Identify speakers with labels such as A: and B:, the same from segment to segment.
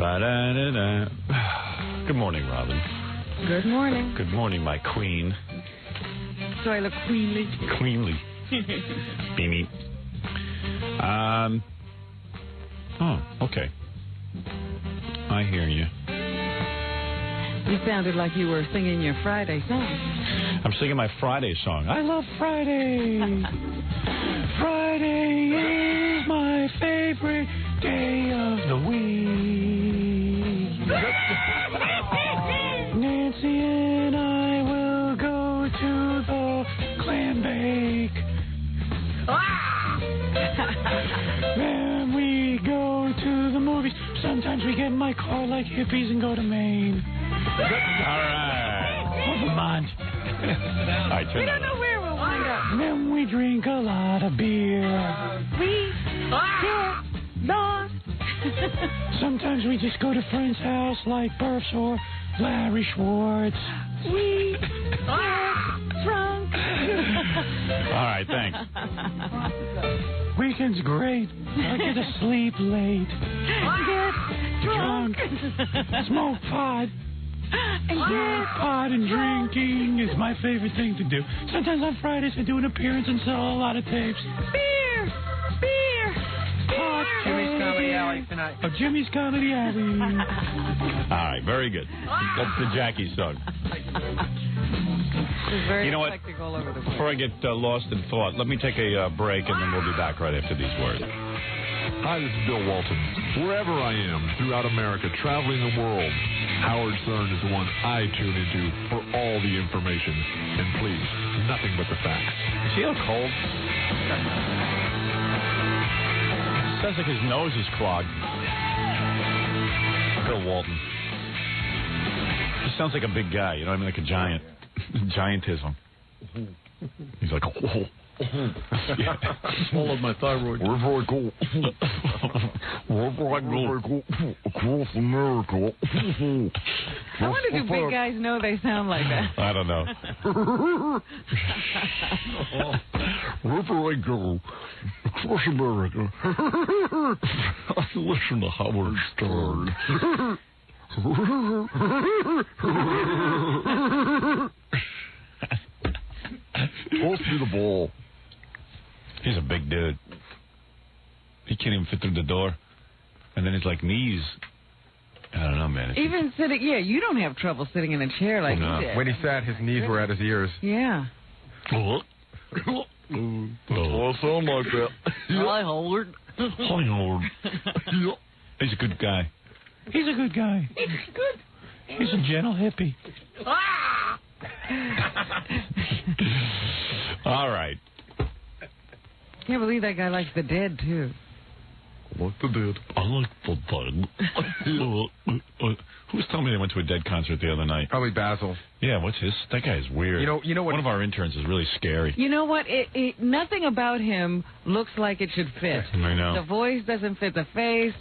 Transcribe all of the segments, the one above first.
A: Ba-da-da-da. Good morning, Robin.
B: Good morning.
A: Good morning, my queen.
B: Do I look queenly?
A: Queenly. Beanie. Oh, okay. I hear you.
B: You sounded like you were singing your Friday song.
A: I'm singing my Friday song. I love Friday. Friday is my favorite day of the week. Nancy and I will go to the clam bake. Then we go to the movies. Sometimes we get in my car like hippies and go to Maine. All right. Vermont.
B: We don't know where we'll wind up.
A: Then we drink a lot of beer.
B: We get lost.
A: Sometimes we just go to friend's house like Burfs or Larry Schwartz.
B: We get drunk.
A: All right, thanks. Weekend's great. I get to sleep late.
B: Get drunk.
A: Smoke pot.
B: And get
A: Pot and drinking is my favorite thing to do. Sometimes on Fridays I do an appearance and sell a lot of tapes.
B: beer.
A: Pot,
C: Jimmy's Comedy Alley tonight.
A: Oh, Jimmy's Comedy Alley. All right, very good. That's the Jackie song.
B: It's very
A: You know what?
B: eclectic all over the place.
A: Before I get lost in thought, let me take a break, and then we'll be back right after these words.
D: Hi, this is Bill Walton. Wherever I am throughout America, traveling the world, Howard Stern is the one I tune into for all the information. And please, nothing but the facts.
A: Is he a little cold? Sounds like his nose is clogged. Bill Walton. He sounds like a big guy, you know what I mean? Like a giant. Giantism. He's like, oh.
D: Swallowed my thyroid. Wherever I go. Wherever I go. Across America.
B: I wonder do big guys know they sound like that?
A: I don't know.
D: Wherever I go. Across America. I listen to Howard Stern. Toss me the ball.
A: He's a big dude. He can't even fit through the door. And then his like knees. I don't know, man.
B: Even sitting, you don't have trouble sitting in a chair like
A: No.
B: he did.
C: When he sat, his knees were at his ears.
B: Yeah.
D: That's why I sound like that.
B: Hi, Howard.
A: Hi, Howard. He's a good guy. He's a good guy.
B: He's good.
A: He's a gentle hippie. All right.
B: Can't believe that guy likes the Dead, too.
D: I like the dead. I like the dead.
A: Who was telling me they went to a Dead concert the other night?
C: Probably Basil.
A: Yeah, what's his? That guy is weird.
C: You know what?
A: One of our interns is really scary.
B: You know what? Nothing about him looks like it should fit.
A: I know.
B: The voice doesn't fit the face.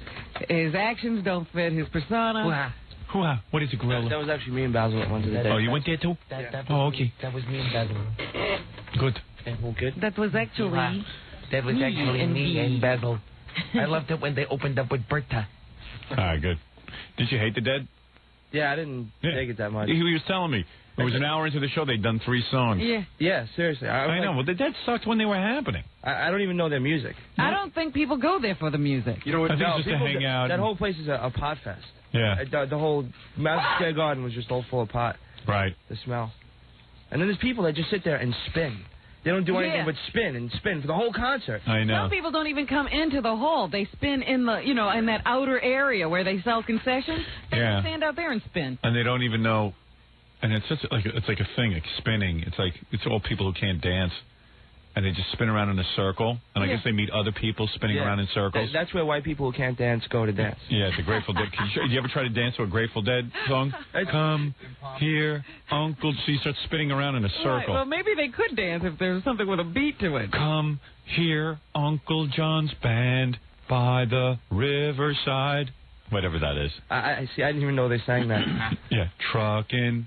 B: His actions don't fit his persona.
A: What is a gorilla?
E: That was actually me and Basil that went to the Dead.
A: Oh, you went there too? Oh, okay.
E: That was me and Basil.
A: Good.
E: Well, good.
B: That was actually
E: That was actually me and Basil. I loved it when they opened up with Berta.
A: All right, good. Did you hate the Dead?
E: Yeah, I didn't take it that much.
A: He was telling me. It was an hour into the show. They'd done 3 songs.
E: Yeah, seriously.
A: I know. Well, the Dead sucked when they were happening.
E: I don't even know their music.
B: I don't think people go there for the music.
E: You know what?
A: I think it's just to hang out.
E: That whole place is a pot fest.
A: Yeah.
E: The whole Madison Square Garden was just all full of pot.
A: Right.
E: The smell. And then there's people that just sit there and spin. They don't do anything but spin and spin for the whole concert.
A: I know.
B: Some people don't even come into the hall. They spin in the, in that outer area where they sell concessions. They just stand out there and spin.
A: And they don't even know. And it's just like a thing, like spinning. It's all people who can't dance. And they just spin around in a circle. And I guess they meet other people spinning around in circles.
E: That's where white people who can't dance go to dance.
A: Yeah, it's a Grateful Dead. Did you ever try to dance to a Grateful Dead song? Come here, Uncle. So you start spinning around in a circle.
B: Right. Well, maybe they could dance if there's something with a beat to it.
A: Come here, Uncle John's band by the riverside. Whatever that is.
E: I see. I didn't even know they sang that.
A: Yeah, trucking.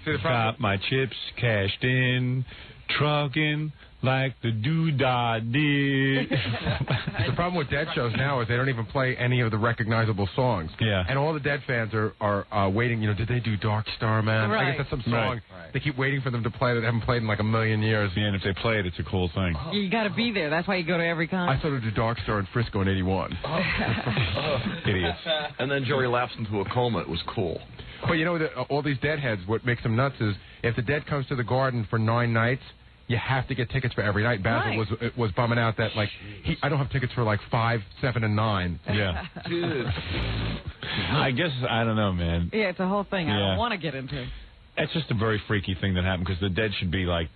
A: Got my chips cashed in. Trucking like the doo-dah did.
C: The problem with Dead shows now is they don't even play any of the recognizable songs.
A: Yeah.
C: And all the Dead fans are waiting, did they do Dark Star, man?
B: Right.
C: I guess that's some song.
A: Right.
C: They keep waiting for them to play that they haven't played in like a million years.
A: Yeah, and if they play it, it's a cool thing.
B: You got to be there. That's why you go to every concert.
C: I thought it was Dark Star in Frisco in 81.
A: Idiots.
F: And then Joey lapsed into a coma. It was cool.
C: But all these Deadheads, what makes them nuts is if the Dead comes to the Garden for 9 nights, you have to get tickets for every night. Basil was bumming out that I don't have tickets for like 5, 7, and 9.
A: Yeah. I guess I don't know, man.
B: Yeah, it's a whole thing. I
A: Yeah.
B: don't want to get into.
A: It's just a very freaky thing that happened because the Dead should be like,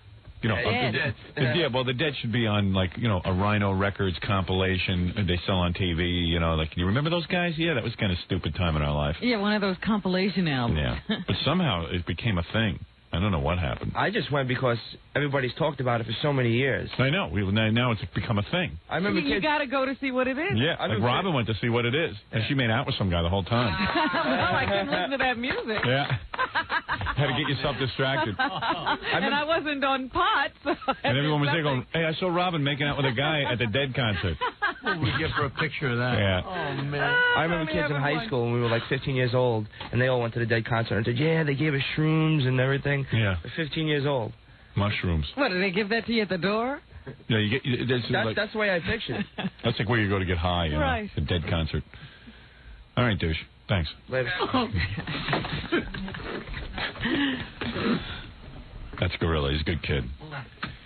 A: well, the Dead should be on like a Rhino Records compilation they sell on TV. Like, you remember those guys? Yeah, that was kind of a stupid time in our life.
B: Yeah, one of those compilation albums.
A: Yeah, but somehow it became a thing. I don't know what happened.
E: I just went because everybody's talked about it for so many years.
A: I know. Now it's become a thing.
E: I remember
B: You got to go to see what it is.
A: Yeah, like Robin went to see what it is, and she made out with some guy the whole time.
B: Well, I couldn't listen to that music.
A: Yeah. Had to get yourself distracted.
B: And I wasn't on pot. So
A: And everyone was there going, hey, I saw Robin making out with a guy at the Dead concert.
G: We get for a picture of that.
A: Yeah.
G: Oh, man.
E: I remember kids in high school when we were like 15 years old, and they all went to the Dead concert and said, yeah, they gave us shrooms and everything.
A: Yeah.
E: They're 15 years old.
A: Mushrooms.
B: What, did they give that to you at the door?
A: Yeah, you get.
E: That's the way I pictured it.
A: That's like where you go to get high,
B: Right.
A: The Dead concert. All right, douche. Thanks.
E: Later.
A: That's Gorilla. He's a good kid.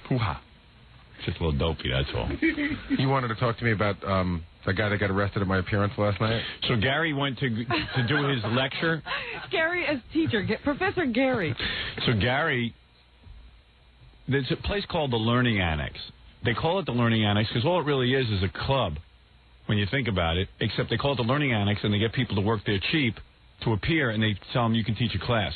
A: Hoo-ha. Just a little dopey, that's all.
C: You wanted to talk to me about the guy that got arrested at my appearance last night?
A: So Gary went to do his lecture.
B: Gary as teacher, Professor Gary.
A: So Gary, there's a place called the Learning Annex. They call it the Learning Annex because all it really is a club when you think about it, except they call it the Learning Annex and they get people to work there cheap to appear and they tell them you can teach a class.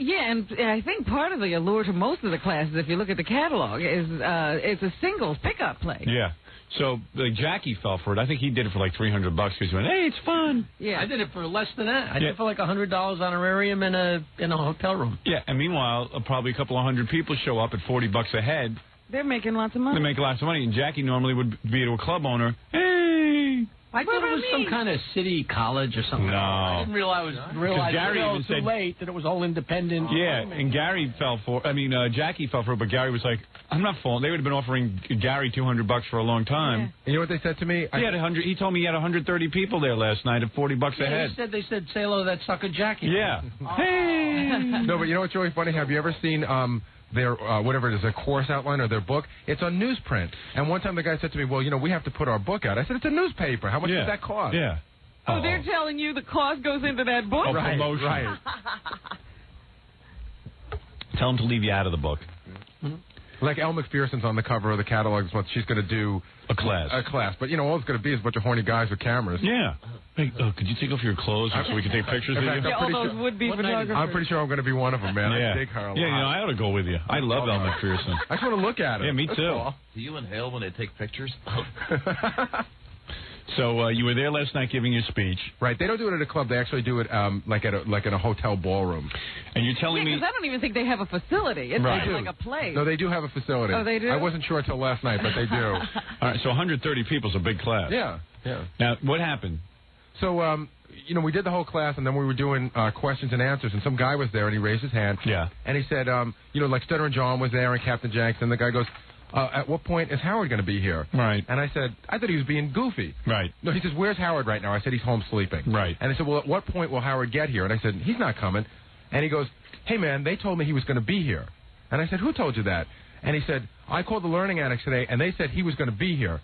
B: Yeah, and I think part of the allure to most of the classes, if you look at the catalog, is it's a singles pickup play.
A: Yeah. So like Jackie fell for it. I think he did it for like $300 because he went, hey, it's fun.
B: Yeah.
G: I did it for less than that. I did it for like $100 honorarium in a hotel room.
A: Yeah, and meanwhile, probably a couple of hundred people show up at $40 a head.
B: They're making lots of money.
A: They make lots of money, and Jackie normally would be to a club owner. Hey.
G: I thought it was some kind of city college or something.
A: No.
G: I didn't realize
A: Gary
G: until
A: even
G: too
A: said,
G: late that it was all independent.
A: Yeah, and Gary fell for. Jackie fell for it, but Gary was like, "I'm not falling." They would have been offering Gary $200 for a long time.
B: Yeah.
C: And you know what they said to me?
A: He had 100. He told me he had 130 people there last night at $40 a head.
G: They said, say hello to that sucker Jackie.
A: Yeah. Hey.
C: No, but you know what's really funny? Have you ever seen their whatever it is, their course outline or their book? It's on newsprint. And one time the guy said to me, well, we have to put our book out. I said, it's a newspaper. How much does that cost?
A: Yeah.
B: Oh, they're telling you the cost goes into that book?
A: Oh,
C: Right,
A: promotion.
C: right.
A: Tell him to leave you out of the book.
C: Like Elle McPherson's on the cover of the catalog this month. She's going to do
A: A class.
C: But, all it's going to be is a bunch of horny guys with cameras.
A: Yeah. Hey, could you take off your clothes so we can take pictures of you?
B: Yeah, all those would-be photographers.
C: I'm pretty sure I'm going to be one of them, man.
A: Yeah.
C: I dig her a lot.
A: Yeah, I ought to go with you. I love Elle McPherson.
C: I just want to look at it.
A: Yeah, me
C: That's
A: too.
C: all.
F: Do you inhale when they take pictures?
A: So you were there last night giving your speech.
C: Right. They don't do it at a club. They actually do it like in a hotel ballroom.
A: And you're telling me...
B: because I don't even think they have a facility. It's
C: Right.
B: like a place.
C: No, they do have a facility.
B: Oh, they do?
C: I wasn't sure until last night, but they do.
A: All right, so 130 people's a big class.
C: Yeah, yeah.
A: Now, what happened?
C: So, we did the whole class, and then we were doing questions and answers, and some guy was there, and he raised his hand.
A: Yeah.
C: And he said, like Stuttering John was there and Captain Jackson. The guy goes, at what point is Howard going to be here?
A: Right.
C: And I said, I thought he was being goofy.
A: Right.
C: No, he says, where's Howard right now? I said, he's home sleeping.
A: Right.
C: And I said, well, at what point will Howard get here? And I said, he's not coming. And he goes, hey, man, they told me he was going to be here. And I said, who told you that? And he said, I called the Learning Annex today, and they said he was going to be here.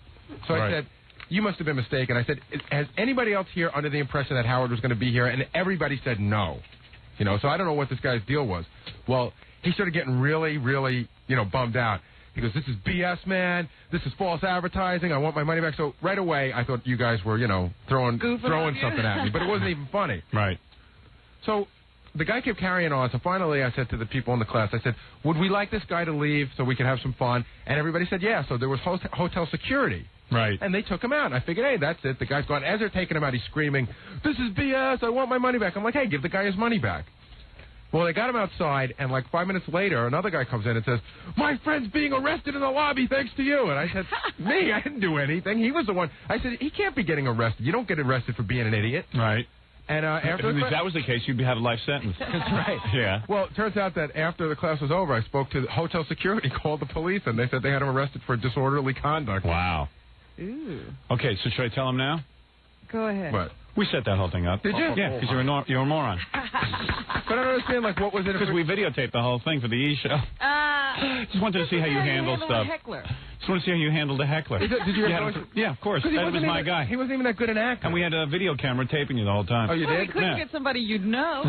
C: So I said, you must have been mistaken. I said, has anybody else here under the impression that Howard was going to be here? And everybody said no. So I don't know what this guy's deal was. Well, he started getting really, really, bummed out. He goes, this is BS, man. This is false advertising. I want my money back. So right away, I thought you guys were, throwing something at me. But it wasn't even funny.
A: Right.
C: So the guy kept carrying on. So finally, I said to the people in the class, I said, would we like this guy to leave so we could have some fun? And everybody said, yeah. So there was hotel security.
A: Right.
C: And they took him out. And I figured, hey, that's it. The guy's gone. As they're taking him out, he's screaming, this is BS. I want my money back. I'm like, hey, give the guy his money back. Well, they got him outside, and like 5 minutes later, another guy comes in and says, "My friend's being arrested in the lobby thanks to you." And I said, "Me? I didn't do anything. He was the one." I said, "He can't be getting arrested. You don't get arrested for being an idiot."
A: Right.
C: And after
A: if that was the case, you'd have a life sentence.
C: That's right.
A: Yeah.
C: Well, it turns out that after the class was over, I spoke to the hotel security, called the police, and they said they had him arrested for disorderly conduct.
A: Wow.
B: Ooh.
A: Okay, so should I tell him now?
B: Go ahead.
C: What?
A: We set that whole thing up.
C: Did you?
A: Yeah, because you're a moron.
C: But I don't understand, like, what was it?
A: Because we videotaped the whole thing for the E! Show. Just wanted to see how you handle stuff. Just want to see how you handled a heckler.
C: Did you
A: yeah, of course. That was my guy.
C: He wasn't even that good an actor.
A: And we had a video camera taping you the whole time.
C: Oh, you did?
B: We couldn't get somebody you'd know.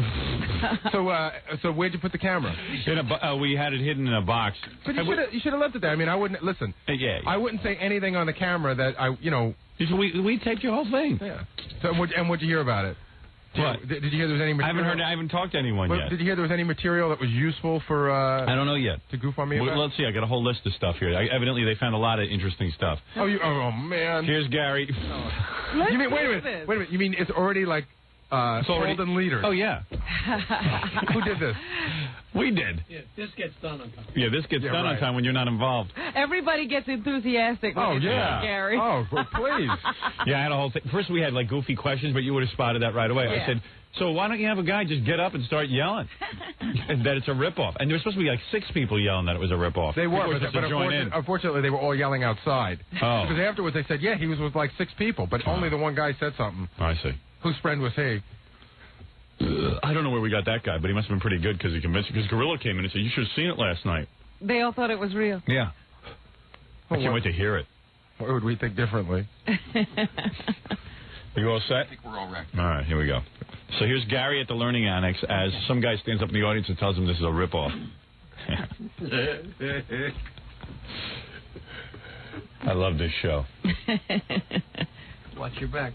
C: So where'd you put the camera?
A: We had it hidden in a box.
C: But you should have left it there. I mean, I wouldn't listen.
A: Yeah.
C: I wouldn't say anything on the camera that
A: We taped your whole thing.
C: Yeah. So what'd you hear about it?
A: What?
C: Did you hear there was any material?
A: I haven't talked to anyone yet.
C: Did you hear there was any material that was useful for?
A: I don't know yet.
C: To goof on me about?
A: Let's see. I got a whole list of stuff here. Evidently, they found a lot of interesting stuff.
C: Oh, man.
A: Here's Gary.
C: You mean wait a minute? You mean it's already like sold in leaders?
A: Oh yeah.
C: Who did this?
A: We did.
G: Yeah, this gets done on time.
A: Yeah, this gets done on time when you're not involved.
B: Everybody gets enthusiastic when Gary.
C: Oh, well, please.
A: Yeah, I had a whole thing. First, we had like goofy questions, but you would have spotted that right away.
B: Yeah.
A: I said, so why don't you have a guy just get up and start yelling that it's a ripoff? And there was supposed to be like 6 people yelling that it was a ripoff.
C: They were, but
A: join in.
C: Unfortunately, they were all yelling outside.
A: Oh.
C: Because afterwards they said, yeah, he was with like 6 people, but only the one guy said something.
A: I see.
C: Whose friend was he?
A: I don't know where we got that guy, but he must have been pretty good because he convinced. Because Gorilla came in and said, "You should have seen it last night."
B: They all thought it was real.
A: Yeah. I can't wait to hear it.
C: Or would we think differently?
A: You all set?
F: I think we're all right.
A: All right, here we go. So here's Gary at the Learning Annex as some guy stands up in the audience and tells him this is a ripoff. I love this show.
G: Watch your back.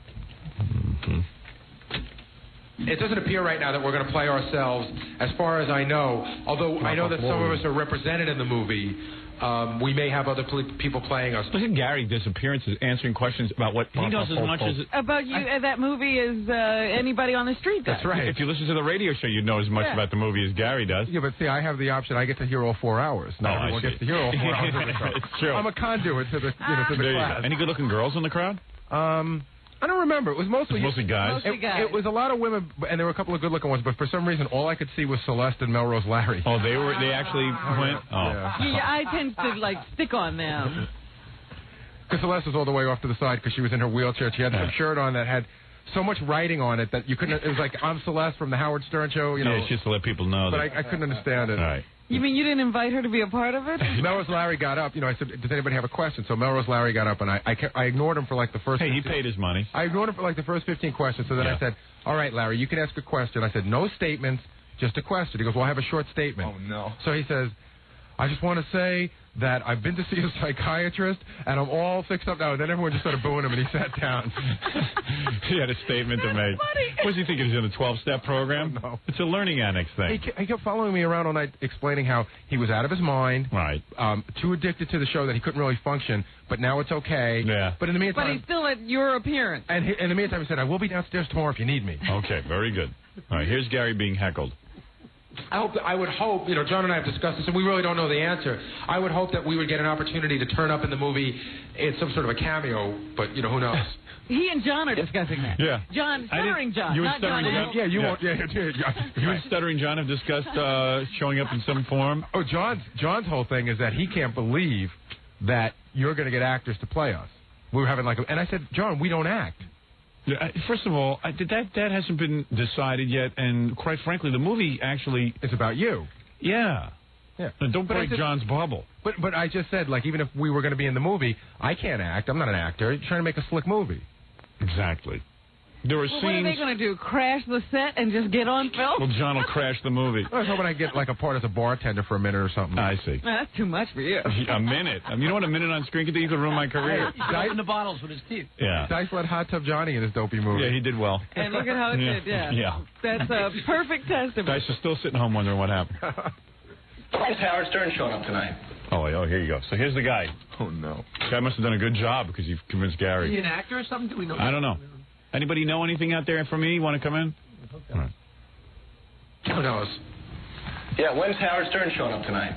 A: Mm-hmm.
C: It doesn't appear right now that we're going to play ourselves, as far as I know. Although I know that some of us are represented in the movie, we may have other people playing us.
A: Look at Gary disappearances, answering questions about what he knows as much as...
B: About you, that movie as anybody on the street does.
C: That's right.
A: If you listen to the radio show, you'd know as much about the movie as Gary does.
C: Yeah, but see, I have the option. I get to hear all 4 hours. Not everyone gets to hear all 4 hours of the show.
A: It's true.
C: I'm a conduit to the class.
A: Any good-looking girls in the crowd?
C: I don't remember. It was mostly
A: guys.
C: It was a lot of women, and there were a couple of good-looking ones. But for some reason, all I could see was Celeste and Melrose Larry.
A: Oh, they actually went. Oh,
B: yeah, I tend to stick on them.
C: Because Celeste was all the way off to the side because she was in her wheelchair. She had some shirt on that had so much writing on it that you couldn't. It was like, I'm Celeste from the Howard Stern Show. You know.
A: Yeah, just to let people know.
C: But I couldn't understand it.
A: All right.
B: You mean you didn't invite her to be a part of it?
C: Melrose Larry got up. I said, does anybody have a question? So Melrose Larry got up, and I ignored him for like the first...
A: Hey, he paid his money.
C: I ignored him for like the first 15 questions. So then I said, all right, Larry, you can ask a question. I said, no statements, just a question. He goes, well, I have a short statement.
F: Oh, no.
C: So he says, I just want to say that I've been to see a psychiatrist, and I'm all fixed up now. And then everyone just started booing him, and he sat down.
A: He had a statement to make. What was he thinking? He's in a 12-step program?
C: No.
A: It's a Learning Annex thing.
C: He kept following me around all night, explaining how he was out of his mind,
A: right?
C: Too addicted to the show that he couldn't really function, but now it's okay.
A: Yeah.
C: But in the meantime...
B: But he's still at your appearance.
C: And in the meantime, he said, I will be downstairs tomorrow if you need me.
A: Okay, very good. All right, here's Gary being heckled.
C: I would hope, John and I have discussed this, and we really don't know the answer. I would hope that we would get an opportunity to turn up in the movie in some sort of a cameo, but, who knows?
B: He and John are discussing that.
A: Yeah.
B: John, Stuttering John,
A: you and
B: not
A: Stuttering
B: John.
C: Yeah, you won't. Yeah.
A: You and Stuttering John have discussed showing up in some form.
C: Oh, John's whole thing is that he can't believe that you're going to get actors to play us. We were having and I said, John, we don't act.
A: First of all, that hasn't been decided yet, and quite frankly, the movie actually...
C: It's about you.
A: Yeah.
C: Yeah.
A: Now, don't break John's bubble.
C: But I just said, even if we were going to be in the movie, I can't act. I'm not an actor. You're trying to make a slick movie.
A: Exactly. There were scenes...
B: What are they going to do, crash the set and just get on film?
A: Well, John will crash the movie.
C: I was hoping I'd get a part as a bartender for a minute or something.
A: I see.
B: That's too much for you.
A: A minute. You know what a minute on screen could do? You could ruin my career.
G: He opened the bottles with his teeth.
A: Yeah.
C: Dice let Hot Tub Johnny in his dopey movie.
A: Yeah, he did well.
B: And look at how it did, yeah. That's a perfect testament.
A: Dice is still sitting home wondering what happened.
H: Why is Howard Stern showing up tonight?
A: Oh, here you go. So here's the guy.
F: Oh, no.
A: Guy must have done a good job because he convinced Gary.
G: Is he an actor or something? Do we know?
A: I don't know. Anybody know anything out there for me? Want to come in?
G: Okay.
A: All right.
C: Who knows?
H: Yeah, when's Howard Stern showing up tonight?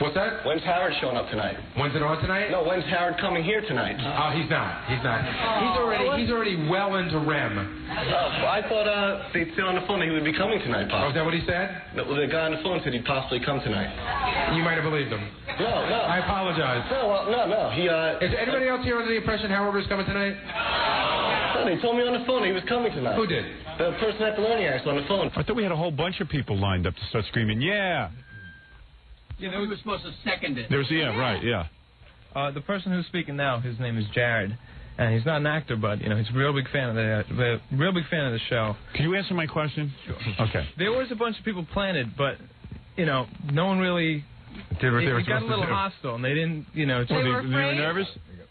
C: What's that?
H: When's Howard showing up tonight?
C: When's it on tonight?
H: No, when's Howard coming here tonight?
C: Oh, he's not. He's not. He's already well into REM.
H: I thought they'd say on the phone that he would be coming tonight,
C: Oh, is that what he said?
H: The guy on the phone said he'd possibly come tonight.
C: You might have believed him.
H: No.
C: I apologize.
H: No.
C: Is anybody else here under the impression Howard was coming tonight?
H: No, they told me on the phone he was coming tonight.
C: Who did?
H: The person at the Learning Annex on the phone.
A: I thought we had a whole bunch of people lined up to start screaming, yeah.
G: Yeah, we were supposed to second it.
A: There's, right, yeah.
I: The person who's speaking now, his name is Jared, and he's not an actor, but he's a real big fan of the show.
A: Can you answer my question? Sure. Okay.
I: There was a bunch of people planted, but no one really. It got a little hostile, and they didn't,
B: They were afraid?
A: They were nervous.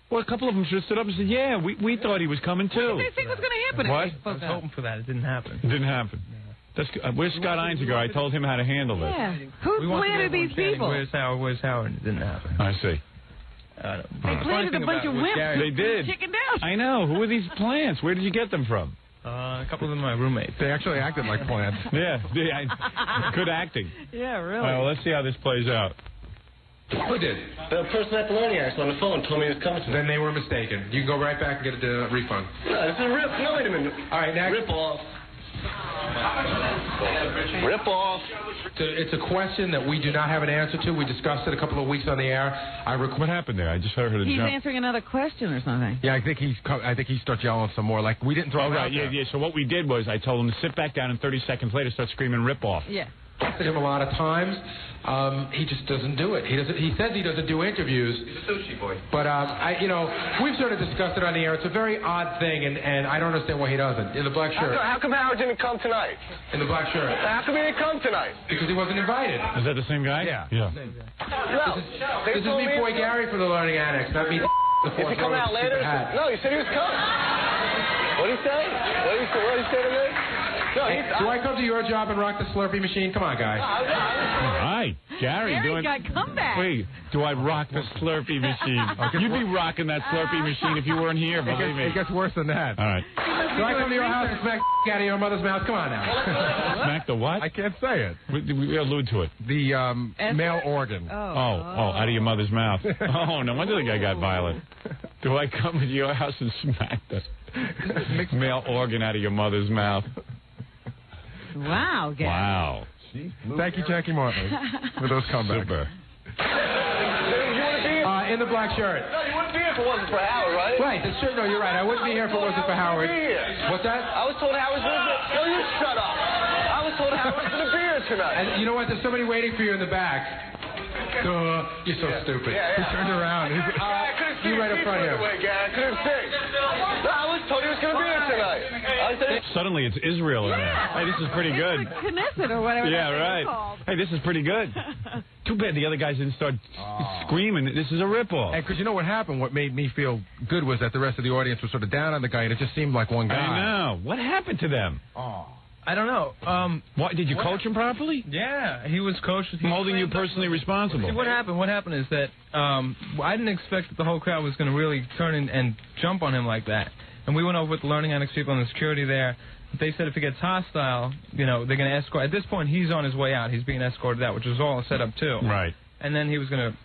A: Well, a couple of them just stood up and said, "Yeah, we thought he was coming too."
B: What did they think was going to happen?
A: What?
I: I was hoping for that. It didn't happen.
A: It didn't happen. That's, where's Scott Einziger? I told him how to handle this.
B: Yeah. Who planted these people?
I: Where's Howard? It didn't happen.
A: I see.
B: They planted a bunch of wimps.
A: They did.
B: Chickened out.
A: I know. Who are these plants? Where did you get them from?
I: A couple of them are my roommates.
C: They actually acted like plants.
A: Yeah. Good acting.
B: Yeah, really.
A: All right, well, let's see how this plays out.
C: Who did?
H: The person at the Learning Annex on the phone told me he was coming tonight.
C: Then they were mistaken. You can go right back and get a refund.
H: No, it's a rip. No, wait a minute.
C: All right, next.
H: Rip off. Rip off.
C: It's a question that we do not have an answer to. We discussed it a couple of weeks on the air.
A: What happened there? I just heard a
B: He's
A: jump.
B: answering another question or something.
C: Yeah, I think he starts yelling some more. Like, we didn't throw him out there.
A: Yeah. So what we did was I told him to sit back down, and 30 seconds later start screaming "rip off."
B: Yeah.
C: I've him a lot of times. He just doesn't do it. He says he doesn't do interviews.
H: He's a sushi boy.
C: But we've sort of discussed it on the air. It's a very odd thing, and I don't understand why he doesn't. In the black shirt.
H: How come Howard didn't come tonight?
C: In the black shirt.
H: How come he didn't come tonight?
C: Because he wasn't invited.
A: Is that the same guy?
C: Yeah.
H: No.
C: This is me, boy Gary, from the Learning Annex. Not me.
H: Is he coming out later? No, he said he was coming. What did he say? What did he say to me? No,
C: do I come to your job and rock the Slurpee machine? Come on, guys.
A: All right, Gary
B: got comeback.
A: Wait, do I rock the Slurpee machine? You'd be rocking that Slurpee machine if you weren't here, believe me.
C: It gets worse than that.
A: All right.
C: Do I come to your house and smack out of your mother's mouth? Come on now.
A: Smack the what?
C: I can't say it.
A: We allude to it.
C: The male organ.
A: Oh, out of your mother's mouth. Oh, no wonder the guy got violent. Do I come to your house and smack the male organ out of your mother's mouth?
B: Wow, Gary.
A: Wow.
C: Thank you, Jackie Martin, for those comebacks.
A: Super.
C: In the black shirt.
H: No, you wouldn't be here if it wasn't for Howard, right?
C: Right, that's true. No, you're right. I wouldn't be here if it wasn't for Howard. What's that?
H: I was told Howard was going to be... No, you shut up. I was told Howard was going to be here tonight.
C: And you know what? There's somebody waiting for you in the back. You're so stupid.
H: Yeah.
C: He turned around.
H: I couldn't see
C: you right up front here.
H: I couldn't see. No, I was told he was going to be here tonight.
A: Suddenly it's Israel in there. Hey, this is pretty good.
B: It's the Knesset or whatever.
A: Yeah, right. Hey, this is pretty good. Too bad the other guys didn't start screaming. This is a ripoff.
C: And because you know what happened? What made me feel good was that the rest of the audience was sort of down on the guy, and it just seemed like one guy.
A: I know. What happened to them?
I: I don't know.
A: What did you coach him properly?
I: Yeah, he was coached.
A: I'm holding you personally responsible.
I: See, what happened is that I didn't expect that the whole crowd was going to really turn and jump on him like that. And we went over with the Learning Annex people and the security there. They said if it gets hostile, they're going to escort. At this point, he's on his way out. He's being escorted out, which was all set up too.
A: Right.
I: And then he was going to...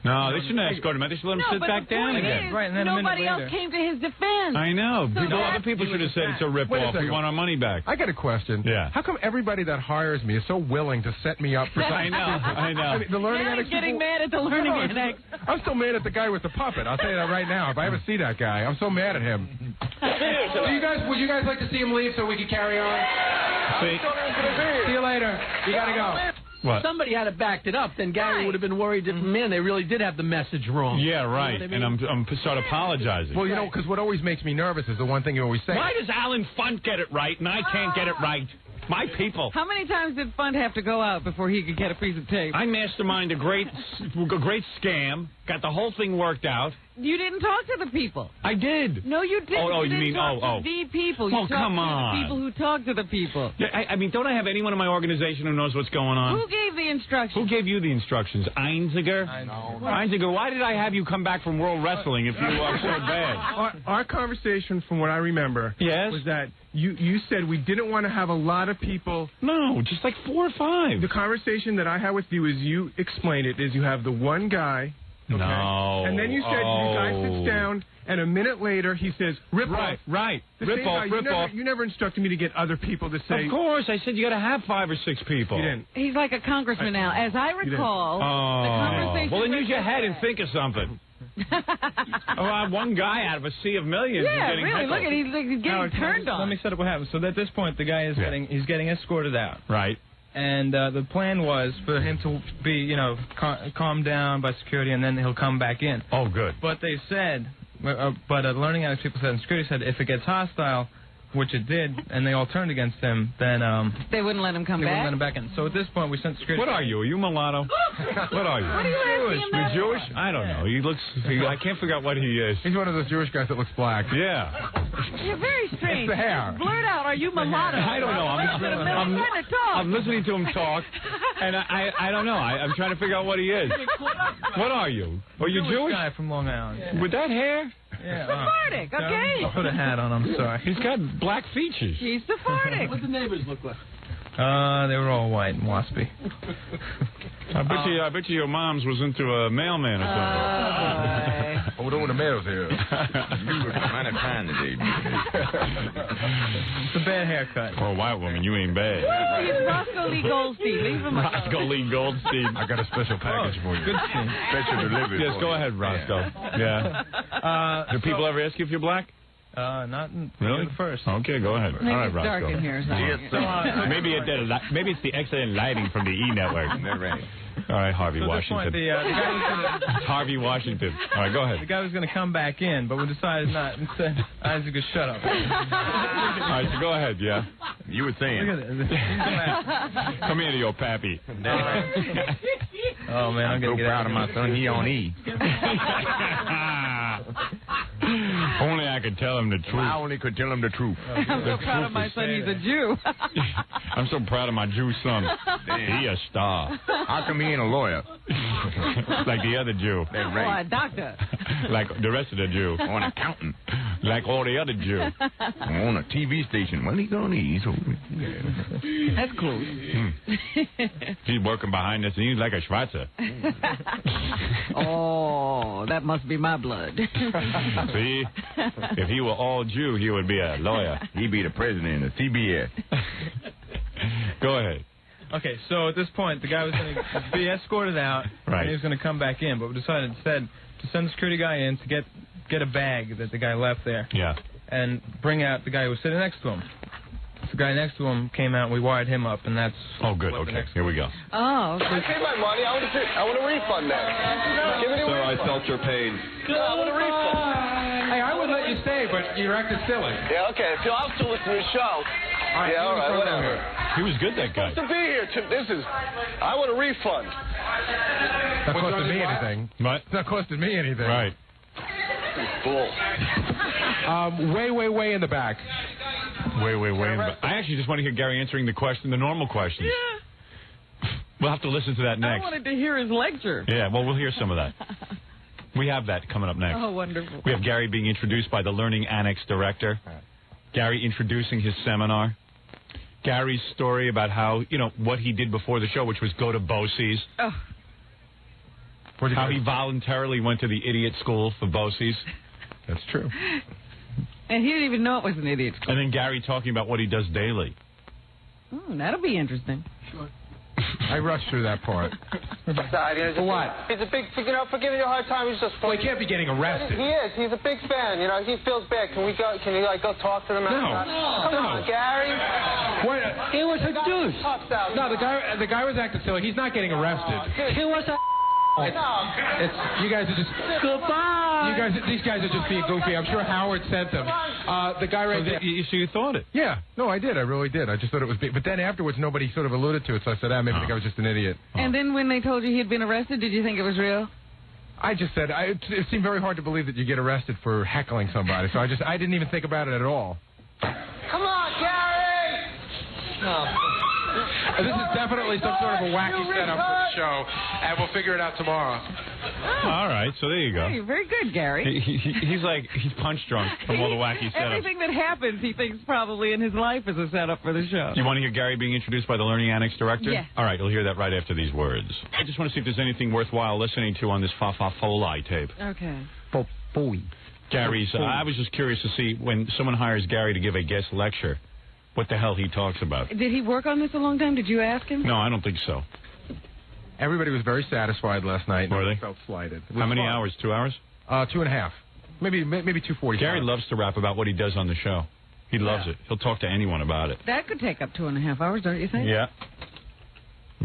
A: No, they shouldn't have escorted him out. They should let him sit back down again.
I: Right, and then
B: nobody else came to his defense.
A: I know.
B: So
A: other people should have said it's a rip-off. We want our money back.
C: I got a question.
A: Yeah.
C: How come everybody that hires me is so willing to set me up for something?
A: I know.
C: I mean, the Learning Annex
B: getting mad at the Learning Annex.
C: I'm still mad at the guy with the puppet. I'll tell you that right now. If I ever see that guy, I'm so mad at him. Would you guys like to see him leave so we can carry on? See you later. You got to go.
A: What?
G: Somebody had it backed it up, then Gary would have been worried that, man, they really did have the message wrong.
A: Yeah, right.
G: You know what I mean?
A: And I'm start apologizing.
C: Well, because what always makes me nervous is the one thing you always say.
A: Why does Alan Funt get it right and I can't get it right? My people.
B: How many times did Funt have to go out before he could get a piece of tape?
A: I masterminded a great scam, got the whole thing worked out,
B: You didn't talk to the people.
A: I did.
B: No, you didn't.
A: Oh,
B: you
A: you mean,
B: talk to the people. You
A: Oh,
B: talked
A: come
B: to
A: on.
B: the people who talk to the people.
A: Yeah, I mean, don't I have anyone in my organization who knows what's going on?
B: Who gave the instructions?
A: Who gave you the instructions? Einziger? Einziger, why did I have you come back from World Wrestling if you are so bad?
C: Our conversation, from what I remember, was that you said we didn't want to have a lot of people.
A: No, just like 4 or 5.
C: The conversation that I had with you is you explained it, is you have the one guy. Okay?
A: No.
C: And then you said the guy sits down, and a minute later he says, rip off.
A: Right.
C: The
A: Rip
C: same
A: off,
C: guy,
A: rip off.
C: You never instructed me to get other people to say.
A: Of course. I said you got to have 5 or 6 people.
C: You didn't.
B: He's like a congressman now. As I recall, the conversation...
A: Well, then use your head and think of something. One guy out of a sea of millions is getting
B: really.
A: heckled.
B: Look at he's getting turned on.
I: Let me set up what happened. So at this point, the guy is getting escorted out.
A: Right.
I: And the plan was for him to be, calmed down by security, and then he'll come back in.
A: Oh, good.
I: But they said, the Learning Annex people said, and security said, if it gets hostile, which it did, and they all turned against him, then
B: they wouldn't let him come
I: they
B: back.
I: Wouldn't let him back in. So at this point, we sent security.
A: What are you? Are you mulatto? What are you?
B: What are you asking him that
A: You're Jewish? I don't know. He looks. I can't figure out what he is.
C: He's one of those Jewish guys that looks black.
A: Yeah.
B: You're very strange.
C: It's the hair.
B: Blurt out, are you mulatto?
A: I don't know. I'm listening to him talk, and I don't know. I'm trying to figure out what he is. What are you? Are you Jewish?
I: Guy from Long Island.
A: With that hair?
I: Yeah.
B: Sephardic, okay.
I: I'll put a hat on. I'm sorry.
A: He's got black features.
B: He's Sephardic.
G: What the neighbors look like?
I: They were all white and waspy.
A: I bet you your mom's was into a mailman or something.
C: Hold on, the mail's here.
F: You were kind of fine today.
I: It's a bad haircut.
A: For a white woman, you ain't bad.
B: He's Roscoe Lee Goldstein. Leave him alone.
A: Roscoe Lee Goldstein.
C: I got a special package for you.
I: Good scene.
F: Special delivery.
A: Yes, go ahead, Roscoe. Yeah. Do people ever ask you if you're black?
I: Not in
A: Really?
I: first.
A: Okay, go ahead.
B: Maybe
A: All right,
B: it's dark
A: Roscoe.
B: in here.
A: Maybe it's the excellent lighting from the E Network. All right, Harvey
I: So at this
A: Washington.
I: point, the guy was gonna,
A: Harvey Washington. All right, go ahead.
I: the guy was going to come back in, but we decided not. Instead, Isaac, shut up.
A: All right, so go ahead, yeah.
F: You were saying.
I: Look at this.
A: Come here to your pappy.
I: Oh man, I'm
F: so
I: gonna get
F: proud
I: out
F: of my son. He on E.
A: Only I could tell him the truth.
F: I only could tell him the truth.
B: I'm so proud of my son. He's a Jew.
A: I'm so proud of my Jew son. He a star.
F: How come he ain't a lawyer?
A: Like the other Jew.
F: That's
B: Oh,
F: right.
B: a doctor.
A: Like the rest of the Jew.
F: Or an accountant.
A: Like all the other Jew.
F: On a TV station. Well, he's on E. So, yeah.
B: That's cool.
A: He's working behind us, and he's like a Schwarzer.
B: Oh, that must be my blood.
A: See? If he were all Jew, he would be a lawyer.
F: He'd be the president of CBS.
A: Go ahead.
I: Okay, so at this point, the guy was going to be escorted out,
A: Right.
I: and he was going to come back in, but we decided instead to send the security guy in to get a bag that the guy left there,
A: Yeah.
I: and bring out the guy who was sitting next to him. The guy next to him came out, and we wired him up, and that's...
A: Oh, good.
I: what the
A: Okay.
I: next
A: Here we go.
B: Oh,
H: I paid my money. I want a refund now. Give me the refund.
F: felt your pain.
H: No, I want a refund.
C: Hey, I would let you stay, but you acted silly.
H: Yeah, okay. If I'll still listen to the show. Yeah, all right, whatever.
A: He was good, that guy.
H: To be here, I want a refund.
C: Not costing me anything.
A: What?
C: It's not costing me anything.
A: Right.
H: Bull.
C: Way in the back.
A: Wait. I actually just want to hear Gary answering the normal questions.
B: yeah.
A: We'll have to listen to that
B: I
A: next.
B: wanted to hear his lecture.
A: Yeah, well, we'll hear some of that. We have that coming up next.
B: Oh, wonderful.
A: We have Gary being introduced by the Learning Annex director. Gary introducing his seminar. Gary's story about how, what he did before the show, which was go to BOCES.
B: Oh.
A: How he voluntarily went to the idiot school for BOCES.
C: That's true.
B: And he didn't even know it was an idiot school.
A: And then Gary talking about what he does daily.
B: That'll be interesting.
C: I rushed through that part.
H: For
C: what?
H: He's a big, for giving you a hard time. He's just.
C: Well, he can't be getting arrested.
H: He is. He's a big fan. He feels bad. Can you go talk to him?
C: No.
H: Come on, Gary.
C: He was a douche. No, the guy was acting silly. He's not getting arrested.
G: He was a...
C: You guys are just
G: Goodbye.
C: These guys are just being goofy. I'm sure Howard sent them. The guy right there.
A: So you thought it?
C: Yeah. No, I did. I really did. I just thought it was big. But then afterwards, nobody sort of alluded to it. So I said, maybe the guy was just an idiot.
B: And then when they told you he had been arrested, did you think it was real?
C: I just said it seemed very hard to believe that you get arrested for heckling somebody, so I didn't even think about it at all.
H: Come on, Gary!
C: This is definitely some sort of a wacky setup for the show, and we'll figure it out tomorrow.
A: All right, so there you go.
B: Hey, very good, Gary.
A: He's punch drunk from all the wacky setups.
B: Everything that happens, he thinks probably in his life is a setup for the show.
A: You want to hear Gary being introduced by the Learning Annex director?
B: Yeah.
A: All right, you'll hear that right after these words. I just want to see if there's anything worthwhile listening to on this Fa-Fa-Folai tape.
B: Okay.
A: Gary's, I was just curious to see when someone hires Gary to give a guest lecture, what the hell he talks about.
B: Did he work on this a long time? Did you ask him?
A: No, I don't think so.
C: Everybody was very satisfied last night.
A: Were they?
C: Felt slighted.
A: How many hours? 2 hours?
C: 2.5. Maybe 2:45.
A: Gary loves to rap about what he does on the show. He loves it. He'll talk to anyone about it.
B: That could take up 2.5 hours, don't you think?
A: Yeah.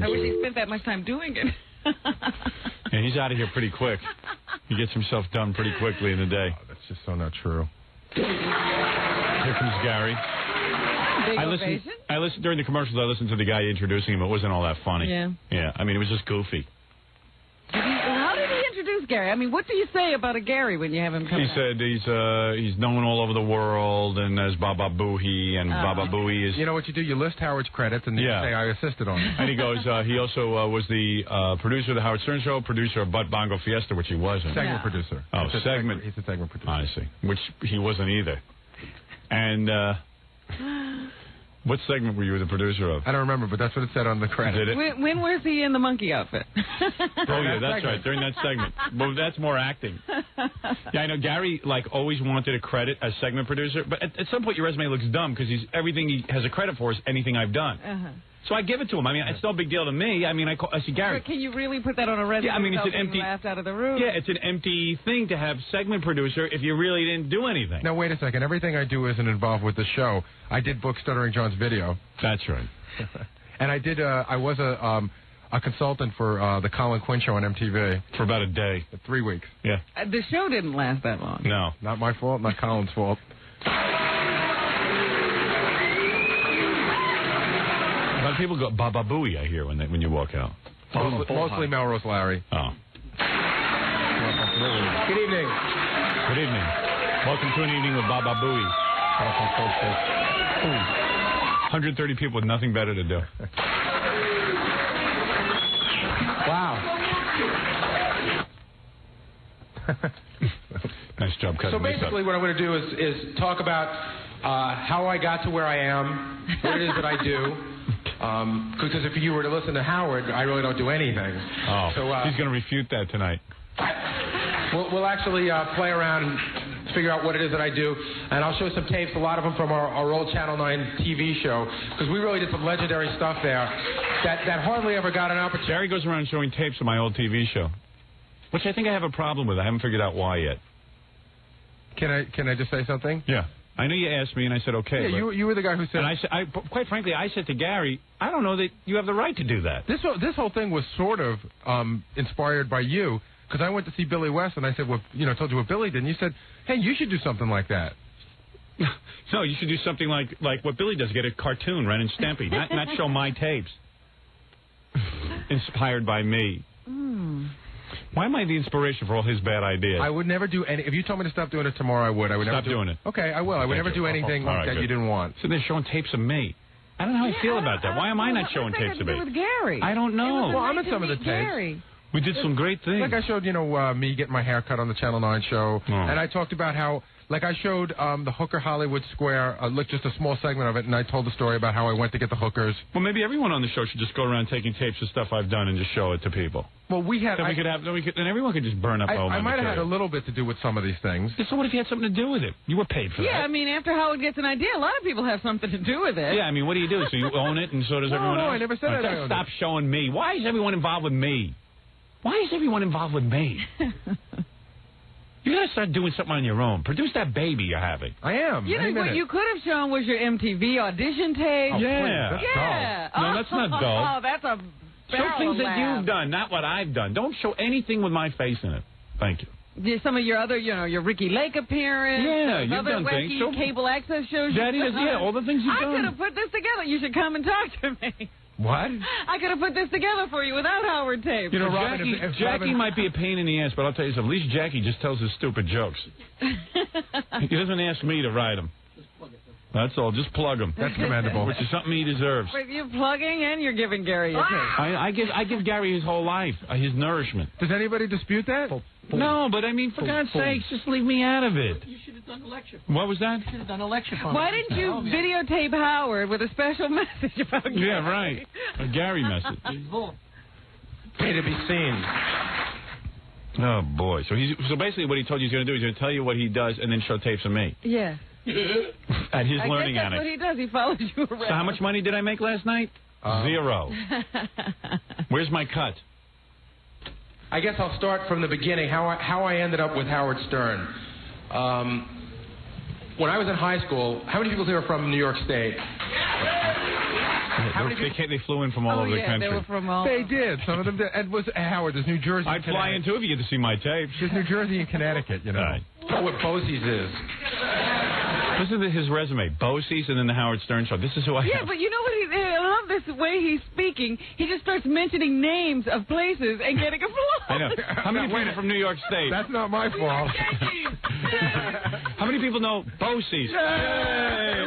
B: I wish he spent that much time doing it.
A: And he's out of here pretty quick. He gets himself done pretty quickly in the day.
C: Oh, that's just so not true.
A: Here comes Gary. I listened during the commercials. I listened to the guy introducing him. It wasn't all that funny.
B: Yeah.
A: Yeah. I mean, it was just goofy.
B: How did he introduce Gary? I mean, what do you say about a Gary when you have him come?
A: He said he's known all over the world and as Baba Booey, and Baba Booey is.
C: You know what you do? You list Howard's credits and you say I assisted on it.
A: And he goes. He also was the producer of the Howard Stern Show, producer of Butt Bongo Fiesta, which he wasn't.
C: Segment producer.
A: Oh, segment.
C: He's a segment producer.
A: I see. Which he wasn't either. And. What segment were you the producer of?
C: I don't remember, but that's what it said on the credit.
A: Did it?
B: When was he in the monkey outfit?
A: Oh, yeah, that's right, during that segment. Well, that's more acting. Yeah, I know Gary, always wanted a credit as segment producer, but at some point your resume looks dumb because everything he has a credit for is anything I've done. So I give it to him. I mean, it's no big deal to me. I mean, I see Gary.
B: But can you really put that on a resume?
A: Yeah, I mean, it's an empty.
B: Laughed out of the room.
A: Yeah, it's an empty thing to have segment producer if you really didn't do anything.
C: Now wait a second. Everything I do isn't involved with the show. I did book Stuttering John's video.
A: That's right.
C: And I did. I was a consultant for the Colin Quinn show on MTV
A: for about a day,
C: 3 weeks.
A: Yeah.
B: The show didn't last that long.
A: No,
C: not my fault. Not Colin's fault.
A: A lot of people go Baba Booey, I hear, when you walk out.
C: Mostly Melrose Larry.
A: Oh.
C: Good evening.
A: Good evening. Welcome to an evening with Baba Booey. 130 people with nothing better to do.
C: Wow.
A: Nice job cutting.
C: So basically what I'm going to do is talk about how I got to where I am, what it is that I do. Because if you were to listen to Howard, I really don't do anything.
A: Oh, so, he's going to refute that tonight.
C: We'll actually play around and figure out what it is that I do, and I'll show some tapes, a lot of them from our old Channel 9 TV show, because we really did some legendary stuff there that hardly ever got an opportunity.
A: Jerry goes around showing tapes of my old TV show, which I think I have a problem with. I haven't figured out why yet.
C: Can I just say something?
A: Yeah. I know you asked me, and I said, okay.
C: Yeah, you were the guy who said...
A: And I said, quite frankly, I said to Gary, I don't know that you have the right to do that.
C: This whole thing was sort of inspired by you, because I went to see Billy West, and I said, well, told you what Billy did, and you said, hey, you should do something like that.
A: No, you should do something like what Billy does, get a cartoon, Ren and Stimpy, not show my tapes. Inspired by me. Why am I the inspiration for all his bad ideas?
C: I would never do any... If you told me to stop doing it tomorrow, I would. I would
A: stop
C: never
A: doing it.
C: Okay, I will. I would never do anything that you didn't want.
A: So they're showing tapes of me. I don't know how I feel about that. Why am I not showing tapes of me?
B: With Gary.
A: I don't know.
C: Well, I'm in some of the tapes.
B: Gary.
A: We did some great things.
C: Like I showed, me getting my hair cut on the Channel 9 show. Oh. And I talked about how... Like I showed the Hooker Hollywood Square, just a small segment of it, and I told the story about how I went to get the hookers.
A: Well, maybe everyone on the show should just go around taking tapes of stuff I've done and just show it to people.
C: Well, we had...
A: Then everyone could just burn up home.
C: I might have had a little bit to do with some of these things.
A: So what if you had something to do with it? You were paid for that.
B: Yeah, I mean, after Howard gets an idea, a lot of people have something to do with it.
A: Yeah, I mean, what do you do? So you own it, and so does everyone else?
C: No, I never said that.
A: Stop showing me. Why is everyone involved with me? Why is everyone involved with me? You gotta start doing something on your own. Produce that baby you're having.
C: I am.
B: What you could have shown was your MTV audition tape.
A: Oh, yeah.
C: That's
A: dull. No, that's not dull.
B: Oh, that's a
A: show things that you've done, not what I've done. Don't show anything with my face in it. Thank you.
B: Some of your other, your Ricky Lake appearance.
A: Yeah, you've
B: other
A: done things.
B: Cable access shows.
A: All the things you've done.
B: I could have put this together. You should come and talk to me.
C: What?
B: I could have put this together for you without Howard tape.
A: You know,
C: Robin,
A: Jackie,
C: if
A: Jackie
C: Robin-
A: might be a pain in the ass, but I'll tell you something. At least Jackie just tells his stupid jokes. He doesn't ask me to write them. That's all. Just plug them.
C: That's commendable.
A: Which is something he deserves.
B: Wait, you're plugging and you're giving Gary a tape.
A: I give Gary his whole life, his nourishment.
C: Does anybody dispute that?
A: No, but I mean, for God's sakes, just leave me out of it.
G: You should have done a lecture.
A: What was that?
G: You should have done a lecture for
B: Why didn't you videotape Howard with a special message about Gary?
A: Yeah, right. A Gary message.
C: Pay to be seen.
A: Oh boy. So basically, what he told you he's going to do is going to tell you what he does and then show tapes of me
B: Yeah.
A: at his
B: I
A: learning
B: guess that's
A: annex.
B: what he does. He follows you around.
A: So how much money did I make last night? 0. Where's my cut?
C: I guess I'll start from the beginning, how I ended up with Howard Stern. When I was in high school, how many people here are from New York State?
A: They flew in from all over the country.
B: They were from all.
C: They did. Some of them did. And was Howard, there's New Jersey.
A: I'd fly in too if you get to see my tapes.
C: There's New Jersey and Connecticut, you know.
A: Right.
C: Know what Bosie's is.
A: Listen to his resume. Bosie's and then the Howard Stern Show. This is who I
B: Yeah,
A: am.
B: but you know what? I love this way he's speaking. He just starts mentioning names of places and getting applause.
A: I know. How many people from New York State?
C: That's not my fault.
A: How many people know Bosie's? Yay!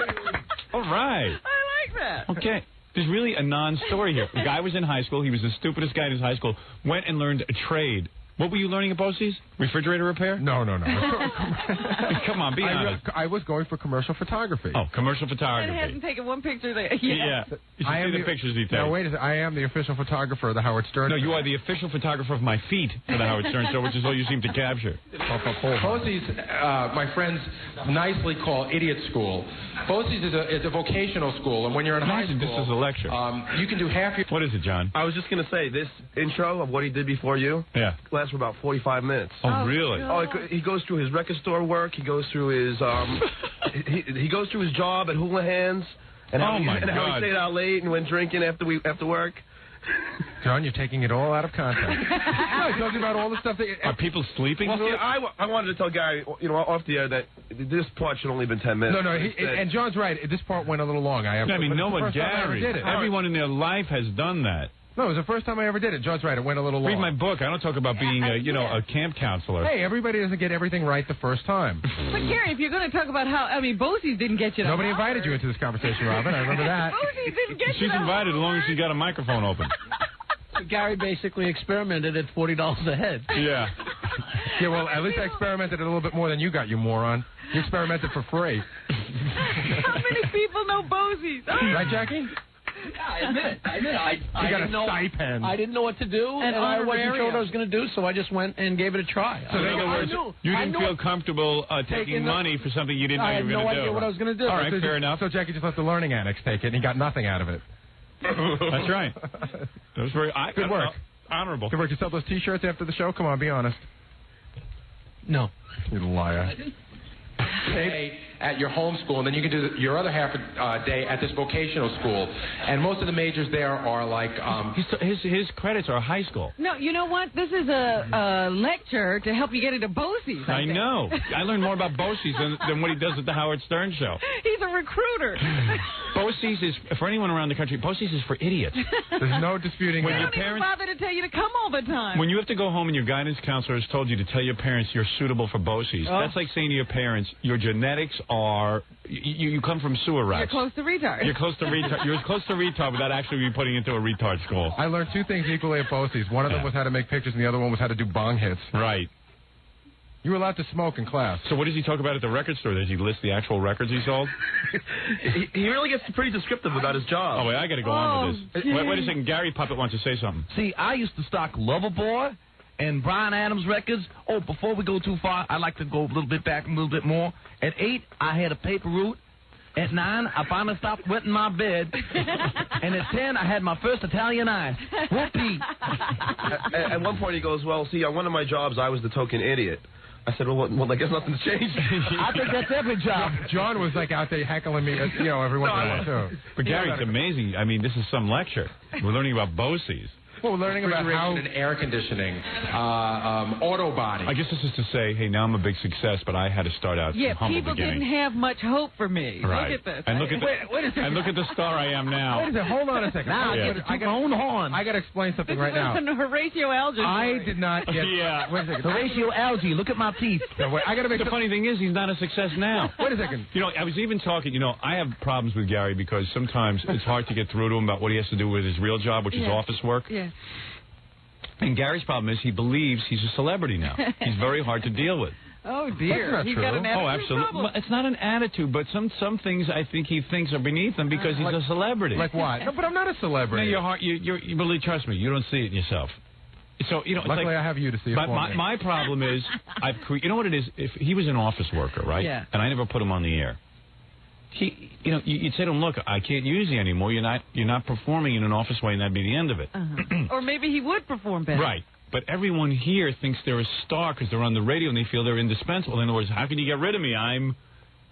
A: All right.
B: I like that.
A: Okay. There's really a non-story here. The guy was in high school. He was the stupidest guy in his high school. Went and learned a trade. What were you learning at Bosie's? Refrigerator repair?
C: No.
A: Come on, be honest.
C: I was going for commercial photography.
A: Oh, commercial
B: And
A: photography.
B: hasn't taken one picture there.
A: Yeah. You should see the pictures he takes.
C: Now, wait a second. I am the official photographer of the Howard Stern.
A: No, you are the official photographer of my feet for the Howard Stern Show, which is all you seem to capture.
C: Bosie's, my friends nicely call idiot school. Bosie's is a vocational school, and when you're in high school...
A: This is a lecture.
C: You can do half your...
A: What is it, John?
E: I was just going to say, this intro of what he did before you lasts for about 45 minutes.
A: Oh, really?
E: Oh, he goes through his record store work. He goes through his he goes through his job at Houlihan's, and how he stayed out late and went drinking after work.
C: John, you're taking it all out of context. No, I told you about all the stuff that...
A: Are people sleeping?
E: Well, see, I wanted to tell Gary, off the air that this part should only have been 10 minutes.
C: No, and John's right. This part went a little long.
A: No one, Gary. Everyone in their life has done that.
C: No, it was the first time I ever did it. John's right. It went a little long.
A: Read my book. I don't talk about being, a camp counselor.
C: Hey, everybody doesn't get everything right the first time.
B: But Gary, if you're going to talk about how, Bosie's didn't get you to
C: Nobody invited you into this conversation, Robin. I remember that.
B: Bosie's didn't get you
A: She's invited as long as she's got a microphone open.
G: So Gary basically experimented at $40 a head.
A: Yeah.
C: Yeah, well, at least I experimented a little bit more than you got, you moron. You experimented for free.
B: How many people know Bosie's?
C: Right, Jackie?
G: Yeah, I admit. I
C: got
G: didn't
C: a
G: know.
C: stipend.
G: I didn't know what to do, and I wasn't sure what I was going to do, so I just went and gave it a try.
A: So in other words, you didn't feel comfortable taking money for something you didn't know you were going to do.
G: I had no idea what I was going to do.
A: All right, fair enough.
C: So Jackie just let the learning annex take it, and he got nothing out of it.
A: That's right. That was very
C: good work.
A: Honorable.
C: Good work. You sell those T-shirts after the show? Come on, be honest.
G: No.
C: You liar. Day at your home school, and then you can do your other half a day at this vocational school. And most of the majors there are like...
A: His credits are high school.
B: No, you know what? This is a lecture to help you get into Bosie's.
A: I know. I learned more about Bosie's than what he does at the Howard Stern Show.
B: He's a recruiter.
A: Bosie's is, for anyone around the country, Bosie's is for idiots.
C: There's no disputing
A: when
C: that.
A: your
B: Don't even
A: parents...
B: bother to tell you to come all the time.
A: When you have to go home and your guidance counselor has told you to tell your parents you're suitable for Bosie's, that's like saying to your parents, your genetics are... You come from sewer rats.
B: You're close to retard.
A: You're close to retard. You're as close to retard without actually being putting into a retard school.
C: I learned two things equally at Bosie's. One of them was how to make pictures, and the other one was how to do bong hits.
A: Right.
C: You were allowed to smoke in class.
A: So what does he talk about at the record store? Does he list the actual records he sold?
E: he really gets pretty descriptive about his job.
A: Oh, wait, I got to go on with this. Wait a second. Gary Puppet wants to say something.
J: See, I used to stock Loverboy and Bryan Adams records. Oh, before we go too far, I'd like to go a little bit back, a little bit more. At 8, I had a paper route. At 9, I finally stopped wetting my bed. And at 10, I had my first Italian eye. Whoopee.
E: At one point, he goes, well, see, on one of my jobs, I was the token idiot. I said, well, I guess nothing's changed.
J: I think that's every job.
C: John was like out there heckling me, every once in a while, too.
A: But Gary, it's amazing. I mean, this is some lecture. We're learning about Bosie's.
C: Well, we're learning about how and air conditioning, auto body.
A: I guess this is to say, hey, now I'm a big success, but I had to start out from humble
B: people
A: beginning.
B: didn't have much hope for me.
A: Right.
B: Look at this.
A: And look at and look at the star I am now.
C: Wait a second. Hold on a second.
J: Now I got own horn.
C: I got to explain something right now.
B: Horatio Alger.
C: I did not get. Wait a second.
J: Horatio Alger. Look at my teeth.
C: I got to make.
A: The funny thing is, he's not a success now.
C: Wait a second.
A: You know, I was even talking. You know, I have problems with Gary because sometimes it's hard to get through to him about what he has to do with his real job, which is office work.
B: Yeah.
A: And Gary's problem is he believes he's a celebrity now. He's very hard to deal with.
B: Oh, dear.
C: That's not true.
B: Got an attitude
A: absolutely.
B: problem.
A: It's not an attitude, but some things I think he thinks are beneath him because he's a celebrity.
C: Like what? No, but I'm not a celebrity.
A: No, you're hard, you really trust me. You don't see it in yourself. So you know.
C: Luckily, I have you to see it
A: but
C: for me.
A: my problem is, you know what it is? If he was an office worker, right?
B: Yeah.
A: And I never put him on the air. You'd say to him, look, I can't use you anymore. You're not performing in an office way, and that'd be the end of it.
B: Or maybe he would perform better.
A: Right. But everyone here thinks they're a star because they're on the radio and they feel they're indispensable. In other words, how can you get rid of me? I'm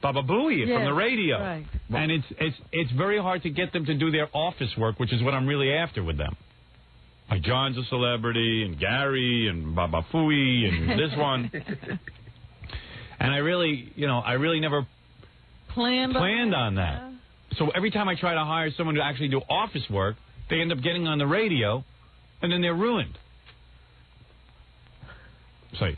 A: Baba Booey from the radio.
B: Right.
A: And it's very hard to get them to do their office work, which is what I'm really after with them. Like John's a celebrity, and Gary, and Baba Fooey, and this one. And I really never planned on that. So every time I try to hire someone to actually do office work, they end up getting on the radio, and then they're ruined. Say.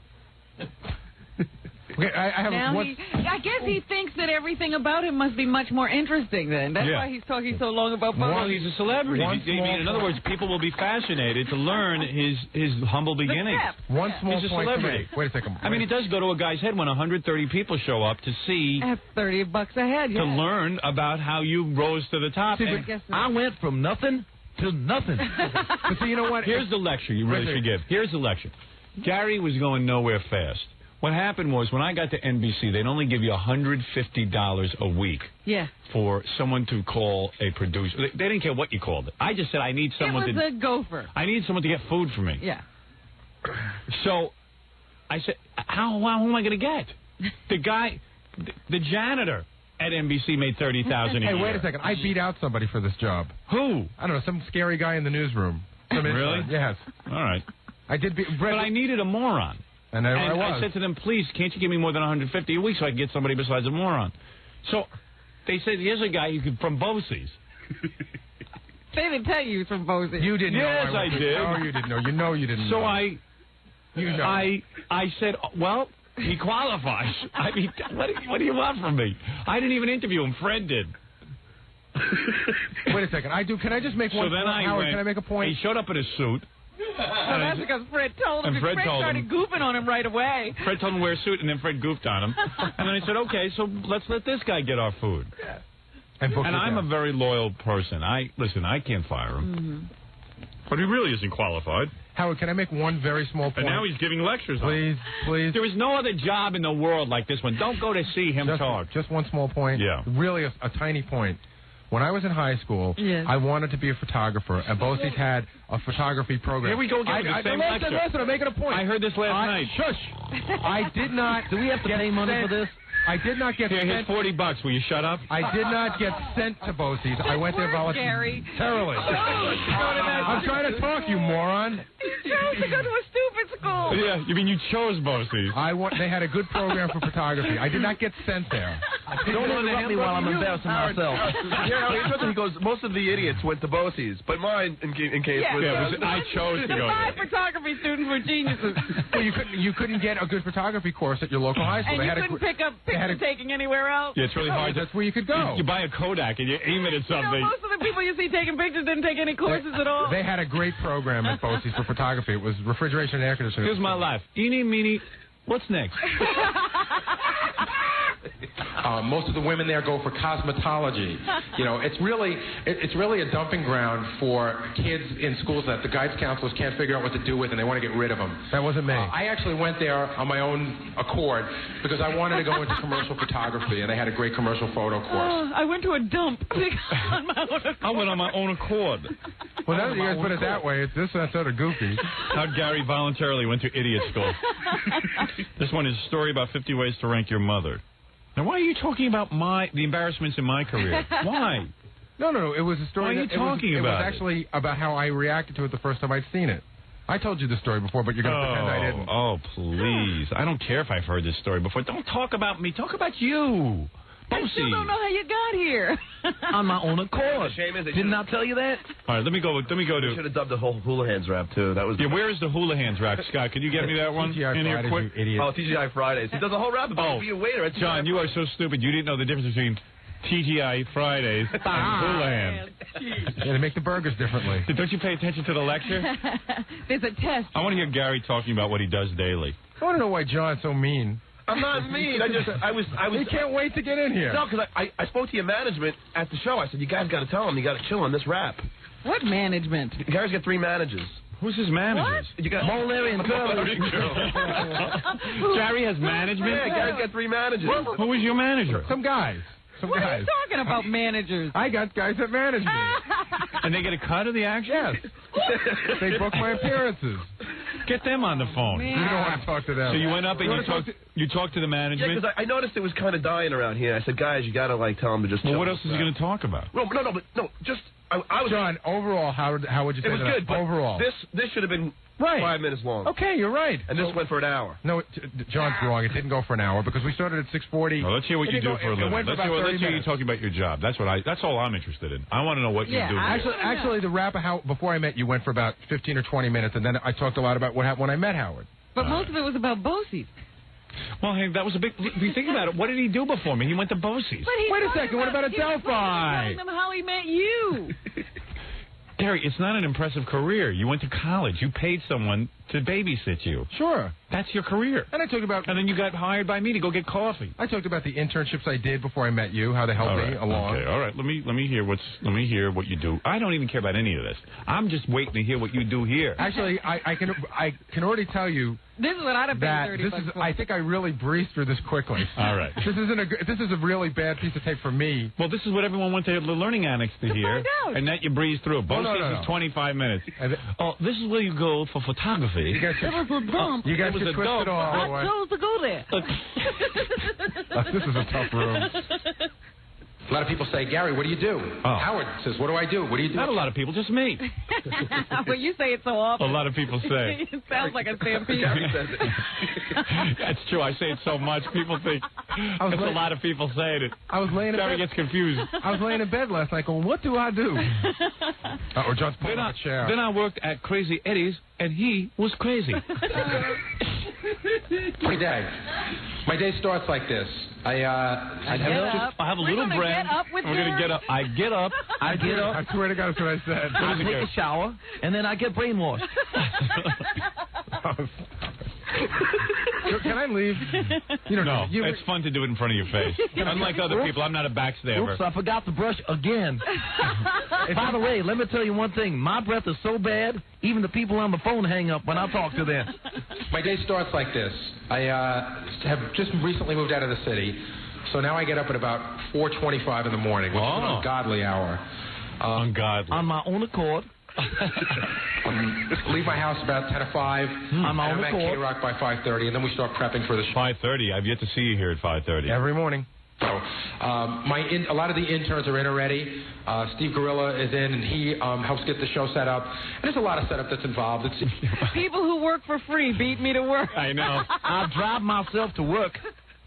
C: Okay,
B: I guess he thinks that everything about him must be much more interesting then. That's why he's talking so long about Bubba.
A: Well, he's a celebrity. In other words, people will be fascinated to learn his humble beginnings.
C: One small
A: he's a
C: point.
A: celebrity.
C: Wait a second.
A: I mean, it does go to a guy's head when 130 people show up to see.
B: At $30 a head,
A: to learn about how you rose to the top.
J: I went from nothing to nothing.
C: But so you know what?
A: Here's the lecture you really should give. Here's the lecture. Gary was going nowhere fast. What happened was when I got to NBC, they'd only give you $150 a week for someone to call a producer. They didn't care what you called it. I just said, I need someone
B: It was a gopher.
A: I need someone to get food for me.
B: Yeah.
A: So I said, how am I going to get? The guy, the janitor at NBC made $30,000 a year.
C: Hey, wait a second. I beat out somebody for this job.
A: Who?
C: I don't know, some scary guy in the newsroom.
A: Really?
C: Yes.
A: All right.
C: I did beat...
A: But I needed a moron.
C: And I
A: said to them, please, can't you give me more than $150 a week so I can get somebody besides a moron? So they said, here's a guy from Bosie's.
B: They didn't tell you from Bosie's.
C: You didn't know.
A: Yes, I did.
C: No, you didn't know. You know you didn't know.
A: So I said, well, he qualifies. I mean, what do you want from me? I didn't even interview him. Fred did.
C: Wait a second. Can I just make one point? Howard, can I make a point?
A: He showed up in a suit.
B: Well, that's because Fred told him.
A: And Fred
B: started goofing on him right away.
A: Fred told him to wear a suit, and then Fred goofed on him. And then I said, okay, so let's let this guy get our food.
C: Yeah.
A: And I'm a very loyal person. I can't fire him. But he really isn't qualified.
C: Howard, can I make one very small point?
A: And now he's giving lectures
C: Please.
A: There is no other job in the world like this one. Don't go to see him talk.
C: Just one small point.
A: Yeah.
C: Really a tiny point. When I was in high school, I wanted to be a photographer, and Bosie's had a photography program.
A: Here we go again.
C: Listen, I'm making a point.
A: I heard this last night.
C: Shush. I did not.
J: Do we have to pay money for this?
C: I did not get
A: sent. Here's $40. Will you shut up?
C: I did not get sent to Bosie's. I went there voluntarily. Terribly. I'm trying to talk, you moron.
B: You chose to go to a stupid school.
A: Yeah, you mean you chose Bosie's?
C: They had a good program for photography. I did not get sent there.
J: Don't interrupt me while I'm embarrassing myself.
E: He goes, most of the idiots went to Bosie's, but mine, in case, was...
A: I chose to go
B: there. 5
A: there.
B: photography students were geniuses.
C: Well, you couldn't get a good photography course at your local high school.
B: And you couldn't pick up picture taking anywhere else.
A: Yeah, it's really hard.
C: That's where you could go.
A: You buy a Kodak and you aim it at something.
B: Most of the people you see taking pictures didn't take any courses at all.
C: They had a great program at Bosie's for photography. It was refrigeration and air conditioning.
A: Here's my life. Eeny, meeny. What's next?
C: Most of the women there go for cosmetology. You know, it's really a dumping ground for kids in schools that the guidance counselors can't figure out what to do with, and they want to get rid of them. That wasn't me. I actually went there on my own accord because I wanted to go into commercial photography, and they had a great commercial photo course.
B: I went to a dump on my own accord.
A: I went on my own accord.
C: Well, now that you guys put it that way, it's sort of goofy.
A: How Gary voluntarily went to idiot school. This one is a story about 50 ways to rank your mother. Now, why are you talking about the embarrassments in my career? Why?
C: No. It was a story.
A: Why are you talking about it?
C: It was actually about how I reacted to it the first time I'd seen it. I told you the story before, but you're going to pretend I didn't.
A: Oh, please. I don't care if I've heard this story before. Don't talk about me. Talk about you.
B: I still don't know how you got here.
J: On my own accord.
E: Shame is
J: Didn't I tell you that?
A: All right, let me go to...
E: Should have dubbed the whole Hula Hands rap, too. That was.
A: Yeah, where is the Hula Hands rap? Scott, can you get me that one?
C: TGI
A: in here
C: Fridays,
A: quick?
C: you idiot.
E: Oh, TGI Fridays. He does a whole rap about being a waiter at
A: John, you are so stupid. You didn't know the difference between TGI Fridays and Hula Hands.
C: Yeah, they make the burgers differently.
A: Don't you pay attention to the lecture?
B: There's a test.
A: I want to hear Gary talking about what he does daily.
C: I want to know why John's so mean.
E: I'm not mean. I was.
C: He can't wait to get in here.
E: No, because I spoke to your management at the show. I said, you guys got to tell him you got to chill on this rap.
B: What management?
E: Gary's got 3 managers.
A: Who's his managers?
E: You got
J: Mo, Larry, and Curly.
A: Gary has management?
E: Yeah, Gary's got 3 managers.
A: Who is your manager?
C: Some guys.
B: What are you talking about, managers?
C: I got guys that manage me.
A: And they get a cut of the action?
C: Yes. They book my appearances.
A: Get them on the phone.
C: You don't want to talk to them.
A: So you went up and you talked to the management?
E: Yeah, because I noticed it was kind of dying around here. I said, guys, you got to tell them to just.
A: Well, what else is he going to talk about?
E: No, just. I was.
C: John, overall, how would you say
E: it was
C: that?
E: good, but
C: overall,
E: this should have been 5 minutes long.
C: Okay, you're right.
E: And this went for an hour.
C: No, John's wrong. It didn't go for an hour because we started at 6:40.
A: Well, let's hear what you do for a living.
C: Let's
A: hear you talking about your job. That's all I'm interested in. I want to know what you do.
C: Actually, the rap before I met you went for about 15 or 20 minutes, and then I talked a lot about what happened when I met Howard.
B: But most of it was about Bosie's.
A: Well, hey, that was a big... If you think about it, what did he do before me? He went to Bosie's.
C: Wait a second. What about Adelphi?
B: Telling them how he met you.
A: Gary, it's not an impressive career. You went to college. You paid someone to babysit you.
C: Sure.
A: That's your career.
C: And I talked about...
A: And then you got hired by me to go get coffee.
C: I talked about the internships I did before I met you, how they helped me along.
A: Okay, all right. Let me hear what you do. I don't even care about any of this. I'm just waiting to hear what you do here.
C: Actually, I can already tell you...
B: This is what I'd have paid $30 for.
C: I think I really breezed through this quickly.
A: All right.
C: This is a really bad piece of tape for me.
A: Well, this is what everyone went to the Learning Annex to hear. And that you breezed through. Both is 25 minutes. This is where you go for photography.
C: You guys should twist it all.
B: I chose to go there.
C: This is a tough room.
K: A lot of people say, Gary, what do you do? Howard says, what do I do? What do you do?
A: Not a lot of people, just me.
B: Well, you say it so often.
A: A lot of people say.
B: It sounds like a stampede.
E: Gary says it.
A: That's true. I say it so much, people think it's a lot of people saying it.
C: I was laying in
A: Gary
C: bed.
A: gets confused.
C: I was laying in bed last night going, what do I do? Or John's pulling out a chair.
A: Then I worked at Crazy Eddie's, and he was crazy.
K: My day starts like this. I
A: have a little bread. We're going to get up. I get up.
C: I swear to God, that's what I said.
J: I take a shower, and then I get brainwashed.
C: Can I leave?
A: No, it's fun to do it in front of your face. Unlike other people, I'm not a backstabber.
J: Oops, I forgot to brush again. By the way, let me tell you one thing. My breath is so bad, even the people on the phone hang up when I talk to them.
K: My day starts like this. I have just recently moved out of the city, so now I get up at about 4:25 in the morning, which is an ungodly hour.
A: Ungodly.
J: On my own accord.
K: Leave my house about 10 to 5.
J: On my own
K: at
J: accord.
K: K-Rock by 5:30, and then we start prepping for the show.
A: 5:30. I've yet to see you here at 5:30.
C: Every morning.
K: So, a lot of the interns are in already. Steve Gorilla is in, and he helps get the show set up. And there's a lot of setup that's involved.
B: People who work for free beat me to work.
A: I know.
J: I drive myself to work,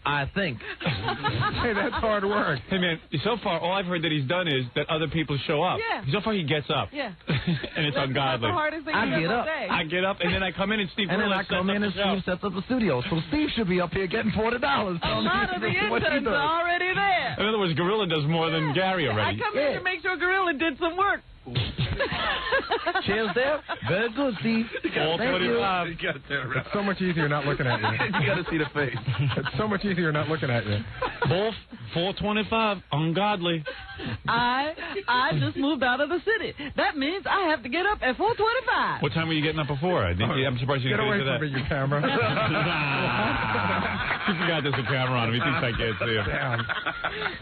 J: I think.
C: Hey, that's hard work.
A: Hey, man, so far, all I've heard that he's done is that other people show up.
B: Yeah.
A: So far, he gets up.
B: Yeah.
A: And it's
B: That's
A: ungodly.
B: the hardest thing
J: I
B: you
J: get
B: ever
J: up.
B: say.
A: I get up, and then I come in, and Steve
J: And then
A: Gorilla
J: I come in and Steve sets up the studio. So Steve should be up here getting $40.
B: A lot of the interns are already there.
A: In other words, Gorilla does more than Gary already.
B: I come in to make sure Gorilla did some work.
J: Cheers there. Very good, Steve.
A: All
J: Thank
A: 25.
J: you.
E: You got to turn around.
C: It's so much easier not looking at you.
E: You got to see the face.
C: It's so much easier not looking at you.
A: Both 425. Ungodly.
B: I just moved out of the city. That means I have to get up at 4:25.
A: What time were you getting up before? I'm surprised you
C: Get
A: didn't
C: away
A: get into
C: from
A: that.
C: me, you camera.
A: He forgot there's a camera on him. He thinks I can't see him.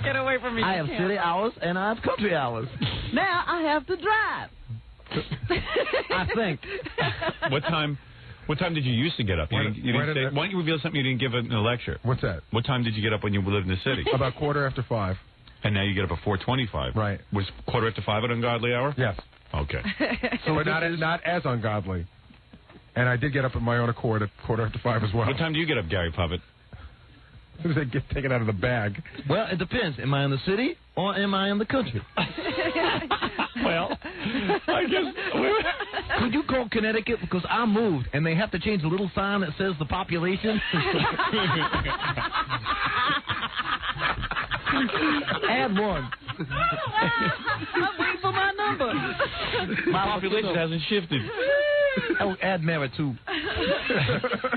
B: Get away from me.
J: I have city hours and I have country hours.
B: Now I have to drive.
J: I think.
A: What time did you used to get up? Why don't you reveal something you didn't give in a lecture?
C: What's that?
A: What time did you get up when you lived in the city?
C: About 5:15.
A: And now you get up at 4:25.
C: Right.
A: Was 4:45 an ungodly hour?
C: Yes.
A: Okay.
C: So not as ungodly. And I did get up at my own accord at 4:45 as well.
A: What time do you get up, Gary Puppet?
C: As soon as I get taken out of the bag.
J: Well, it depends. Am I in the city or am I in the country?
A: Well, I guess.
J: Could you call Connecticut because I moved and they have to change the little sign that says the population? Add one.
B: I'm waiting for my number.
A: My population hasn't shifted.
J: Oh, add Mary too.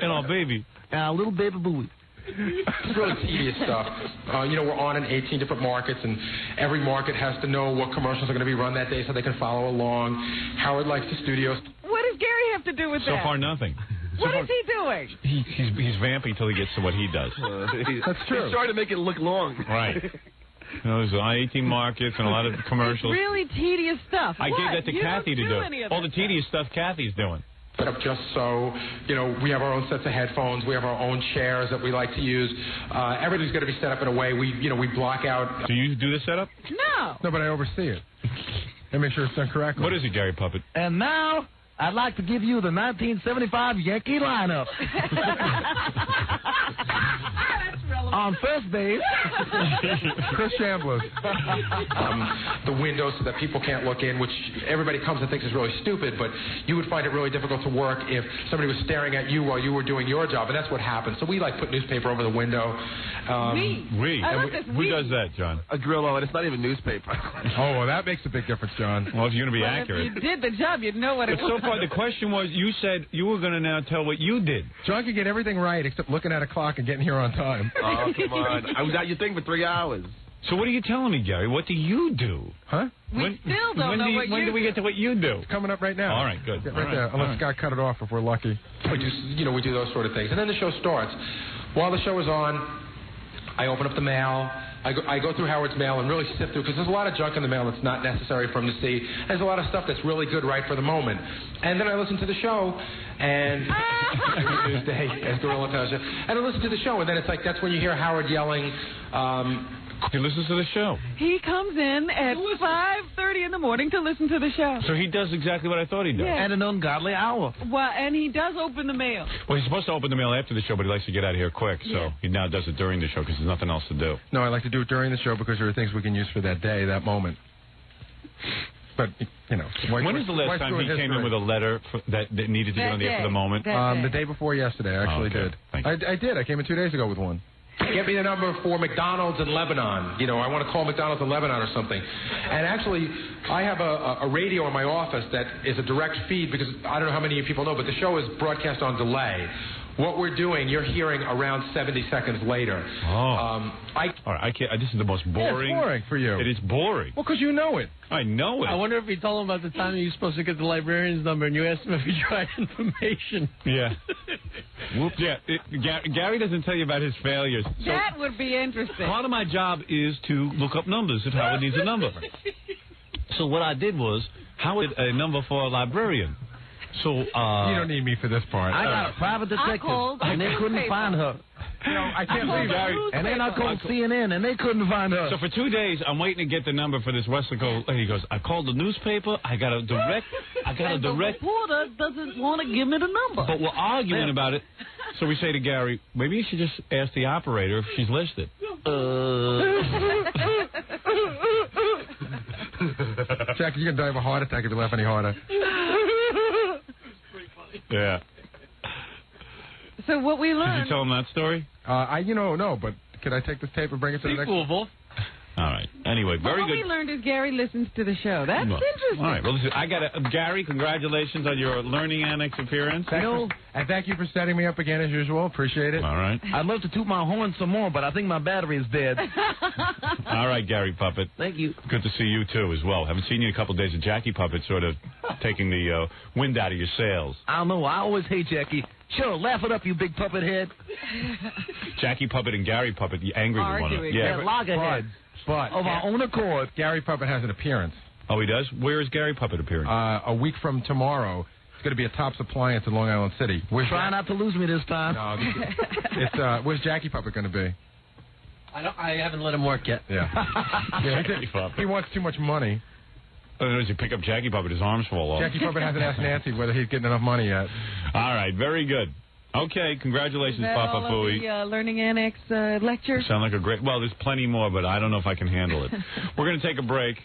A: And our baby.
J: And our little baby booey.
K: It's really tedious stuff. We're on in 18 different markets, and every market has to know what commercials are going to be run that day so they can follow along. Howard likes the studios.
B: What does Gary have to do with
A: So
B: that?
A: far, nothing.
B: What is he doing?
A: He's vamping till he gets to what he does.
C: That's true.
E: He's trying to make it look long.
A: Right. There's 18 markets and a lot of commercials.
B: It's really tedious stuff.
A: I gave that to
B: You
A: Kathy to
B: don't
A: do.
B: any of
A: All
B: that
A: the tedious stuff Kathy's doing.
K: Set up just so, we have our own sets of headphones. We have our own chairs that we like to use. Everything's going to be set up in a way we block out.
A: Do you do the setup?
B: No.
C: No, but I oversee it. And make sure it's done correctly.
A: What is it, Gary Puppet?
J: And now, I'd like to give you the 1975 Yankee lineup. On first base,
C: Chris Chambliss.
K: The windows so that people can't look in, which everybody comes and thinks is really stupid, but you would find it really difficult to work if somebody was staring at you while you were doing your job, and that's what happens. So we put newspaper over the window.
A: Who does that, John?
E: A Grillo, and it's not even newspaper.
C: Oh, well, that makes a big difference, John.
A: Well, if you're going to be accurate.
B: If you did the job, you'd know what it
A: But
B: was.
A: so far, the question was, you said you were going to now tell what you did.
C: John could get everything right except looking at a clock and getting here on time.
E: Oh, come on. I was at your thing for 3 hours.
A: So what are you telling me, Gary? What do you do?
C: Huh?
B: We still don't know what
A: When do we get to what you do?
C: It's coming up right now.
A: All right, good.
C: Right there. Unless Scott cut it off if we're lucky.
K: We do those sort of things. And then the show starts. While the show is on, I open up the mail. I go through Howard's mail and really sift through, because there's a lot of junk in the mail that's not necessary for him to see. There's a lot of stuff that's really good right for the moment. And then I listen to the show, and every Tuesday, as Gorilla tells you. And I listen to the show, and then it's like that's when you hear Howard yelling.
A: He listens to the show.
B: He comes in at 5:30 in the morning to listen to the show.
A: So he does exactly what I thought he does.
B: Yeah.
J: At an ungodly hour.
B: Well, and he does open the mail.
A: Well, he's supposed to open the mail after the show, but he likes to get out of here quick, so he now does it during the show because there's nothing else to do.
C: No, I like to do it during the show because there are things we can use for that day, that moment. But,
A: when is the last time he came in with a letter that needed to be on the air for the moment?
C: The day before yesterday, I actually did. I did. I came in 2 days ago with one.
K: Get me the number for McDonald's in Lebanon. I want to call McDonald's in Lebanon or something. And actually, I have a radio in my office that is a direct feed because I don't know how many of you people know, but the show is broadcast on delay. What we're doing, you're hearing around 70 seconds later.
A: Oh. All right, I can't. This is the most boring.
C: Yeah, it's boring for you.
A: It is boring.
C: Well, because you know it.
A: I know it.
G: I wonder if you told him about the time you were supposed to get the librarian's number and you asked him if he tried information.
A: Yeah. Whoops. Yeah. Gary doesn't tell you about his failures. So
B: That would be interesting.
A: part of my job is to look up numbers if Howard needs a number. So what I did was, Howard a number for a librarian. So
C: you don't need me for this part.
J: I got a private detective, and they couldn't find her.
C: I can't believe
A: Gary.
J: And then I called CNN, and they couldn't find her.
A: So for 2 days, I'm waiting to get the number for this Westlaco. He goes, I called the newspaper. I got a direct.
B: The reporter doesn't want to give me the number.
A: But we're arguing about it. So we say to Gary, maybe you should just ask the operator if she's listed.
C: Jackie, you're going to die of a heart attack if you laugh any harder.
A: Yeah.
B: So what we learned.
A: Did you tell him that story?
C: No, but could I take this tape and bring it to the next one?
A: All right. Anyway, very
B: what
A: good.
B: we learned is Gary listens to the show. That's interesting.
A: All right. Well, listen, Gary, congratulations on your Learning Annex appearance.
C: And thank you for setting me up again as usual. Appreciate it.
A: All right.
J: I'd love to toot my horn some more, but I think my battery is dead.
A: All right, Gary Puppet.
J: Thank you.
A: Good to see you, too, as well. Haven't seen you in a couple of days. And Jackie Puppet sort of taking the wind out of your sails.
J: I don't know. I always hate Jackie. Sure, laugh it up, you big puppet head.
A: Jackie Puppet and Gary Puppet, you angry with one another.
J: Yeah, loggerheads.
C: But
J: of our own accord.
C: Gary Puppet has an appearance.
A: Oh, he does? Where is Gary Puppet appearing?
C: A week from tomorrow. It's going to be at Tops Appliance in Long Island City.
J: Try not to lose me this time.
C: No, where's Jackie Puppet going to be?
G: I haven't let him work yet.
C: Yeah. He wants too much money.
A: Does he pick up Jackie Puppet? His arms fall off.
C: Jackie Puppet hasn't asked Nancy whether he's getting enough money yet.
A: All right, very good. Okay, congratulations, Papa Booey.
B: The Learning Annex lecture.
A: Sound like a great... Well, there's plenty more, but I don't know if I can handle it. We're going to take a break.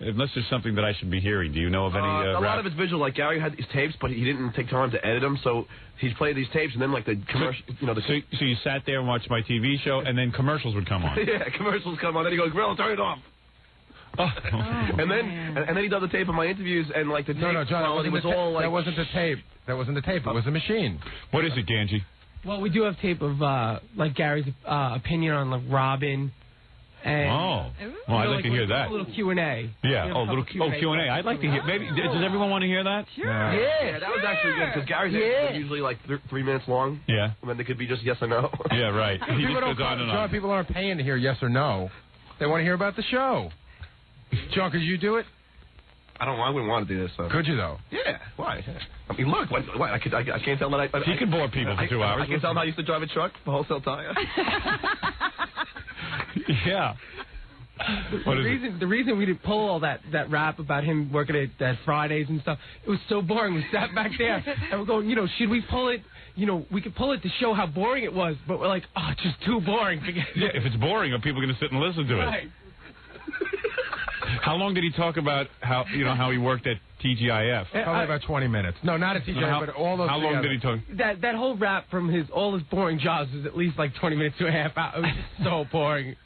A: Unless there's something that I should be hearing. Do you know of any
E: a lot of it's visual. Like, Gary had these tapes, but he didn't take time to edit them, so he's played these tapes, and then, like, the commercial... So
A: you sat there and watched my TV show, and then commercials would come on.
E: Yeah, commercials come on. Then he goes, Gorilla, turn it off.
A: Oh.
E: And then he does the tape of my interviews, and, like, the tape
C: John,
E: quality was all, like...
C: That wasn't the tape. That wasn't the tape. It was the machine.
A: What is it, Ganji?
L: Well, we do have tape of, like, Gary's opinion on, like, Robin... And
A: I'd like to hear that.
L: A little Q&A.
A: Yeah, Q&A. I'd like to hear. Maybe does everyone want to hear that?
B: Sure.
E: Yeah, that was actually good because Gary's are usually like 3 minutes long.
A: Yeah.
E: And then they could be just yes or no.
A: Yeah, right. He just goes on and on.
C: John, people aren't paying to hear yes or no. They want to hear about the show. John, could you do it?
E: I wouldn't want to do this. So.
C: Could you though?
E: Yeah. Why? I mean, look. What? I can't tell that I.
A: He could bore people for 2 hours.
E: I can tell him I used to drive a truck for wholesale tire.
A: Yeah.
L: The reason we didn't pull all that rap about him working at Fridays and stuff, it was so boring. We sat back there and we're going, should we pull it? We could pull it to show how boring it was, but we're like, oh, it's just too boring.
A: Yeah, if it's boring, are people going to sit and listen to it?
L: Right.
A: How long did he talk about how he worked at TGIF?
C: Probably about 20 minutes. No, not at TGIF, but all those.
A: How long did he talk?
L: That whole rap from all his boring jobs was at least like 20 minutes to a half hour. It was just so boring.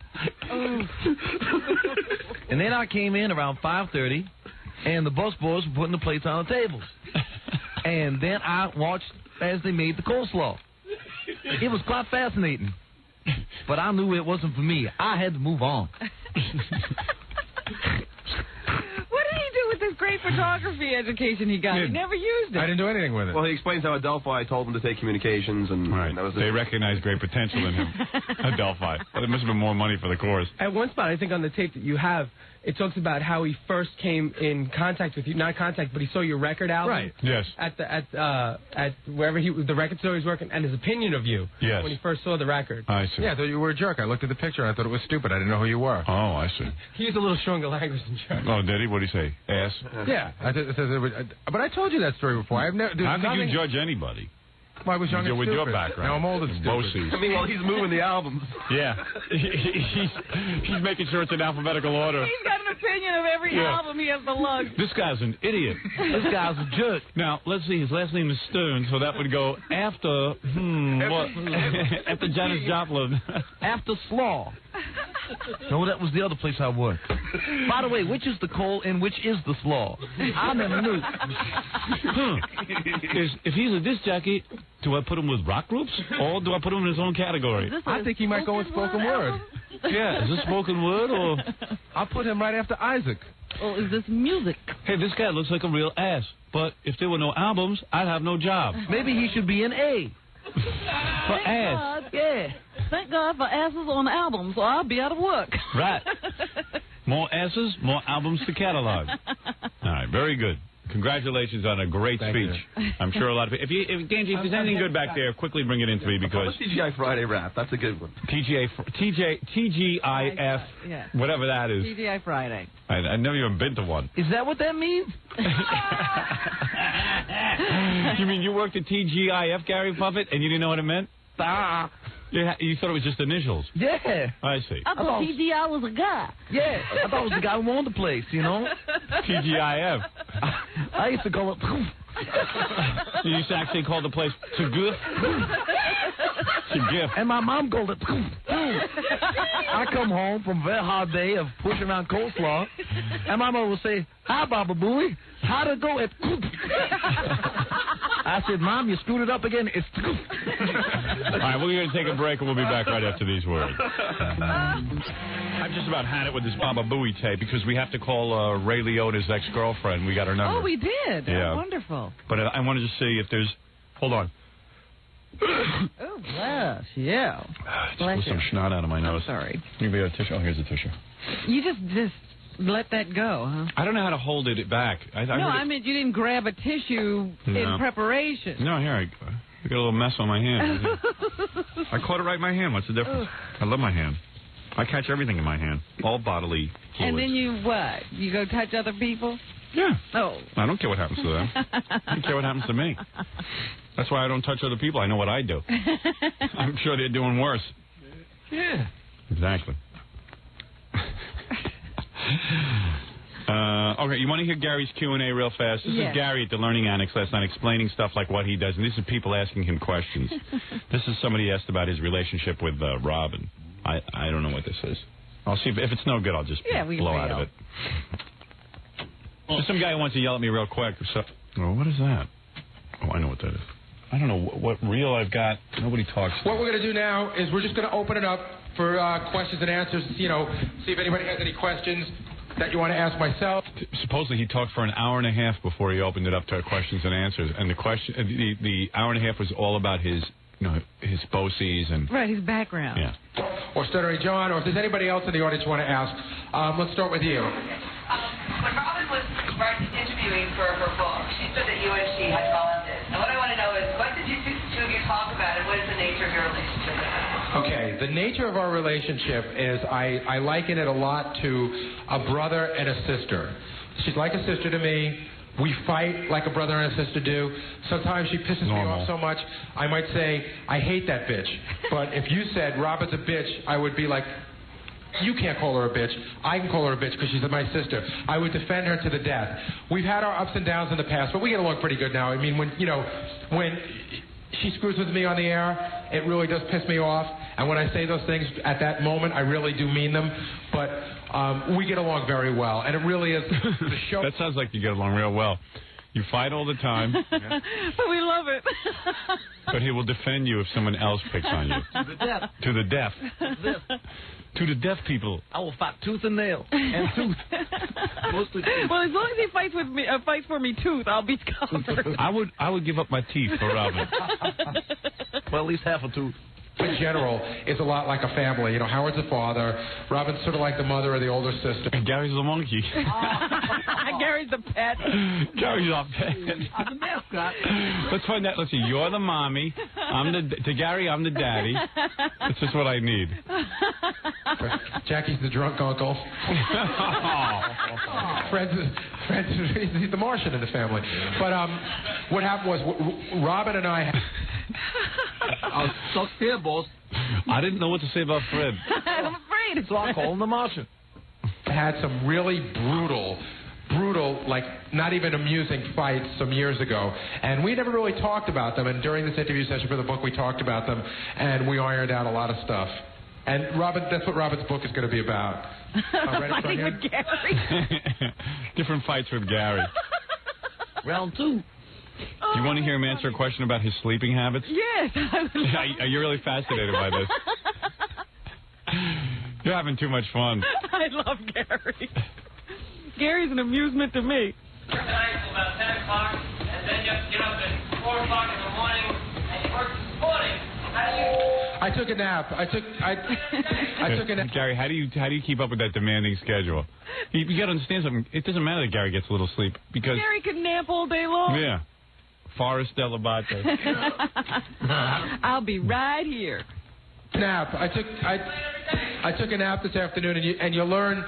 J: And then I came in around 5:30, and the bus boys were putting the plates on the tables. And then I watched as they made the coleslaw. It was quite fascinating. But I knew it wasn't for me. I had to move on.
B: What did he do with this great photography education he got? He never used it.
C: I didn't do anything with it.
E: Well, he explains how Adelphi told him to take communications, and that was
A: they recognized great potential in him. Adelphi. Well, there must have been more money for the course.
L: At one spot, I think on the tape that you have, it talks about how he first came in contact with you, not contact, but he saw your record album.
A: Right. Yes.
L: At wherever the record store he was working, and his opinion of you.
A: Yes.
L: When he first saw the record.
A: I see.
C: Yeah, I thought you were a jerk. I looked at the picture and I thought it was stupid. I didn't know who you were.
A: Oh, I see.
L: He used a little stronger language than jerk.
A: Oh, did he? What did he say? Ass?
C: Yeah. But I told you that story before.
A: How could you judge anybody?
C: Well, I was young and
A: with
C: stupid.
A: your background.
C: Now I'm old and stupid.
E: I mean, well, he's moving the albums.
A: Yeah. He's making sure it's in alphabetical order.
B: He's got an opinion of every album he has to lug.
A: This guy's an idiot. This guy's a jerk. Now, let's see. His last name is Stern, so that would go after, what? After Janis Joplin.
J: After Slaw. No, that was the other place I worked. By the way, which is the coal and which is the slaw? I never knew.
A: If he's a disc jockey, do I put him with rock groups or do I put him in his own category?
C: I think he might go with spoken word.
A: Yeah, is this spoken word or?
C: I'll put him right after Isaac.
B: Or is this music?
A: Hey, this guy looks like a real ass. But if there were no albums, I'd have no job.
J: Maybe he should be an A.
A: For ass.
B: Yeah. Thank God for asses on albums, or I'll be out of work.
A: Right. More asses, more albums to catalog. All right, very good. Congratulations on a great speech. I'm sure a lot of people. If there's anything good back there, quickly bring it in to me because.
E: TGI Friday rap. That's a good one.
A: TGIF, whatever that is.
B: TGI Friday.
A: I've never even been to one.
J: Is that what that means?
A: You mean you worked at TGIF, Gary Puppet, and you didn't know what it meant? You thought it was just initials?
J: Yeah.
A: I see.
B: I thought TGI was a guy.
J: Yeah, I thought it was the guy who owned the place,
A: TGIF.
J: I used to call it...
A: You used to actually call the place Taguf? Taguf.
J: And my mom called it... I come home from a very hard day of pushing around coleslaw, and my mom would say, "Hi, Baba Booey. How'd it go?" I said, "Mom, you screwed it up again. It's..."
A: All right, we're going to take a break, and we'll be back right after these words. I've just about had it with this Baba Booey tape because we have to call Ray Liotta's ex-girlfriend. We got her number.
B: Oh, we did.
A: Yeah.
B: Oh, wonderful.
A: But I wanted to see if there's... Hold on.
B: Oh, bless you.
A: Just some snot out of my nose.
B: Sorry.
A: You got a tissue? Oh, here's a tissue.
B: You just let that go, huh?
A: I don't know how to hold it back.
B: I meant you didn't grab a tissue in preparation.
A: No, here, I got a little mess on my hand. I caught it right in my hand. What's the difference? I love my hand. I catch everything in my hand, all bodily fluids.
B: And then you what? You go touch other people?
A: Yeah.
B: Oh.
A: I don't care what happens to them. I don't care what happens to me. That's why I don't touch other people. I know what I do. I'm sure they're doing worse.
J: Yeah.
A: Exactly. Okay, you want to hear Gary's Q&A real fast? This is Gary at the Learning Annex last night explaining stuff like what he does, and these are people asking him questions. This is somebody asked about his relationship with Robin. I don't know what this is. I'll see if it's no good. I'll just blow out of it. There's some guy who wants to yell at me real quick. So, what is that? Oh, I know what that is. I don't know what reel I've got. Nobody talks.
K: What we're going to do now is we're just going to open it up for questions and answers. You know, see if anybody has any questions that you want to ask myself.
A: Supposedly he talked for an hour and a half before he opened it up to questions and answers, and the hour and a half was all about his his BOCES and
B: his background.
A: Yeah.
K: Or Stuttering John, or if there's anybody else in the audience you want to ask, let's start with you.
M: When Robin was interviewing for her book, she said that you and she had bonded. And what I want to know is, what did you two of you talk about, and what is the nature of your relationship with her?
K: Okay, the nature of our relationship is I liken it a lot to a brother and a sister. She's like a sister to me. We fight like a brother and a sister do. Sometimes she pisses me off so much, I might say, I hate that bitch. But if you said, Robin's a bitch, I would be like, you can't call her a bitch. I can call her a bitch because she's my sister. I would defend her to the death. We've had our ups and downs in the past, but we get along pretty good now. I mean, when she screws with me on the air, it really does piss me off. And when I say those things at that moment, I really do mean them. But we get along very well. And it really is the show.
A: That sounds like you get along real well. You fight all the time.
B: But we love it.
A: But he will defend you if someone else picks on you.
J: To the death.
A: To the death. To the deaf people.
J: I will fight tooth and nail. And tooth. Mostly tooth.
B: Well, as long as he fights with me, fights for me tooth, I'll be covered.
A: I would give up my teeth for Robin.
J: Well, at least half a tooth.
K: In general, is a lot like a family. You know, Howard's the father, Robin's sort of like the mother or the older sister.
A: And Gary's the monkey.
B: Gary's the pet.
A: Gary's our pet.
J: I'm the mascot.
A: Let's find out. Let's see. You're the mommy. To Gary, I'm the daddy. That's just what I need.
K: Jackie's the drunk uncle. Friends, he's the Martian in the family. But what happened was Robin and I.
J: I was so scared, boss.
A: I didn't know what to say about Fred.
B: I'm afraid.
J: So I called him the Martian.
K: Had some really brutal, like not even amusing fights some years ago, and we never really talked about them. And during this interview session for the book, we talked about them, and we ironed out a lot of stuff. And Robin, that's what Robin's book is going to be about.
B: Fighting with Gary.
A: Different fights with Gary.
J: Round 2.
A: Do you want to hear him answer a question about his sleeping habits?
B: Yes.
A: Are you really fascinated by this? You're having too much fun.
B: I love Gary. Gary's an amusement to me.
M: Work tonight till about 10 o'clock, and then you have to get up at 4 o'clock in the morning, and you work this morning. How do you...
K: I took a nap. I took a nap.
A: Gary, how do you keep up with that demanding schedule? You got to understand something. It doesn't matter that Gary gets a little sleep because
B: Gary could nap all day long.
A: Yeah. Forrest Delabate.
B: I'll be right here.
K: Nap. I took a nap this afternoon, and you learn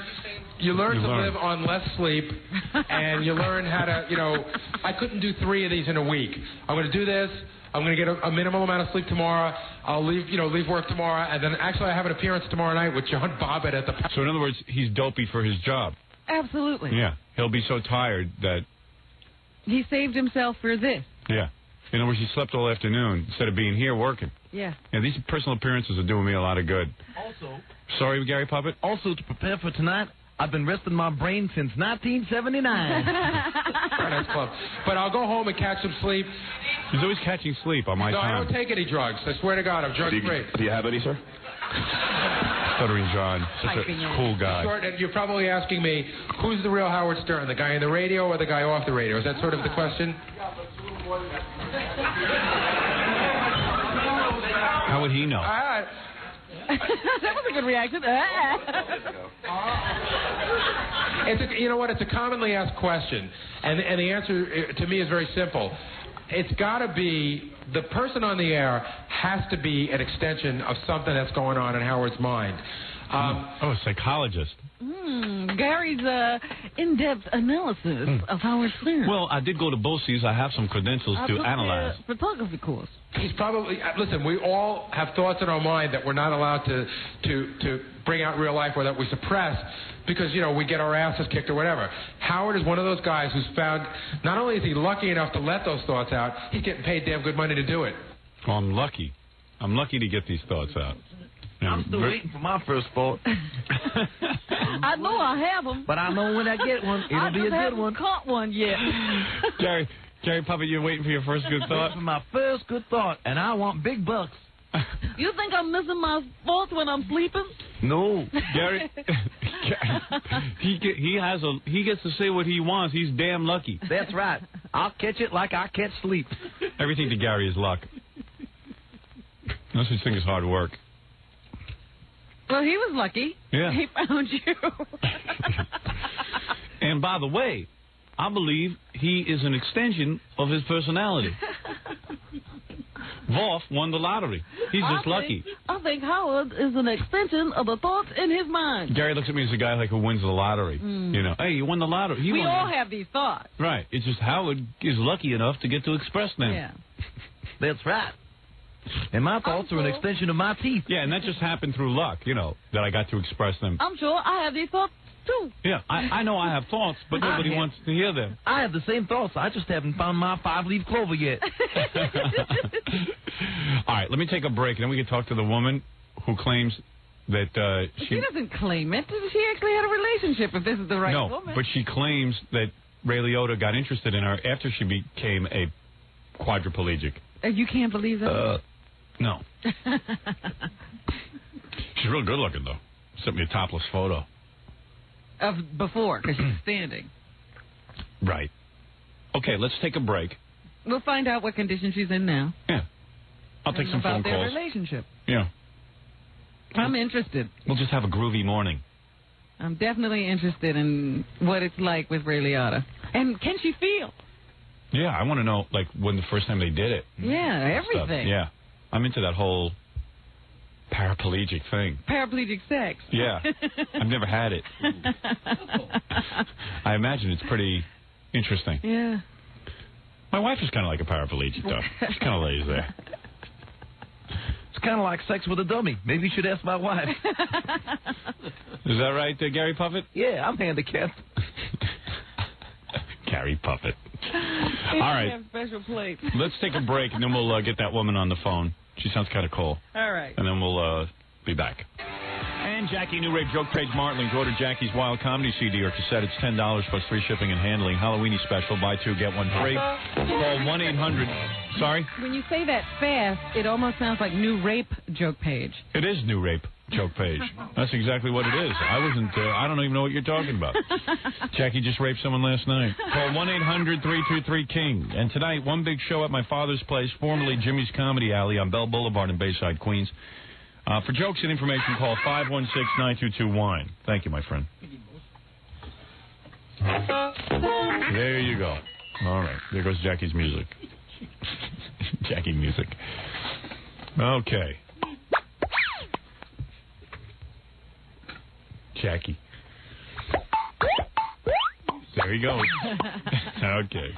K: to live on less sleep, and you learn how to, I couldn't do 3 of these in a week. I'm going to do this. I'm going to get a minimal amount of sleep tomorrow. I'll leave work tomorrow, and then actually I have an appearance tomorrow night with John Bobbitt at the.
A: So in other words, he's dopey for his job.
B: Absolutely.
A: Yeah, he'll be so tired that
B: he saved himself for this.
A: Yeah. In other words, he slept all afternoon instead of being here working.
B: Yeah.
A: Yeah, these personal appearances are doing me a lot of good.
J: Also.
A: Sorry, Gary Puppet?
J: Also, to prepare for tonight, I've been resting my brain since 1979.
K: Nice club. But I'll go home and catch some sleep.
A: He's always catching sleep on my time.
K: No, I don't take any drugs. I swear to God, I'm drug-free.
F: Do you have any, sir?
A: Stuttering John. Such a cool guy.
K: And you're probably asking me, who's the real Howard Stern, the guy on the radio or the guy off the radio? Is that sort of the question?
A: How would he know?
B: That was a good reaction.
K: You know what? It's a commonly asked question, and the answer to me is very simple. It's got to be the person on the air has to be an extension of something that's going on in Howard's mind.
A: A psychologist.
B: Gary's in-depth analysis of Howard Stern.
A: Well, I did go to BOCES. I have some credentials to analyze.
B: Photography course.
K: He's probably listen. We all have thoughts in our mind that we're not allowed to bring out in real life, or that we suppress because we get our asses kicked or whatever. Howard is one of those guys who's found. Not only is he lucky enough to let those thoughts out, he's getting paid damn good money to do it.
A: Well, I'm lucky. I'm lucky to get these thoughts out.
J: I'm still waiting for my first thought.
B: I know I have them.
J: But I know when I get one, it'll be a good one.
B: I haven't caught one yet.
A: Gary Puppet, you're waiting for your first good thought?
J: For my first good thought, and I want big bucks.
B: You think I'm missing my thoughts when I'm sleeping?
J: No.
A: Gary, he gets to say what he wants. He's damn lucky.
J: That's right. I'll catch it like I catch sleep.
A: Everything to Gary is luck. No such thing as hard work.
B: Well, he was lucky.
A: Yeah.
B: He found you.
A: And by the way, I believe he is an extension of his personality. Voff won the lottery. He's just lucky.
B: I think Howard is an extension of the thoughts in his mind.
A: Gary looks at me as a guy like who wins the lottery. Hey, you won the lottery.
B: We all have these thoughts.
A: Right. It's just Howard is lucky enough to get to express them.
B: Yeah.
J: That's right. And my thoughts are an extension of my teeth.
A: Yeah, and that just happened through luck, that I got to express them.
B: I'm sure I have these thoughts, too.
A: Yeah, I know I have thoughts, but nobody wants to hear them.
J: I have the same thoughts. I just haven't found my 5-leaf clover yet.
A: All right, let me take a break, and then we can talk to the woman who claims that
B: she doesn't claim it. She actually had a relationship, if this is the right woman.
A: No, but she claims that Ray Liotta got interested in her after she became a quadriplegic.
B: You can't believe that?
A: No. She's real good looking, though. Sent me a topless photo.
B: Of before, because she's standing.
A: Right. Okay, let's take a break.
B: We'll find out what condition she's in now.
A: Yeah. I'll take some phone
B: calls. About their relationship.
A: Yeah.
B: I'm interested.
A: We'll just have a groovy morning.
B: I'm definitely interested in what it's like with Ray Liotta. And can she feel?
A: Yeah, I want to know, when the first time they did it.
B: Yeah, everything.
A: Stuff. Yeah. I'm into that whole paraplegic thing.
B: Paraplegic sex.
A: Yeah. I've never had it. I imagine it's pretty interesting.
B: Yeah.
A: My wife is kind of like a paraplegic, though. She kind of lays there.
J: It's kind of like sex with a dummy. Maybe you should ask my wife.
A: Is that right, Gary Puppet?
J: Yeah, I'm handicapped.
A: Gary Puppet. All right.
B: Have special plates.
A: Let's take a break, and then we'll get that woman on the phone. She sounds kind of cool.
B: All right.
A: And then we'll be back. And Jackie, new rape joke page Martling. Order Jackie's Wild Comedy CD or cassette. It's $10 plus free shipping and handling. Halloweeny special. Buy two, get one free. Call 1-800. Sorry?
B: When you say that fast, it almost sounds like new rape joke page.
A: It is new rape joke page. That's exactly what it is. I don't even know what you're talking about. Jackie just raped someone last night. Call 1-800-323-KING. And tonight, one big show at my father's place, formerly Jimmy's Comedy Alley on Bell Boulevard in Bayside, Queens. For jokes and information, call 516-922-WINE. Thank you, my friend. There you go. All right. There goes Jackie's music. Jackie music. Okay. Jackie. There he goes. Okay.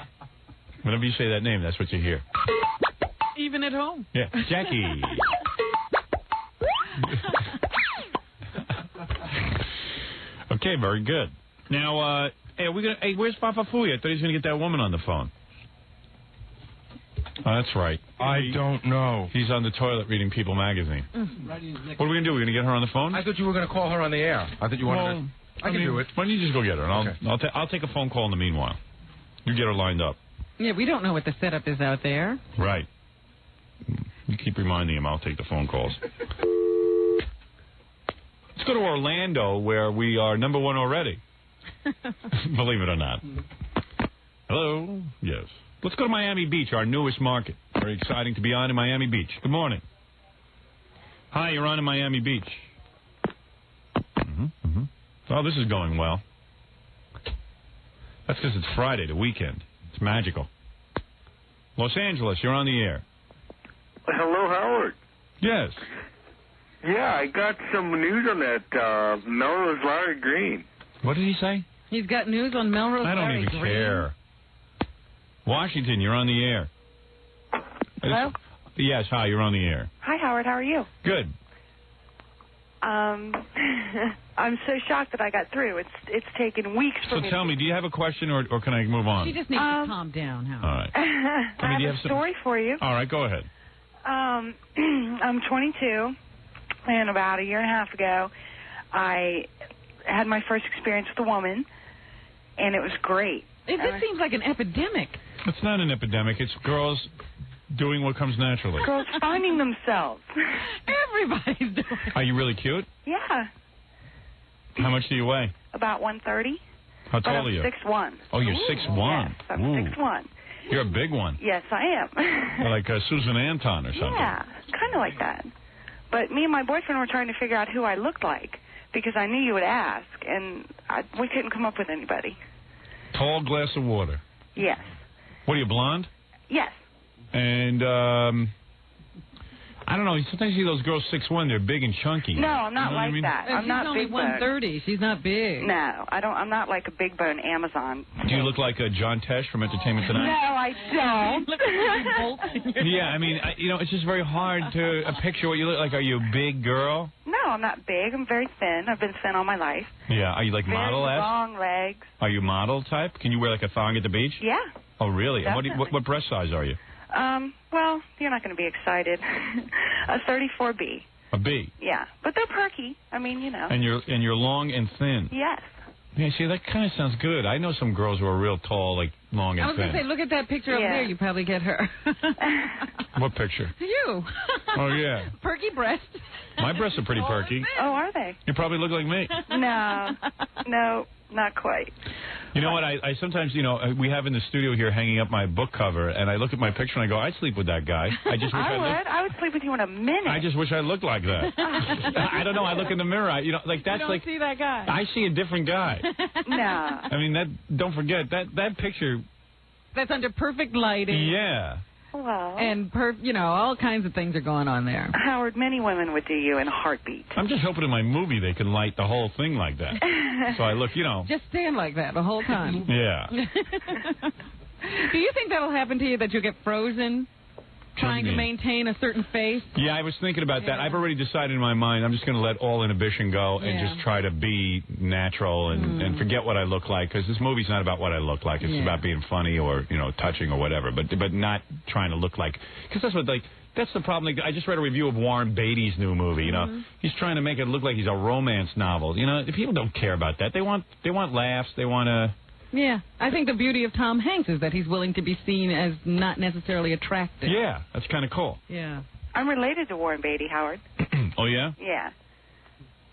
A: Whenever you say that name, that's what you hear.
B: Even at home.
A: Yeah. Jackie. Okay, very good. Now, hey, where's Papa Fooey? I thought he was going to get that woman on the phone. Oh, that's right.
C: I don't know.
A: He's on the toilet reading People magazine. What are we going to do? We're going to get her on the phone?
C: I thought you were going to call her on the air. I thought you wanted to... I can do it.
A: Why don't you just go get her, and
C: okay.
A: I'll take a phone call in the meanwhile. You get her lined up.
B: Yeah, we don't know what the setup is out there.
A: Right. You keep reminding him I'll take the phone calls. Let's go to Orlando, where we are number one already. Believe it or not. Hello? Yes. Let's go to Miami Beach, our newest market. Very exciting to be on in Miami Beach. Good morning. Hi, you're on in Miami Beach. Oh, this is going well. That's because it's Friday, the weekend. It's magical. Los Angeles, you're on the air.
N: Hello, Howard.
A: Yes.
N: Yeah, I got some news on that Melrose Larry Green.
A: What did he say?
B: He's got news on Melrose
A: I don't
B: Larry
A: even
B: Green.
A: care. Washington, you're on the air.
O: Hello?
A: Yes, hi, you're on the air.
O: Hi, Howard. How are you?
A: Good.
O: I'm so shocked that I got through. It's taken weeks for
A: So
O: me.
A: tell me, do you have a question or can I move on?
B: She just needs to calm down, Howard.
A: All right.
O: I have a story for you.
A: All right, go ahead.
O: I'm 22, and about a year and a half ago, I had my first experience with a woman, and it was great.
B: This seems like an epidemic.
A: It's not an epidemic. It's girls doing what comes naturally.
O: Girls finding themselves.
B: Everybody's doing it.
A: Are you really cute?
O: Yeah,
A: How much do you weigh?
O: about 130.
A: How
O: But
A: tall
O: I'm
A: are you?
O: 6'1".
A: Oh, you're 6'1".
O: Yes, I'm
A: Ooh.
O: 6'1".
A: You're a big one.
O: Yes, I am.
A: You're like Susan Anton or something.
O: Yeah, kind of like that. But me and my boyfriend were trying to figure out who I looked like because I knew you would ask, and we couldn't come up with anybody.
A: Tall glass of water.
O: Yes.
A: What are you, blonde?
O: Yes.
A: And, I don't know. Sometimes you see those girls 6'1", they're big and chunky.
O: No, I'm not
A: You know what
O: like
A: I mean?
O: that. I'm
B: She's
O: not
B: only
O: big bone.
B: 130. She's not big.
O: No, I don't. I'm not like a big bone Amazon.
A: Do you look like John Tesh from Entertainment
O: No,
A: Tonight?
O: I don't.
A: Yeah, I mean, it's just very hard to picture what you look like. Are you a big girl?
O: No, I'm not big. I'm very thin. I've been thin all my life.
A: Yeah. Are you like
O: Very
A: model-esque?
O: long legs.
A: Are you model type? Can you wear like a thong at the beach?
O: Yeah.
A: Oh, really? And
O: Definitely.
A: what breast size are you?
O: Well, you're not going to be excited. A 34B.
A: A B.
O: Yeah, but they're perky. I mean, you know.
A: And you're long and thin.
O: Yes.
A: Yeah, see, that kind of sounds good. I know some girls who are real tall, like long
B: I
A: and
B: was going
A: thin.
B: to say, look at that picture over
O: Yeah.
B: there. You probably get her.
A: What picture?
B: You.
A: Oh, yeah.
B: Perky breast.
A: My breasts are pretty perky.
O: Oh, are they?
A: You probably look like me.
O: No, not quite.
A: You know what? I sometimes, we have in the studio here hanging up my book cover, and I look at my picture and I go, I'd sleep with that guy. I just wish
O: I would sleep with you in a minute.
A: I just wish I looked like that. I don't know. I look in the mirror. That's
B: you don't
A: like
B: see that guy.
A: I see a different guy.
O: No.
A: I mean, don't forget that picture.
B: That's under perfect lighting.
A: Yeah.
O: Well.
B: And all kinds of things are going on there.
O: Howard, many women would do you in a heartbeat.
A: I'm just hoping in my movie they can light the whole thing like that. So I look,
B: Just stand like that the whole time.
A: Yeah.
B: Do you think that'll happen to you, that you'll get frozen trying to maintain a certain face?
A: Yeah, I was thinking about that. I've already decided in my mind I'm just going to let all inhibition go and just try to be natural and forget what I look like, because this movie's not about what I look like. It's about being funny or, touching or whatever, but not trying to look like, because that's the problem. Like, I just read a review of Warren Beatty's new movie. He's trying to make it look like he's a romance novel. The people don't care about that. They want laughs. They want to.
B: Yeah, I think the beauty of Tom Hanks is that he's willing to be seen as not necessarily attractive.
A: Yeah, that's kind of cool.
B: Yeah.
O: I'm related to Warren Beatty, Howard.
A: Oh, yeah?
O: Yeah.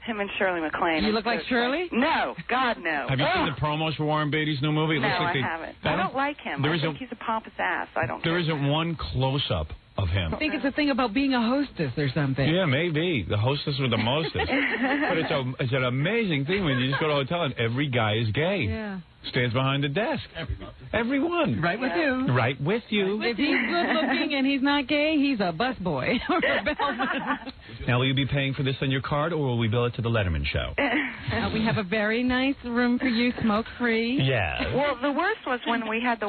O: Him and Shirley MacLaine.
B: You look like Shirley?
O: No, God, no.
A: Have you seen the promos for Warren Beatty's new movie? It
O: No,
A: looks like
O: I haven't. I don't like him.
A: There
O: I
A: isn't-
O: think he's a pompous ass. I don't.
A: There isn't one close-up of him.
B: I think it's a thing about being a hostess or something.
A: Yeah, maybe. The hostess with the mostest. But it's an amazing thing when you just go to a hotel and every guy is gay.
B: Yeah.
A: Stands behind the desk. Everyone.
B: Right with you.
A: Right with you.
B: If he's good looking and he's not gay, he's a busboy or a bellman.
A: Now, will you be paying for this on your card, or will we bill it to the Letterman show?
B: We have a very nice room for you, smoke free.
A: Yeah.
O: Well, the worst was when we had the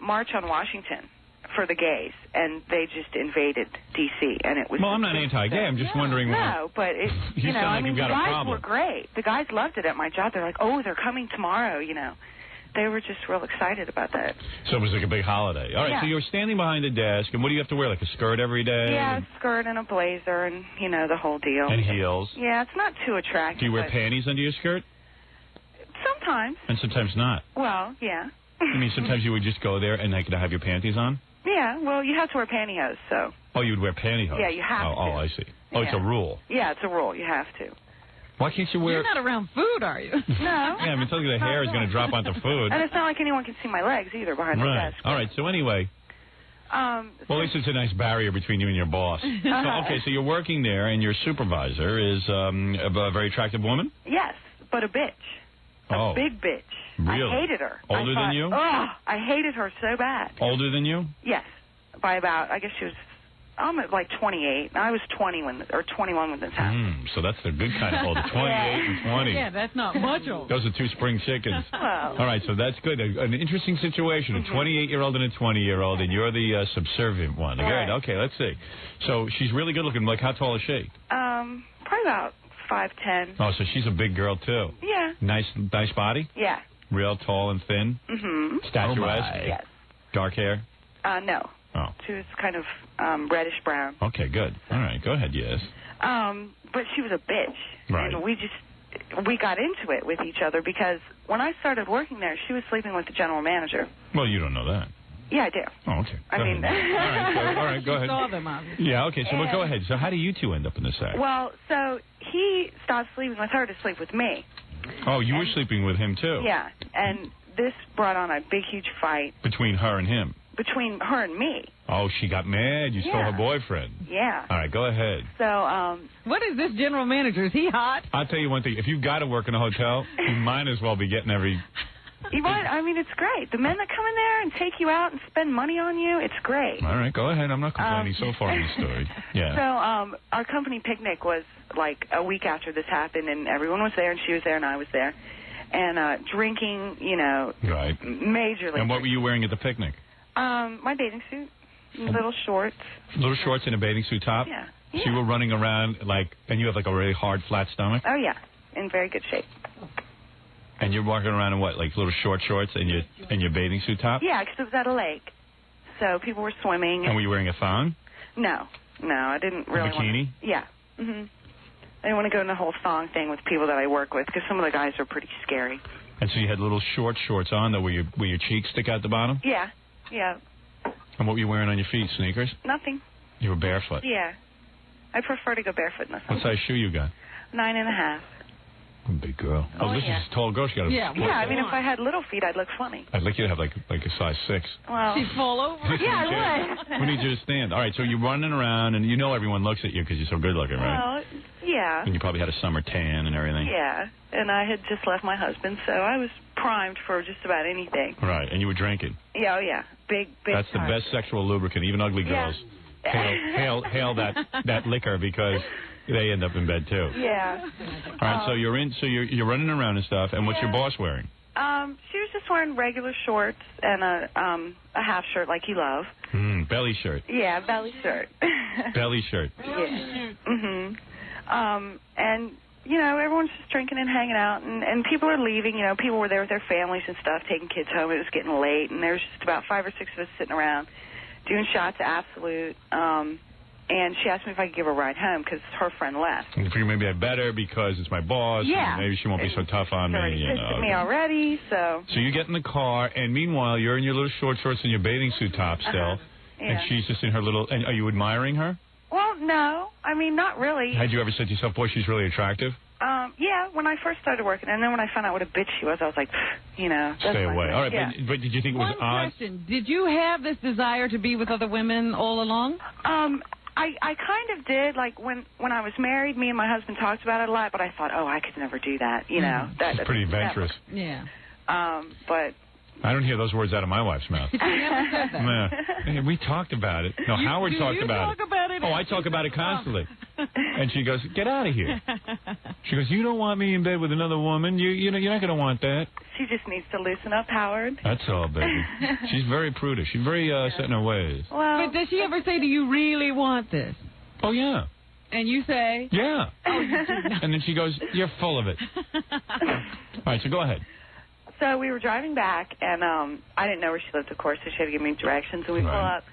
O: March on Washington for the gays, and they just invaded D.C. and it was.
A: Well, I'm not anti-gay. I'm just wondering why.
O: No, but it's
A: You sound like
O: I mean,
A: you've got
O: the
A: a
O: guys
A: problem.
O: were great. The guys loved it at my job. They're like, "Oh, they're coming tomorrow," They were just real excited about that.
A: So it was like a big holiday. All right,
O: Yeah.
A: so you're standing behind the desk, and what do you have to wear, like a skirt every day?
O: Yeah, a skirt and a blazer, and the whole deal.
A: And heels.
O: Yeah, it's not too attractive.
A: Do you wear
O: but
A: panties under your skirt?
O: sometimes?
A: And sometimes not.
O: Well, yeah.
A: I mean, sometimes you would just go there and have your panties on?
O: Yeah, well, you have to wear pantyhose, so.
A: Oh, you would wear pantyhose?
O: Yeah, you have
A: Oh,
O: to.
A: I see. Oh, it's a
O: Yeah.
A: rule.
O: Yeah, it's a rule. You have to.
A: Why can't you wear...
B: You're not around food, are you?
O: No.
A: Yeah, I'm telling you the hair is going to drop onto food.
O: And it's not like anyone can see my legs either behind the
A: Right.
O: desk.
A: All right, so anyway... Well, at least it's a nice barrier between you and your boss. So you're working there, and your supervisor is a very attractive woman?
O: Yes, but a bitch. A big bitch.
A: Really?
O: I hated her.
A: Older than you?
O: Oh, I hated her so bad.
A: Older than you?
O: Yes, by about, I guess she was I'm at like 28. I was 21 when this happened.
A: So that's the good kind of older, 28 and 20.
B: Yeah, that's not much older.
A: Those are two spring chickens.
O: Well.
A: All right, so that's good. An interesting situation, a 28-year-old and a 20-year-old, and you're the subservient one.
O: Right.
A: Good, okay, let's see. So she's really good looking. Like, how tall is she?
O: Probably about 5'10".
A: Oh, so she's a big girl, too.
O: Yeah.
A: Nice body?
O: Yeah.
A: Real tall and thin?
O: Mm-hmm.
A: Statuesque?
O: Yes.
A: Dark hair?
O: No.
A: Oh.
O: She was kind of reddish brown.
A: Okay, good. All right, go ahead, yes.
O: But she was a bitch.
A: Right.
O: And we got into it with each other because when I started working there, she was sleeping with the general manager.
A: Well, you don't know that.
O: Yeah, I do.
A: Oh, okay.
O: I mean...
A: all right, go ahead.
B: Saw them, obviously.
A: Yeah, okay, so go ahead. So how do you two end up in this act?
O: Well, so he stopped sleeping with her to sleep with me.
A: Oh, you were sleeping with him, too?
O: Yeah, and this brought on a big, huge fight.
A: Between her and him?
O: Between her and me.
A: Oh, she got mad. You stole her boyfriend.
O: Yeah.
A: All right, go ahead.
O: So,
B: what is this general manager? Is he hot?
A: I'll tell you one thing. If you've got to work in a hotel, you might as well be getting every...
O: You know what? I mean, it's great. The men that come in there and take you out and spend money on you, it's great.
A: All right, go ahead. I'm not complaining so far in the story. Yeah.
O: So, our company picnic was like a week after this happened, and everyone was there, and she was there, and I was there. And drinking, you know,
A: right.
O: Majorly.
A: And what were you wearing at the picnic?
O: My bathing suit, little shorts.
A: Little shorts and a bathing suit top?
O: Yeah.
A: So you were running around and you have like a really hard, flat stomach?
O: Oh, yeah, in very good shape.
A: And you're walking around in what, like little shorts and your bathing suit top?
O: Yeah, because it was at a lake, so people were swimming.
A: And were you wearing a thong?
O: No, I didn't really.
A: A bikini?
O: Yeah. Mhm. I didn't want to go in the whole thong thing with people that I work with because some of the guys are pretty scary.
A: And so you had little shorts on that where your cheeks stick out the bottom?
O: Yeah.
A: And what were you wearing on your feet? Sneakers?
O: Nothing.
A: You were barefoot?
O: Yeah. I prefer to go barefoot in the sun.
A: What size shoe you got?
O: 9.5.
A: Big girl. Oh, this is a tall girl. She got a
O: I mean, if I had little feet, I'd look funny.
A: I'd like you to have like a size 6.
O: Well,
B: she'd fall over.
O: Yeah, I would.
A: We need you to stand. All right, so you're running around, and you know everyone looks at you because you're so good looking, right?
O: Well, yeah.
A: And you probably had a summer tan and everything.
O: Yeah, and I had just left my husband, so I was primed for just about anything.
A: Right, and you were drinking.
O: Yeah, oh yeah, big.
A: That's
O: time.
A: the best sexual lubricant. Even ugly girls hail that liquor because they end up in bed too.
O: Yeah.
A: All right, so you're running around and stuff. And what's your boss wearing?
O: She was just wearing regular shorts and a half shirt like you love.
A: Belly shirt.
O: Yeah, belly shirt.
A: Belly shirt.
O: Yeah. And you know, everyone's just drinking and hanging out, and people are leaving. You know, people were there with their families and stuff, taking kids home. It was getting late, and there was just about 5 or 6 of us sitting around doing shots of Absolute. And she asked me if I could give her a ride home because her friend left.
A: I figured maybe I better because it's my boss.
O: Yeah.
A: And maybe she won't be so tough on me.
O: She pissed at me already, so.
A: So you get in the car, and meanwhile, you're in your little shorts and your bathing suit top still.
O: Yeah.
A: And she's just in her little. And are you admiring her?
O: Well, no. I mean, not really.
A: Had you ever said to yourself, boy, she's really attractive?
O: Yeah, when I first started working. And then when I found out what a bitch she was, I was like, you know.
A: Stay away. All right,
O: yeah.
A: but did you think it was odd?
B: One question. Did you have this desire to be with other women all along?
O: I kind of did. Like, when I was married, me and my husband talked about it a lot, but I thought, I could never do that, you know.
A: She's pretty adventurous.
B: Yeah.
O: But...
A: I don't hear those words out of my wife's mouth.
B: She never said that.
A: Nah. Hey, we talked about it. No, Howard talked about it.
B: Do you talk about it?
A: Oh, I talk about it constantly. And she goes, get out of here. She goes, you don't want me in bed with another woman. You know, you're not going to want that.
O: She just needs to loosen up, Howard.
A: That's all, baby. She's very prudish. She's very set in her ways.
B: Well, but does she ever say, do you really want this?
A: Oh, yeah.
B: And you say?
A: Yeah.
B: Oh, you do not.
A: And then she goes, you're full of it. All right, so go ahead.
O: So we were driving back, and I didn't know where she lived, of course, so she had to give me directions, and we pull up.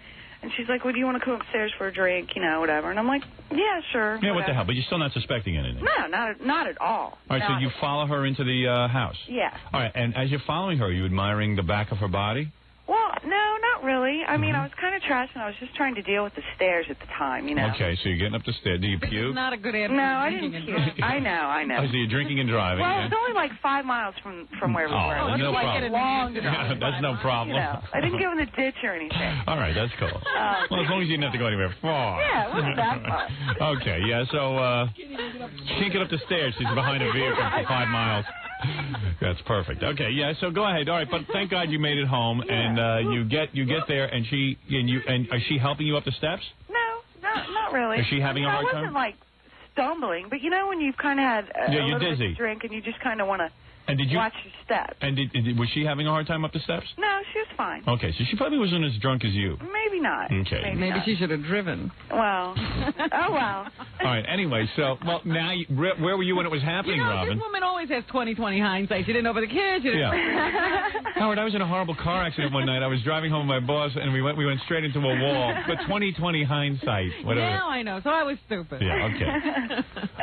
O: And she's like, well, do you want to come upstairs for a drink, you know, whatever. And I'm like, yeah, sure.
A: Yeah, what the hell? But you're still not suspecting anything.
O: No, not at all.
A: All right, so you follow her into the house.
O: Yeah.
A: All right, and as you're following her, are you admiring the back of her body?
O: Well, no, not really. I mean, I was kind of trashing. I was just trying to deal with the stairs at the time, you know.
A: Okay, so you're getting up the stairs. Do you
B: This
A: puke?
B: is not a good answer.
O: No, I didn't puke. I know.
A: Oh, so you're drinking and driving.
O: Well,
A: yeah?
O: it's only like 5 miles from where we were.
A: Oh,
O: It
A: no
O: was like
A: problem.
O: a long drive.
A: That's no problem.
O: You know, I didn't go in the ditch or anything.
A: All right, that's cool. Well, as long as you didn't have to go anywhere far.
O: Yeah, it wasn't that far.
A: Okay, yeah, so she can't get up the stairs. She's behind a vehicle for 5 miles. That's perfect. Okay, yeah, so go ahead. All right, but thank God you made it home, and you get there, and is she helping you up the steps?
O: No, really.
A: Is she having a hard
O: I
A: time?
O: wasn't, like, stumbling, but you know when you've kind of had a
A: you're
O: little
A: dizzy.
O: bit to drink and you just kind of want to
A: And did you
O: watch your steps.
A: And was she having a hard time up the steps?
O: No, she was fine.
A: Okay, so she probably wasn't as drunk as you.
O: Maybe not.
A: Okay.
B: Maybe
O: not.
B: she should have driven.
O: Well, oh well.
A: All right. Anyway, so now where were you when it was happening,
B: You know,
A: Robin?
B: this woman always has 20/20 hindsight. She didn't know about the kids. She didn't
A: Howard, I was in a horrible car accident one night. I was driving home with my boss, and we went straight into a wall. But 20/20 hindsight, whatever.
B: Now I know. So I was stupid.
A: Yeah. Okay.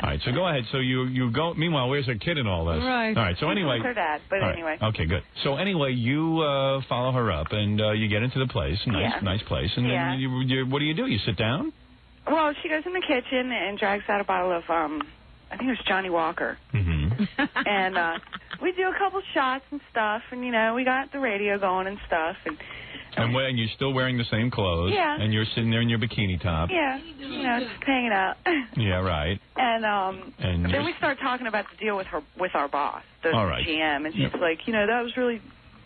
A: All right. So go ahead. So you go. Meanwhile, where's her kid in all this?
B: Right.
A: All right. So anyway.
O: With her dad, but
A: all right,
O: anyway.
A: Okay. Good. So anyway, you follow her up, and you get into the place. Nice place. And then you what do? You sit down.
O: Well, she goes in the kitchen and drags out a bottle of I think it was Johnny Walker.
A: Mm-hmm.
O: And we do a couple shots and stuff, and you know we got the radio going and stuff, and
A: you're still wearing the same clothes.
O: Yeah.
A: And you're sitting there in your bikini top.
O: yeah, you know, just hanging out.
A: Yeah. Right.
O: And then we start talking about the deal with our boss, the
A: All right.
O: GM, and she's like, you know, that was really.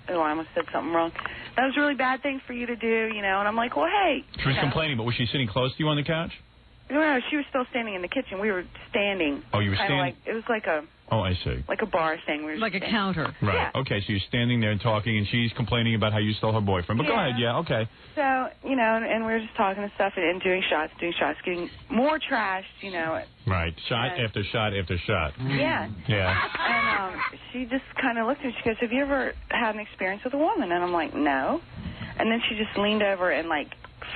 O: Oh, I almost said something wrong. That was a really bad thing for you to do, you know. And I'm like, well, hey.
A: She was complaining, but was she sitting close to you on the couch?
O: No, she was still standing in the kitchen. We were standing.
A: Oh, you were
O: kinda
A: standing?
O: Like, it was like a
A: Oh, I see.
O: bar thing. We were
B: like a
O: standing.
B: counter.
A: Right.
O: Yeah.
A: Okay, so you're standing there and talking, and she's complaining about how you stole her boyfriend. But go
O: Yeah.
A: ahead, yeah, okay.
O: So, you know, and we were just talking and stuff and doing shots, getting more trashed, you know.
A: Right. Shot
O: Yeah.
A: after shot after shot.
O: Yeah.
A: Yeah.
O: And she just kind of looked at me. She goes, have you ever had an experience with a woman? And I'm like, no. And then she just leaned over and, like,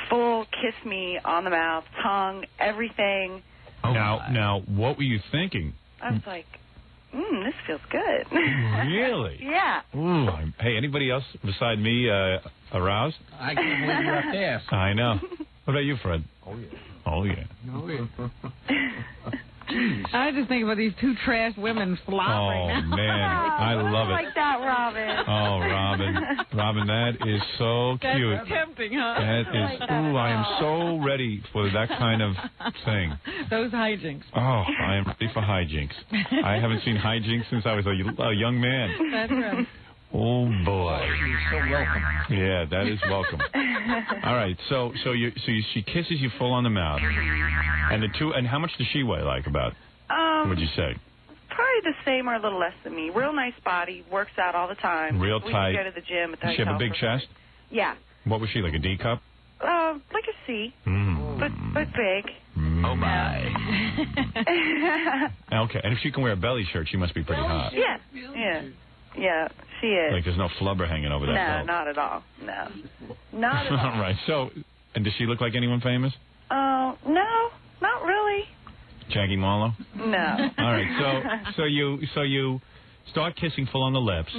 O: full kissed me on the mouth, tongue, everything.
A: Now, what were you thinking?
O: I was like, this feels good.
A: Really?
O: Yeah.
A: Ooh. Hey, anybody else beside me aroused?
J: I can't believe you're up there.
A: I know. What about you, Fred?
J: Oh, yeah.
A: Oh, yeah.
J: Oh, yeah.
B: I just think about these two trash women flopping.
A: Oh, man. I love it.
O: like that, Robin.
A: Oh, Robin. Robin, that is so cute.
B: That's tempting, huh?
A: That is, I am so ready for that kind of thing.
B: Those hijinks.
A: Oh, I am ready for hijinks. I haven't seen hijinks since I was a young man.
B: That's right.
A: Oh, boy.
J: You're so welcome.
A: Yeah, that is welcome. All right, so she kisses you full on the mouth. And how much does she weigh, like, about? What'd you say?
O: Probably the same or a little less than me. Real nice body, works out all the time.
A: Real
O: we
A: tight.
O: We go to the gym at the
A: Does she have a
O: hotel
A: big
O: for-
A: chest?
O: Yeah.
A: What was she, like a D cup?
O: Like a C, but big.
A: Oh, my. Okay, and if she can wear a belly shirt, she must be pretty hot.
O: Yeah, she is.
A: Like there's no flubber hanging over that
O: No,
A: belt.
O: not at all. No. Not at all.
A: All right, so, and does she look like anyone famous?
O: No, not really.
A: Jackie Marlowe?
O: No.
A: All right, so you start kissing full on the lips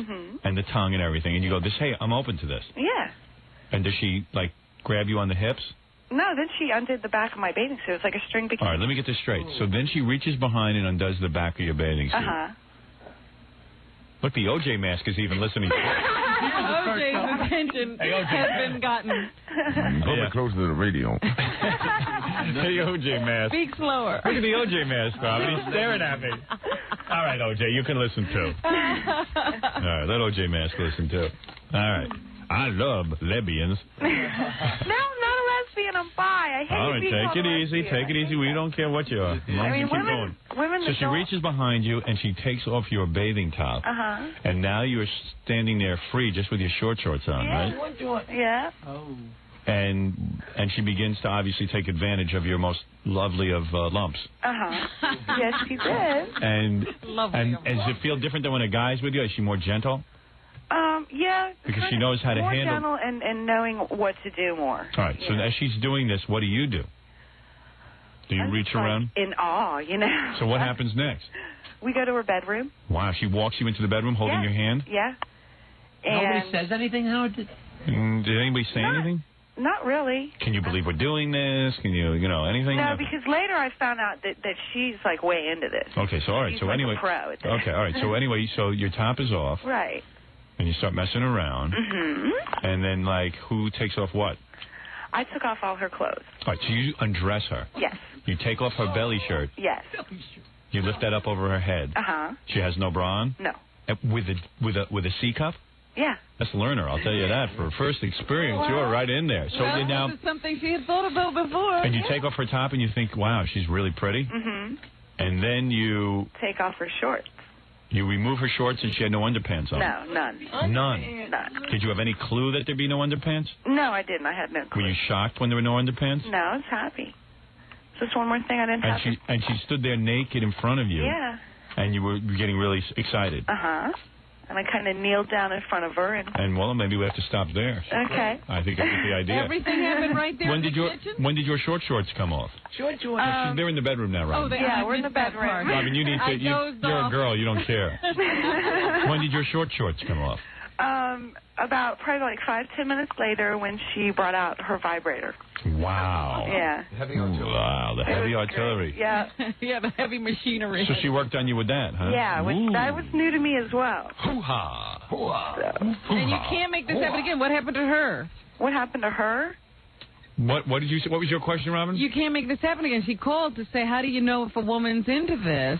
A: and the tongue and everything, and you go, hey, I'm open to this.
O: Yeah.
A: And does she, like, grab you on the hips?
O: No, then she undid the back of my bathing suit. It was like a string bikini.
A: All right, let me get this straight. So then she reaches behind and undoes the back of your bathing suit.
O: Uh-huh.
A: Look, the OJ mask is even listening.
B: OJ's attention has been gotten.
F: A little bit closer to the radio.
A: Hey, OJ mask.
B: Speak slower.
A: Look at the OJ mask, Bob. He's staring at me. All right, OJ, you can listen too. All right, let OJ mask listen too. All right. I love lesbians.
O: No, I'm not a lesbian. I'm bi. I hate
A: All right,
O: being
A: take
O: called
A: it
O: a
A: easy.
O: lesbian.
A: Take it easy. We don't care what you are. As long as you keep going.
O: Women
A: So she reaches behind you and she takes off your bathing top.
O: Uh-huh.
A: And now you're standing there free just with your shorts on, right?
O: Yeah.
J: Oh.
A: And she begins to obviously take advantage of your most lovely of lumps.
O: Uh-huh. Yes, she did.
A: And does it feel different than when a guy's with you? Is she more gentle?
O: Yeah.
A: Because she knows how to
O: more
A: handle.
O: gentle and knowing what to do more.
A: All right. So as she's doing this, what do? Do you reach around?
O: In awe, you know.
A: So what happens next?
O: We go to her bedroom.
A: Wow. She walks you into the bedroom holding
O: Yeah.
A: your hand?
O: Yeah.
G: Nobody
O: And
G: says anything, Howard?
A: Did anybody say anything?
O: not really.
A: Can you believe we're doing this? Can you anything?
O: No, because later I found out that she's like way into this.
A: Okay, so all right,
O: She's
A: so
O: like
A: anyway.
O: a pro at this.
A: Okay, all right. So anyway, so your top is off.
O: Right.
A: And you start messing around.
O: Mm-hmm.
A: And then, like, who takes off what?
O: I took off all her clothes.
A: All right, so you undress her.
O: Yes.
A: You take off her belly shirt.
O: Yes.
A: You lift that up over her head.
O: Uh-huh.
A: She has no bra on?
O: No.
A: With a C cup?
O: Yeah.
A: That's Learner, I'll tell you that. For a first experience, you were right in there. So
B: well,
A: now,
B: this is something she had thought about before.
A: and you take off her top and you think, wow, she's really pretty.
O: Mm-hmm.
A: And then you
O: Take off her shorts.
A: you remove her shorts and she had no underpants on.
O: No, none.
A: None.
O: None.
A: Did you have any clue that there'd be no underpants?
O: No, I didn't. I had no clue.
A: Were you shocked when there were no underpants?
O: No, I was happy. Just one more thing I didn't have.
A: And she stood there naked in front of you.
O: Yeah.
A: And you were getting really excited.
O: Uh-huh. And I kind of kneeled down in front of her and...
A: And, well, maybe we have to stop there.
O: Okay.
A: I think that's the idea.
B: Everything happened right there in the kitchen?
A: When did your short shorts come off?
G: Short.
A: They're in the bedroom now, Robin.
O: Yeah, we're in the bedroom.
A: Robin, you need to... You're a girl. You don't care. When did your short shorts come off?
O: About probably like 5-10 minutes later when she brought out her vibrator.
A: Wow.
O: Yeah.
A: Wow, the heavy artillery.
O: Yeah.
B: Yeah, the heavy machinery.
A: So she worked on you with that, huh?
O: Yeah, that was new to me as well.
A: Hoo-ha. Hoo-ha.
B: And you can't make this happen again. What happened to her?
O: What happened to her?
A: What did you say? What was your question, Robin?
B: You can't make this happen again. She called to say, how do you know if a woman's into this?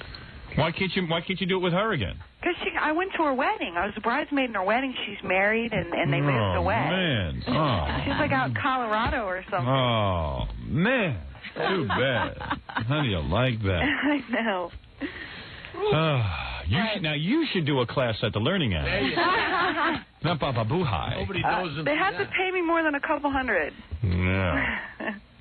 A: Why can't you do it with her again?
O: Because I went to her wedding. I was a bridesmaid in her wedding. She's married, and they moved away.
A: Man. Oh,
O: She's like out in Colorado or something.
A: Oh, man. Too bad. How do you like that?
O: I know.
A: You should do a class at the Learning Annex. Not Baba Buhai.
G: Nobody knows
O: They have to pay me more than a couple hundred.
A: Yeah.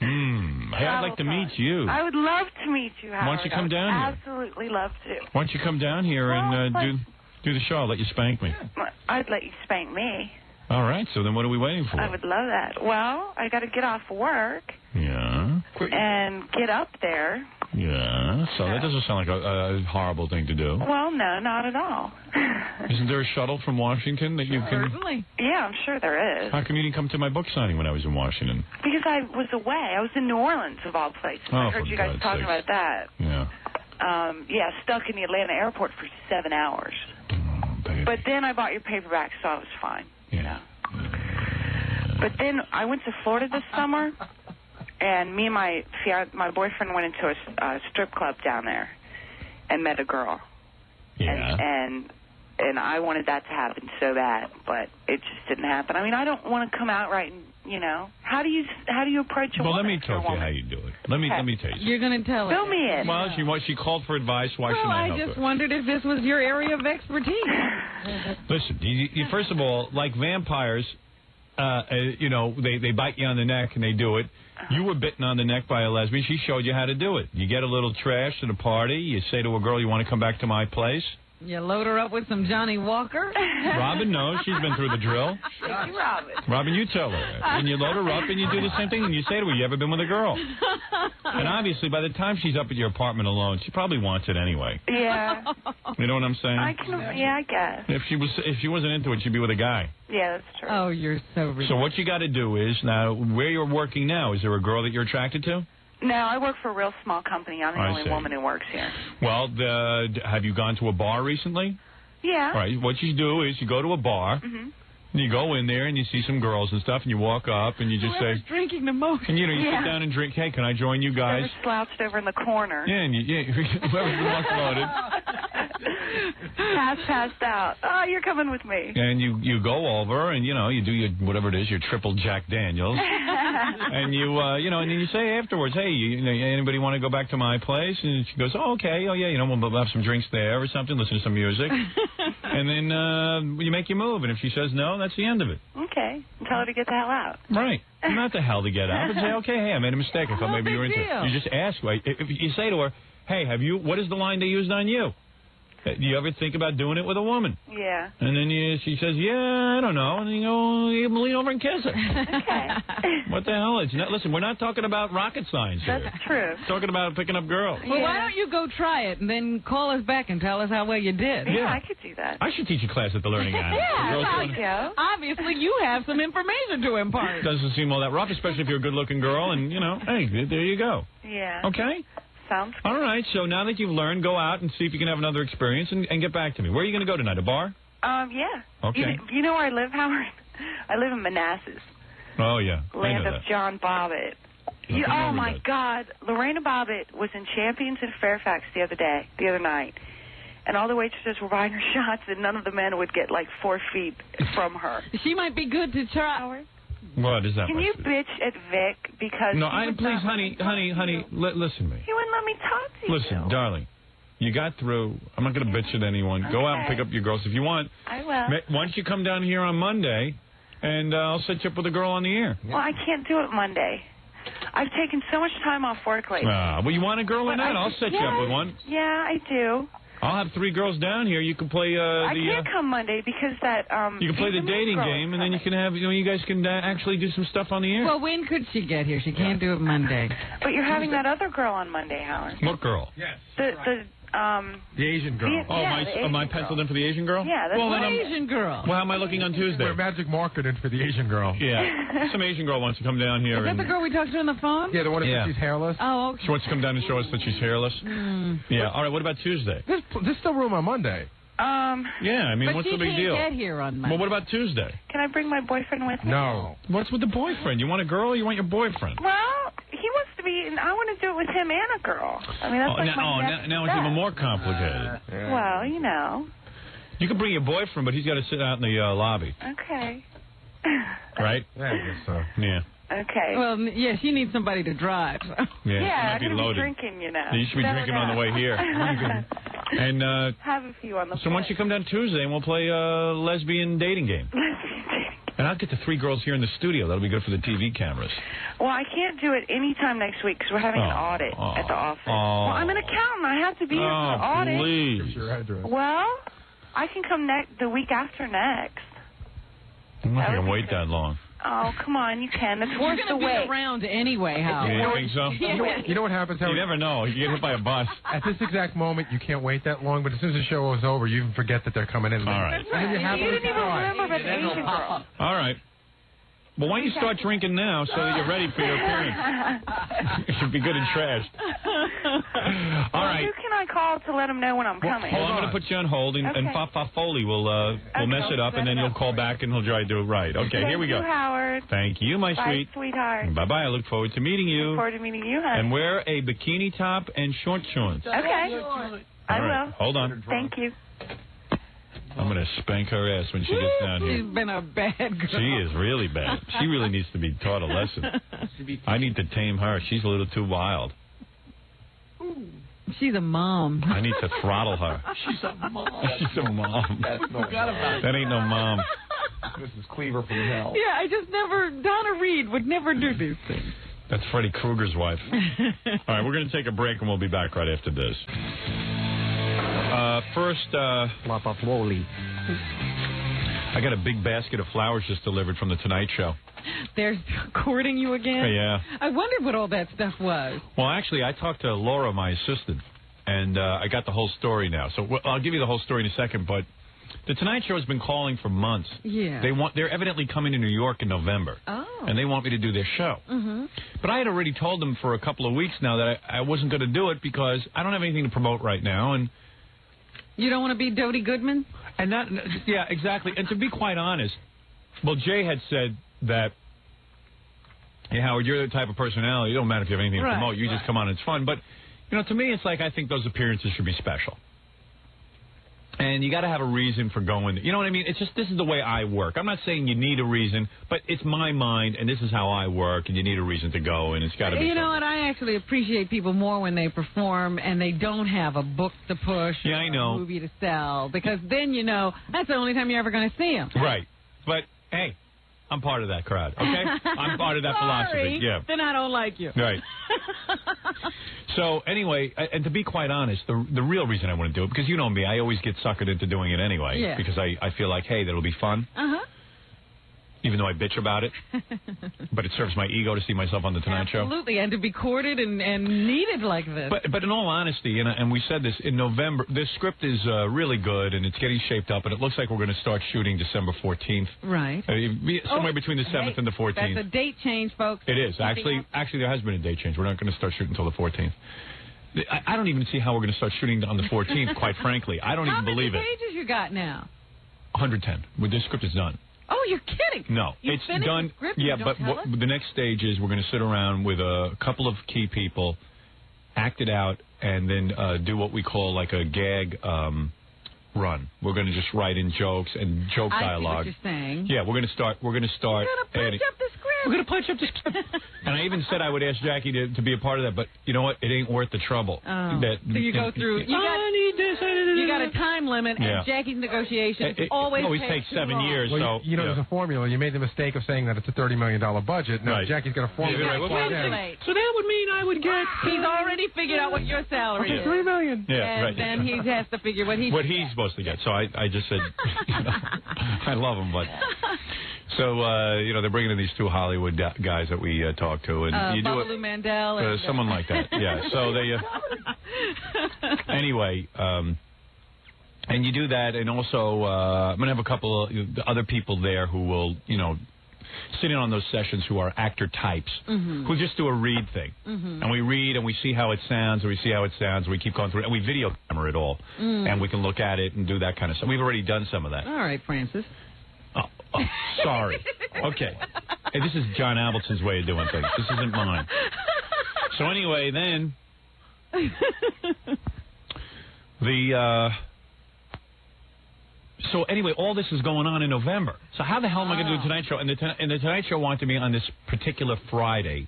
A: Hey, I'd like to meet you.
O: I would love to meet you, Howard.
A: Why don't you come down here?
O: Absolutely love to.
A: Why don't you come down here and do the show? I'll let you spank me.
O: I'd let you spank me.
A: All right, so then what are we waiting for?
O: I would love that. Well, I got to get off work.
A: Yeah.
O: And get up there.
A: Yeah. So that doesn't sound like a horrible thing to do.
O: Well, no, not at all.
A: Isn't there a shuttle from Washington that you can...
B: Certainly.
O: Yeah, I'm sure there is.
A: How come you didn't come to my book signing when I was in Washington?
O: Because I was away. I was in New Orleans, of all places. I heard you guys talking about that.
A: Yeah.
O: Yeah, stuck in the Atlanta airport for 7 hours. But then I bought your paperback, so I was fine.
A: Yeah.
O: But then I went to Florida this summer, and me and my boyfriend went into a strip club down there and met a girl.
A: Yeah.
O: And I wanted that to happen so bad, but it just didn't happen. I mean, I don't want to come out right and, how do you approach a woman?
A: Well, let me talk to you how you do it. Let me tell you.
B: You're going to tell her.
O: Fill me in.
A: Well, she called for advice. Why shouldn't I help her?
B: I just wondered if this was your area of expertise.
A: Listen, you first of all, like vampires, they bite you on the neck and they do it. You were bitten on the neck by a lesbian. She showed you how to do it. You get a little trash at a party. You say to a girl, you want to come back to my place?
B: You load her up with some Johnny Walker?
A: Robin knows. She's been through the drill.
O: Thank you, Robin.
A: Robin, you tell her. And you load her up and you do the same thing and you say to her, you ever been with a girl? And obviously, by the time she's up at your apartment alone, she probably wants it anyway.
O: Yeah.
A: You know what I'm saying?
O: I guess.
A: If she wasn't into it, she'd be with a guy.
O: Yeah, that's true.
B: Oh, you're so ridiculous.
A: So what you got to do is, now, where you're working now, is there a girl that you're attracted to?
O: No, I work for a real small company. I'm the only woman who works here.
A: Well, have you gone to a bar recently?
O: Yeah.
A: All right, what you do is you go to a bar, and you go in there and you see some girls and stuff, and you walk up and you just
B: Whoever's
A: say...
B: drinking the most.
A: And, you sit down and drink. Hey, can I join you guys?
O: Whoever's slouched over in the corner.
A: Yeah, and whoever's the most loaded.
O: Passed out. Oh, you're coming with me.
A: And you go over and, you do your, whatever it is, your triple Jack Daniels. And and then you say afterwards, hey, anybody want to go back to my place? And she goes, oh, okay. Oh, yeah, we'll have some drinks there or something, listen to some music. And then you make your move. And if she says no, that's the end of it.
O: Okay. Tell her to get the hell out.
A: Right. Not the hell to get out. But say, okay, hey, I made a mistake. I thought maybe you were into it. You just ask. If you say to her, hey, what is the line they used on you? Do you ever think about doing it with a woman?
O: Yeah.
A: And then she says, yeah, I don't know. And then you lean over and kiss her.
O: Okay.
A: What the hell? Listen, we're not talking about rocket science here.
O: That's true.
A: We're talking about picking up girls.
B: Well, why don't you go try it and then call us back and tell us how well you did?
O: Yeah, I could do that.
A: I should teach a class at the Learning Annex.
B: Yeah, obviously you have some information to impart.
A: Doesn't seem all that rough, especially if you're a good-looking girl. And, hey, there you go.
O: Yeah.
A: Okay?
O: Sounds good.
A: All right, so now that you've learned, go out and see if you can have another experience and get back to me. Where are you going to go tonight, a bar?
O: Yeah.
A: Okay.
O: You know where I live, Howard? I live in Manassas.
A: Oh, yeah.
O: Land of John Bobbitt. Oh, my God. Lorena Bobbitt was in Champions in Fairfax the other night. and all the waitresses were buying her shots, and none of the men would get like 4 feet from her.
B: She might be good to try.
A: What is that?
O: Can you bitch at Vic because?
A: No,
O: he would
A: please,
O: not
A: honey, listen to me.
O: He wouldn't let me talk to you.
A: Listen, darling, you got through. I'm not going to bitch at anyone. Go out and pick up your girls if you want.
O: I will.
A: Why don't you come down here on Monday, and I'll set you up with a girl on the air.
O: Well, I can't do it Monday. I've taken so much time off work lately.
A: Well, you want a girl or not? I'll set you up with one.
O: Yeah, I do.
A: I'll have 3 girls down here. You can play
O: I can't come Monday because that
A: you can play the dating game, and then you can have you guys can actually do some stuff on the air.
B: Well, when could she get here? She can't do it Monday.
O: But you're having that other girl on Monday, Howard.
A: What girl?
O: Yes.
C: The Asian girl.
A: Am I penciled in for the Asian girl?
O: Yeah, that's
B: the Asian girl.
A: Well, how am I looking on Tuesday?
C: We're magic marketed for the Asian girl.
A: Yeah. Some Asian girl wants to come down here.
B: Is that the girl we talked to on the phone?
C: Yeah, the one that she's hairless.
B: Oh, okay.
A: She wants to come down and show us that she's hairless. Yeah. All right. What about Tuesday?
C: There's still room on Monday.
A: Yeah, I mean,
B: but
A: what's the big deal?
B: She can't get here on Monday.
A: Well, what about Tuesday?
O: Can I bring my boyfriend with me?
A: No. What's with the boyfriend? You want a girl or you want your boyfriend?
O: Well, he wants to be, and I want to do it with him and a girl. I mean, that's
A: now it's even more complicated.
O: Well, you know.
A: You can bring your boyfriend, but he's got to sit out in the lobby.
O: Okay.
A: Right?
C: Yeah, I guess so.
A: Yeah.
O: Okay.
B: Well, yeah, she needs somebody to drive. So.
A: Yeah,
O: I'm
A: be loaded.
O: drinking, you know.
A: You should be drinking on the way here. And
O: have a few on the
A: so why don't you come down Tuesday and we'll play a lesbian dating game. And I'll get the 3 girls here in the studio. That'll be good for the TV cameras.
O: Well, I can't do it anytime next week because we're having an audit at the office. Well, I'm an accountant. I have to be here for the audit.
A: Please.
C: Here's your address.
O: Well, I can come the week after next.
A: I'm not going to wait that long.
O: Oh, come on, you can. It's worth the
B: wait.
O: wait.
B: Be around anyway, Howard.
A: You think so?
C: You know what happens, Howard?
A: You never know. You get hit by a bus.
C: At this exact moment, you can't wait that long, but as soon as the show is over, you even forget that they're coming in.
A: All right.
O: You didn't even remember about the Asian girl.
A: All right. Well, why don't you start drinking now so that you're ready for your appearance? You should be good and trashed. All right.
O: Who can I call to let them know when I'm coming?
A: Well, I'm going to put you on hold, and Fa Foley will mess it up, and then you'll call back, and he'll try to do it right. Okay, here we go.
O: Thank you, Howard.
A: Thank you, my
O: Bye, sweetheart.
A: Bye-bye. I look forward to meeting you.
O: Look forward to meeting you, honey.
A: And wear a bikini top and short shorts.
O: Okay. I will.
A: Hold on.
O: Thank you.
A: I'm going to spank her ass when she gets down here.
B: She's been a bad girl.
A: She is really bad. She really needs to be taught a lesson. I need to tame her. She's a little too wild.
B: She's a mom.
A: I need to throttle her.
B: She's a mom.
A: She's a mom. That ain't no mom.
F: Mrs. Cleaver from hell.
B: Yeah, I just never. Donna Reed would never do these things.
A: That's Freddy Krueger's wife. All right, we're going to take a break, and we'll be back right after this. First, I got a big basket of flowers just delivered from the Tonight Show.
B: They're courting you again?
A: Yeah.
B: I wondered what all that stuff was.
A: Well, actually, I talked to Laura, my assistant, and I got the whole story now. So I'll give you the whole story in a second, but the Tonight Show has been calling for months.
B: Yeah.
A: They're evidently coming to New York in November.
B: Oh.
A: And they want me to do their show.
B: Mm-hmm.
A: But I had already told them for a couple of weeks now that I wasn't going to do it because I don't have anything to promote right now, and
B: you don't want to be Dodie Goodman?
A: And that, yeah, exactly. And to be quite honest, well, Jay had said that, hey, Howard, you're the type of personality. It don't matter if you have anything to promote. You just come on and it's fun. But, you know, to me, it's like I think those appearances should be special. And you got to have a reason for going. You know what I mean? It's just this is the way I work. I'm not saying you need a reason, but it's my mind, and this is how I work, and you need a reason to go, and it's got to be.
B: You know what? I actually appreciate people more when they perform and they don't have a book to push or a movie to sell, because then you know that's the only time you're ever going to see them.
A: Right. But, hey, I'm part of that crowd, okay? I'm part of that philosophy. Yeah.
B: Then I don't like you.
A: Right. So, anyway, and to be quite honest, the real reason I want to do it, because you know me, I always get suckered into doing it anyway,
B: yeah.
A: because I feel like, hey, that'll be fun.
B: Uh-huh.
A: Even though I bitch about it. But it serves my ego to see myself on The Tonight Show.
B: Absolutely, and to be courted and needed like this.
A: But in all honesty, and we said this, in November, this script is really good, and it's getting shaped up, and it looks like we're going to start shooting December 14th.
B: Right.
A: Somewhere between the 7th and the 14th.
B: That's a date change, folks.
A: It is. Actually, there has been a date change. We're not going to start shooting until the 14th. I don't even see how we're going to start shooting on the 14th, quite frankly. I don't even believe it.
B: How many pages you got now?
A: 110. This script is done.
B: Oh, you're kidding.
A: No, it's done.
B: The script,
A: yeah, but the next stage is we're going to sit around with a couple of key people, act it out, and then do what we call like a gag run. We're going to just write in jokes and joke dialogue.
B: I see what you're saying.
A: Yeah, we're going to start.
B: We're going to punch up the script.
A: We're going to punch up the script. And I even said I would ask Jackie to be a part of that, but you know what? It ain't worth the trouble.
B: So you go through. You got a time limit, and Jackie's negotiations always
A: takes 7 years.
C: Well,
A: so
C: there's a formula. You made the mistake of saying that it's a $30 million budget. No, Jackie's got a formula.
B: So that would mean I would get. He's already figured out what your salary is.
C: $3 million.
A: Yeah,
B: and then he has to figure what he's
A: supposed to get. So I just said, I love him, but. So, they're bringing in these two Hollywood guys that we talk to. And you do
B: Babalu Mandel. And
A: someone like that, yeah. So they... anyway, and you do that, and also I'm going to have a couple of other people there who will, sit in on those sessions who are actor types, who just do a read thing. And we read, and we see how it sounds, and we see how it sounds, and we keep going through it, and we video camera it all. And we can look at it and do that kind of stuff. We've already done some of that.
B: All right, Francis.
A: Oh, sorry. Okay. Hey, this is John Albertson's way of doing things. This isn't mine. So anyway, then So anyway, all this is going on in November. So how the hell am I going to do the Tonight Show? And the Tonight Show wanted me on this particular Friday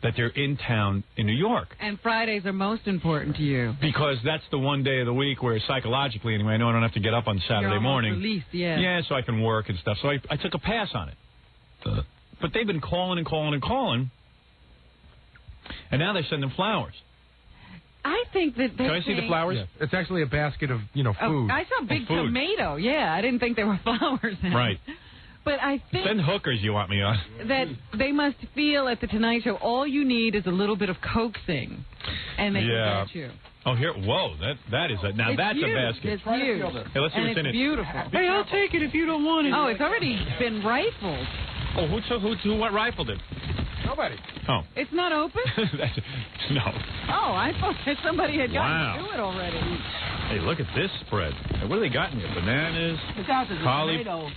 A: that they're in town in New York.
B: And Fridays are most important to you.
A: Because that's the one day of the week where psychologically, anyway, I know I don't have to get up on Saturday morning.
B: Released,
A: yeah, so I can work and stuff. So I took a pass on it. But they've been calling and calling and calling. And now they send them flowers.
B: I think that they
A: Can I see the flowers?
C: Yeah. It's actually a basket of, food.
B: I saw a big tomato. Yeah, I didn't think there were flowers in
A: Right.
B: it. But I think
A: send hookers you want me on.
B: That they must feel at the Tonight Show all you need is a little bit of coaxing, and they can get you.
A: Oh, here, whoa, that's a basket.
B: It's huge.
A: Hey, let's see what's in it.
B: It's beautiful.
A: Hey, I'll take it if you don't want it.
B: Oh, it's already been rifled.
A: Oh, who rifled it?
C: Nobody.
A: Oh.
B: It's not open?
A: No.
B: Oh, I thought that somebody had gotten to it already.
A: Hey, look at this spread. Hey, what do they got in here? Bananas,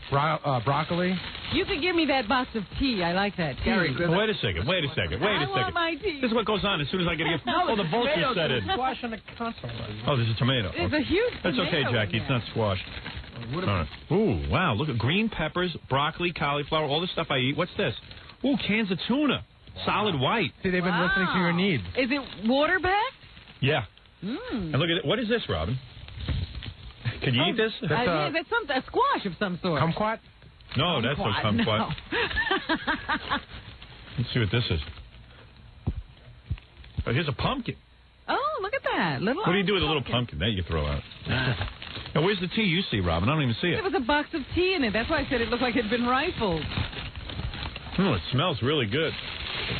C: broccoli.
B: You could give me that box of tea. I like that.
A: Gary, wait a second.
B: I want my tea.
A: This is what goes on as soon as I get the vultures set in.
G: Squash on the console.
A: Oh, there's a tomato.
B: It's a huge
A: That's okay, Jackie. It's not squash. All right. Ooh, wow. Look at green peppers, broccoli, cauliflower, all the stuff I eat. What's this? Ooh, cans of tuna. Solid white.
C: See, they've been listening to your needs.
B: Is it water-backed?
A: Yeah. And look at it. What is this, Robin? Can you eat this?
B: That's a squash of some sort.
C: Kumquat?
A: No, that's no kumquat.
B: No.
A: Let's see what this is. Oh, here's a pumpkin.
B: Oh, look at that.
A: What do you do with a little pumpkin? That you throw out. Now, where's the tea you see, Robin? I don't even see it.
B: There was a box of tea in it. That's why I said it looked like it had been rifled.
A: Oh, it smells really good.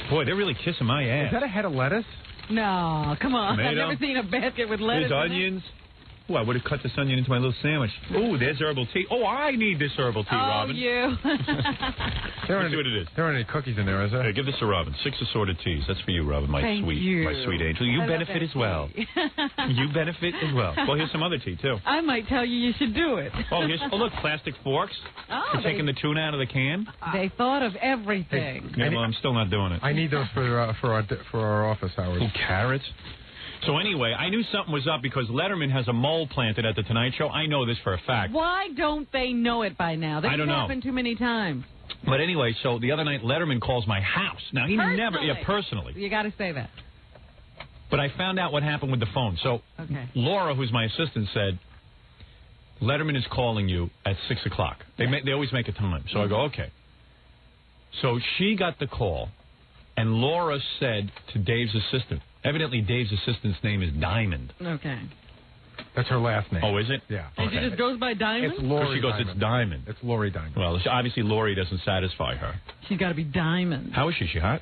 A: Boy, they're really kissing my ass.
C: Is that a head of lettuce?
B: No, come on.
A: Tomato.
B: I've never seen a basket with lettuce.
A: There's onions. Oh, I would have cut this onion into my little sandwich. Oh, there's herbal tea. Oh, I need this herbal tea, Robin.
B: Oh, you.
A: Let's see what it is.
C: There aren't any cookies in there, is there?
A: Hey, give this to Robin. 6 assorted teas. That's for you, Robin, my sweet angel. You benefit as well. You benefit as well. Well, here's some other tea, too.
B: I might tell you should do it.
A: Oh, look, plastic forks for taking the tuna out of the can.
B: They thought of everything.
A: Yeah, well, I'm still not doing it.
C: I need those for our office, Howard.
A: Oh, carrots? So anyway, I knew something was up because Letterman has a mole planted at the Tonight Show. I know this for a fact.
B: Why don't they know it by now? This
A: I don't know.
B: happened too many times.
A: But anyway, so the other night Letterman calls my house. Now, he never... Yeah, personally.
B: You got to say that.
A: But I found out what happened with the phone. So Laura, who's my assistant, said, Letterman is calling you at 6 o'clock. They always make a time. So I go, okay. So she got the call, and Laura said to Dave's assistant, evidently Dave's assistant's name is Diamond.
B: Okay.
C: That's her last name.
A: Oh, is it?
C: Yeah.
B: And she just goes by Diamond?
C: It's Lori
A: She goes,
C: Diamond.
A: it's Diamond.
C: It's Lori Diamond.
A: Well, obviously Lori doesn't satisfy her.
B: She's got to be Diamond.
A: How is she? She hot?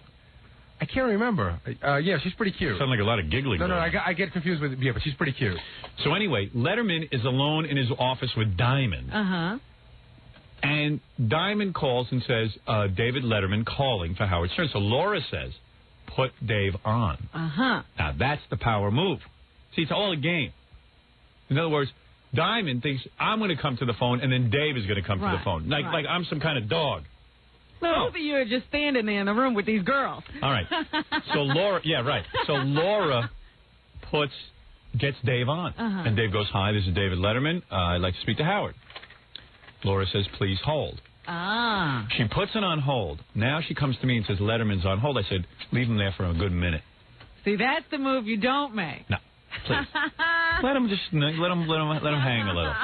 C: I can't remember. Yeah, she's pretty cute.
A: Sound like a lot of giggling.
C: No, I get confused with... Yeah, but she's pretty cute.
A: So anyway, Letterman is alone in his office with Diamond.
B: Uh-huh.
A: And Diamond calls and says, David Letterman calling for Howard Stern. So Laura says, put Dave on.
B: Uh-huh.
A: Now, that's the power move. See, it's all a game. In other words, Diamond thinks I'm going to come to the phone, and then Dave is going to come to the phone. Like I'm some kind of dog. No.
B: Both of you are just standing there in the room with these girls.
A: All right. So Laura, yeah, right. So Laura puts gets Dave on. And Dave goes, "Hi, this is David Letterman. I'd like to speak to Howard." Laura says, "Please hold." She puts it on hold. Now she comes to me and says, "Letterman's on hold." I said, "Leave him there for a good minute."
B: See, that's the move you don't make.
A: No, please. let him hang a little.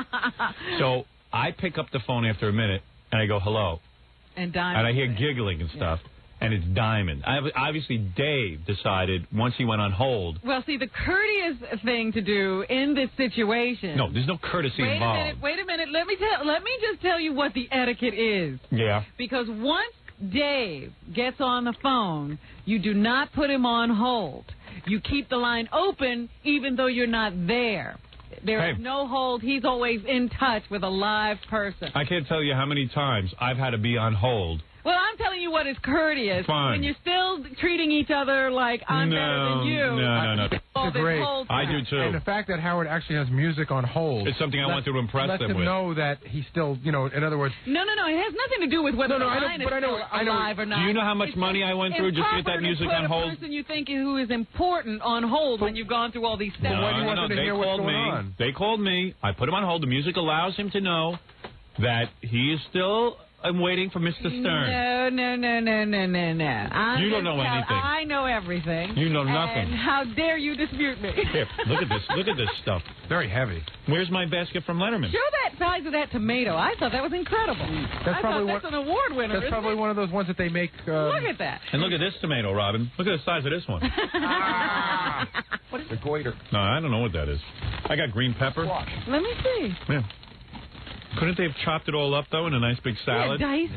A: So I pick up the phone after a minute and I go, "Hello,"
B: and I
A: hear giggling and stuff. And it's Diamond. Obviously, Dave decided once he went on hold.
B: Well, see, the courteous thing to do in this situation.
A: No, there's no courtesy involved.
B: Wait a minute. Let me just tell you what the etiquette is.
A: Yeah.
B: Because once Dave gets on the phone, you do not put him on hold. You keep the line open even though you're not there. There is no hold. He's always in touch with a live person.
A: I can't tell you how many times I've had to be on hold.
B: Well, I'm telling you what is courteous.
A: Fine.
B: When you're still treating each other like I'm better than you.
A: No.
C: It's great.
A: I do too.
C: And the fact that Howard actually has music on hold.
A: It's something I want to impress them with.
C: Let them know that he's still, in other words.
B: No. It has nothing to do with whether the line is still alive or not.
A: Do you know how much money I went through just to get that music on hold?
B: A person you think who is important on hold when you've gone through all these steps.
A: No. They called me. I put him on hold. The music allows him to know that he is still. I'm waiting for Mr. Stern.
B: No.
A: You don't know anything.
B: I know everything.
A: You know nothing.
B: And how dare you dispute me?
A: Here, look at this. Look at this stuff.
C: Very heavy.
A: Where's my basket from Letterman?
B: Show that size of that tomato. I thought that was incredible.
C: That's
B: an award winner.
C: That's probably one of those ones that they make.
B: Look at that.
A: And look at this tomato, Robin. Look at the size of this one.
C: What is the goiter?
A: No, I don't know what that is. I got green pepper.
B: Let me see.
A: Yeah. Couldn't they have chopped it all up, though, in a nice big salad?
B: Yeah, dice.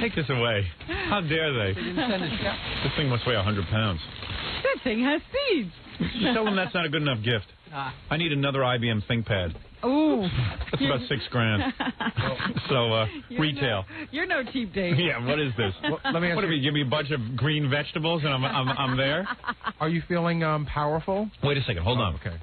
A: Take this away. How dare they? This thing must weigh 100 pounds.
B: That thing has seeds.
A: Just tell them that's not a good enough gift. I need another IBM ThinkPad.
B: Ooh.
A: That's about $6,000. So, retail.
B: You're no cheap date.
A: Yeah, what is this?
C: Well, let me ask
A: what, if you give me a bunch of green vegetables and I'm there?
C: Are you feeling powerful?
A: Wait a second. Hold on.
C: Okay.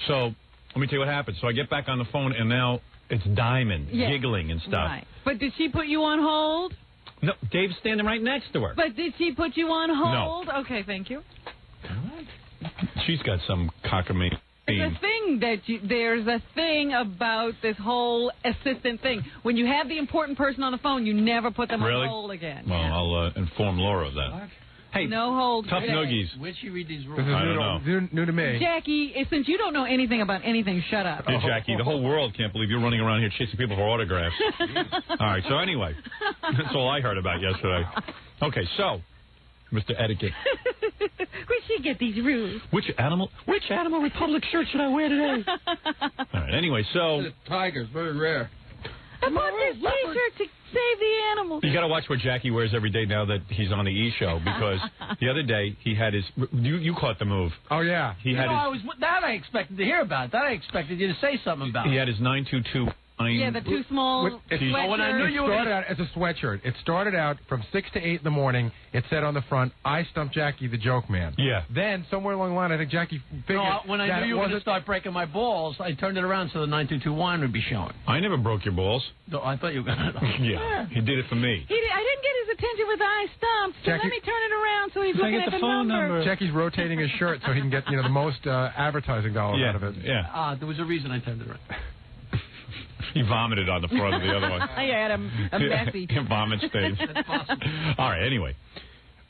A: So, let me tell you what happened. So, I get back on the phone, and now it's Diamond giggling and stuff.
B: Right. But did she put you on hold?
A: No, Dave's standing right next to her.
B: But did she put you on hold?
A: No.
B: Okay, thank you.
A: She's got some cockamamie.
B: There's a thing about this whole assistant thing. When you have the important person on the phone, you never put them on hold again.
A: Well, I'll inform Laura of that. Hey,
B: no hold.
A: Tough noogies.
G: Where'd she read these rules?
C: This is
A: I don't know.
C: New to me.
B: Jackie, since you don't know anything about anything, shut up.
A: Hey, Jackie, the whole world can't believe you're running around here chasing people for autographs. All right, so anyway, that's all I heard about yesterday. Okay, so, Mr. Etiquette.
B: Where'd she get these rules?
A: Which Animal Republic shirt should I wear today? All right, anyway, so...
F: The tiger's very rare.
B: I bought this T-shirt to save the animals.
A: You got to watch what Jackie wears every day now that he's on the E! Show, because the other day he had his... You caught the move.
C: Oh, yeah.
G: That I expected to hear about. That I expected you to say something about.
A: He had his 922...
B: Yeah, the too small sweatshirt.
C: When I knew you started out as a sweatshirt. It started out from 6 to 8 in the morning. It said on the front, "I stumped Jackie, the joke man."
A: Yeah.
C: Then, somewhere along the line, I think Jackie figured
G: when I knew you were going to start breaking my balls, I turned it around so the 922 wine would be showing.
A: I never broke your balls.
G: No, I thought you were going to.
A: Yeah, he did it for me.
B: I didn't get his attention with I stumped, so let me turn it around so he's looking at the
A: phone number.
C: Jackie's rotating his shirt so he can get the most advertising dollars out of it.
A: Yeah.
G: There was a reason I turned it around.
A: He vomited on the front of the other one.
B: I had a messy
A: vomit stage.
G: That's possible.
A: All right, anyway.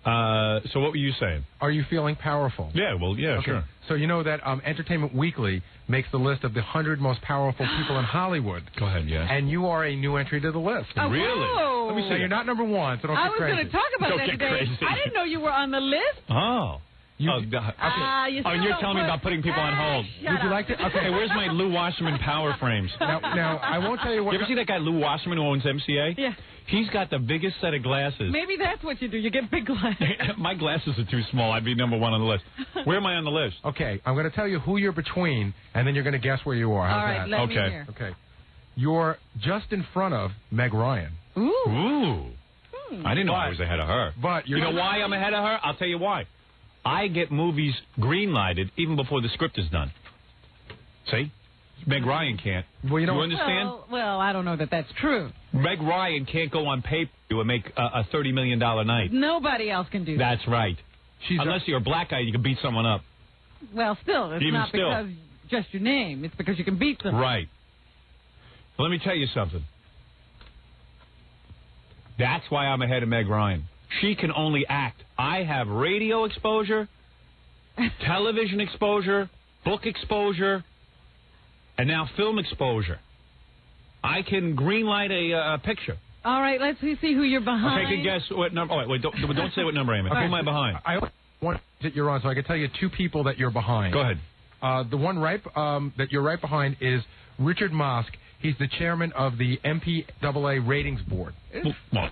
A: So what were you saying?
C: Are you feeling powerful?
A: Yeah, well, yeah,
C: okay.
A: Sure.
C: So you know that Entertainment Weekly makes the list of the 100 most powerful people in Hollywood.
A: Go ahead, yeah.
C: And you are a new entry to the list.
B: Oh,
A: really?
B: Whoa.
C: Let me say, you're not number one, so don't get crazy.
B: I was going to talk about that today.
A: Crazy.
B: I didn't know you were on the list.
A: Oh. And you're telling me about putting people on hold.
C: Would you like to? Okay,
A: hey, where's my Lou Wasserman power frames?
C: Now, I won't tell you what.
A: You ever see that guy Lou Wasserman who owns MCA?
B: Yeah.
A: He's got the biggest set of glasses.
B: Maybe that's what you do. You get big glasses.
A: My glasses are too small. I'd be number one on the list. Where am I on the list?
C: Okay, I'm going to tell you who you're between, and then you're going to guess where you are. How's
B: All right,
C: that?
B: let me hear.
C: Okay. You're just in front of Meg Ryan.
A: Ooh. I didn't know I was ahead of her.
C: But
A: you know why I'm ahead of her? I'll tell you why. I get movies green-lighted even before the script is done. See? Meg Ryan can't.
C: Well, you
A: understand?
B: Well, I don't know that that's true.
A: Meg Ryan can't go on pay-per-view and make a $30 million night.
B: Nobody else can do that.
A: That's right. Unless you're a black guy, you can beat someone up.
B: Well, still, it's
A: Even
B: not
A: still.
B: because just your name. It's because you can beat them.
A: Right. Well, let me tell you something. That's why I'm ahead of Meg Ryan. She can only act. I have radio exposure, television exposure, book exposure, and now film exposure. I can greenlight a picture.
B: All right, let's see who you're behind.
A: Take a guess what number. Oh, wait, don't say what number I am.
C: Okay.
A: Who am I behind?
C: I want that you're on, so I can tell you two people that you're behind.
A: Go ahead.
C: The one that you're right behind is Richard Mosk. He's the chairman of the MPAA Ratings Board.
A: Well,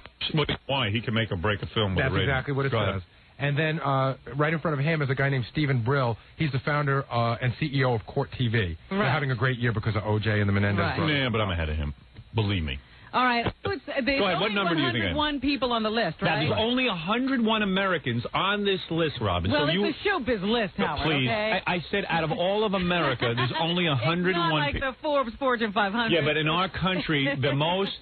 A: why? He can make or break a film with
C: That's
A: a rating.
C: exactly what it
A: Go
C: says.
A: ahead.
C: And then right in front of him is a guy named Stephen Brill. He's the founder and CEO of Court TV. They're having a great year because of OJ and the Menendez brothers.
A: Yeah, but I'm ahead of him. Believe me.
B: All right. So there's
A: Go ahead.
B: only
A: What number do you think I am?
B: 101 people on the list, right?
A: There's only 101 Americans on this list, Robin.
B: Well,
A: so
B: it's a showbiz list, Howard,
A: please.
B: okay?
A: I said out of all of America, there's only 101
B: It's not like
A: people.
B: the Forbes Fortune 500.
A: Yeah, but in our country, the most...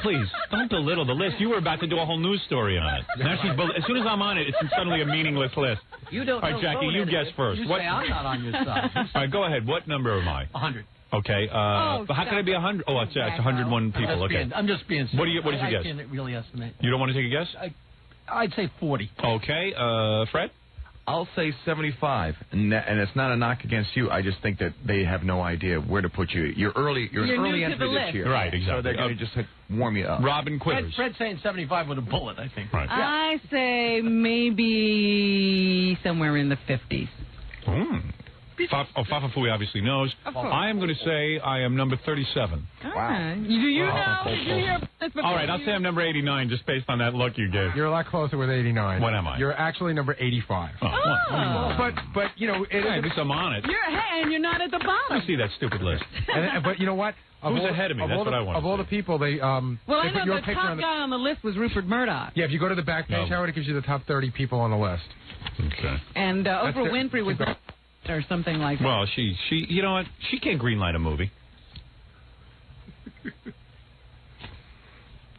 A: Please, don't belittle the list. You were about to do a whole news story on it. Now as soon as I'm on it, it's suddenly a meaningless list.
G: You don't
A: All right,
G: know
A: Jackie,
G: vote
A: you
G: it.
A: guess first.
G: You
A: What-
G: say I'm not on your side.
A: All right, go ahead. What number am I?
G: 100.
A: Okay. But how can it be 100? Oh, it's 101 people. Okay.
G: I'm just being.
A: What did you
G: I
A: guess?
G: can't really estimate.
A: You don't want to take a guess?
G: I'd say 40.
A: Okay. Fred?
F: I'll say 75, and it's not a knock against you. I just think that they have no idea where to put you. You're an early
B: new
F: entry
B: to the
F: this
B: list.
F: year,
A: Right, exactly.
F: So they're going to just warm you up.
A: Robin Quivers.
G: Fred's saying 75 with a bullet, I think.
A: Right.
B: I say maybe somewhere in the 50s.
A: Fafafui obviously knows.
B: Of course.
A: I am going to say I am number 37.
B: Wow. Do you know? Did you hear this before?
A: All right, I'll say I'm number 89 just based on that look you gave.
C: You're a lot closer with 89.
A: What am I?
C: You're actually number 85. But you know,
A: at least I'm on it.
B: And you're not at the bottom.
A: I see that stupid list.
C: But you know what?
A: Who's ahead of me? That's what I want.
C: Of all the people, they
B: Well,
C: they
B: I
C: put
B: know
C: your
B: the
C: picture
B: top
C: on the,
B: guy on the list was Rupert Murdoch.
C: Yeah, if you go to the back page, Howard, it gives you the top 30 people on the list.
A: Okay.
B: And
C: That's
B: Oprah
C: it.
B: Winfrey was or something like that.
A: Well, she, you know what? She can't greenlight a movie.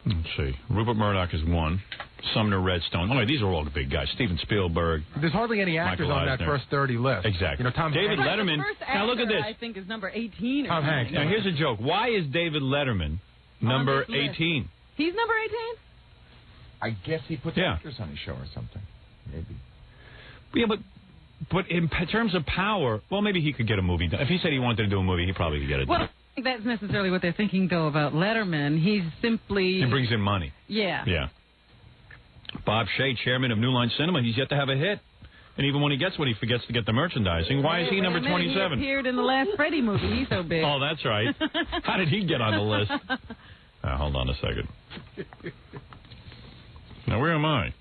A: Let's see. Rupert Murdoch is one. Sumner Redstone. Oh, these are all the big guys. Steven Spielberg.
C: There's hardly any actors
A: Michael
C: on that
A: Eisner.
C: first 30 list.
A: Exactly.
C: You know, Tom
A: David
C: Hanks.
A: Letterman.
B: The first
A: Now look at
B: actor,
A: this.
B: I think is number 18.
C: Tom Hanks.
A: Now here's a joke. Why is David Letterman number
B: this list?
A: 18?
B: He's number 18?
F: I guess he puts
A: Yeah.
F: actors on his show or something. Maybe.
A: Yeah, but in terms of power, well, maybe he could get a movie done. If he said he wanted to do a movie, he probably could get it
B: Well, I
A: done.
B: don't think that's necessarily what they're thinking, though, about Letterman. He's simply...
A: He brings in money.
B: Yeah.
A: Yeah. Bob Shea, chairman of New Line Cinema, he's yet to have a hit. And even when he gets one, he forgets to get the merchandising. Why is he number 27?
B: He appeared in the last Freddy movie. He's so big.
A: Oh, that's right. How did he get on the list? Hold on a second. Now, where am I?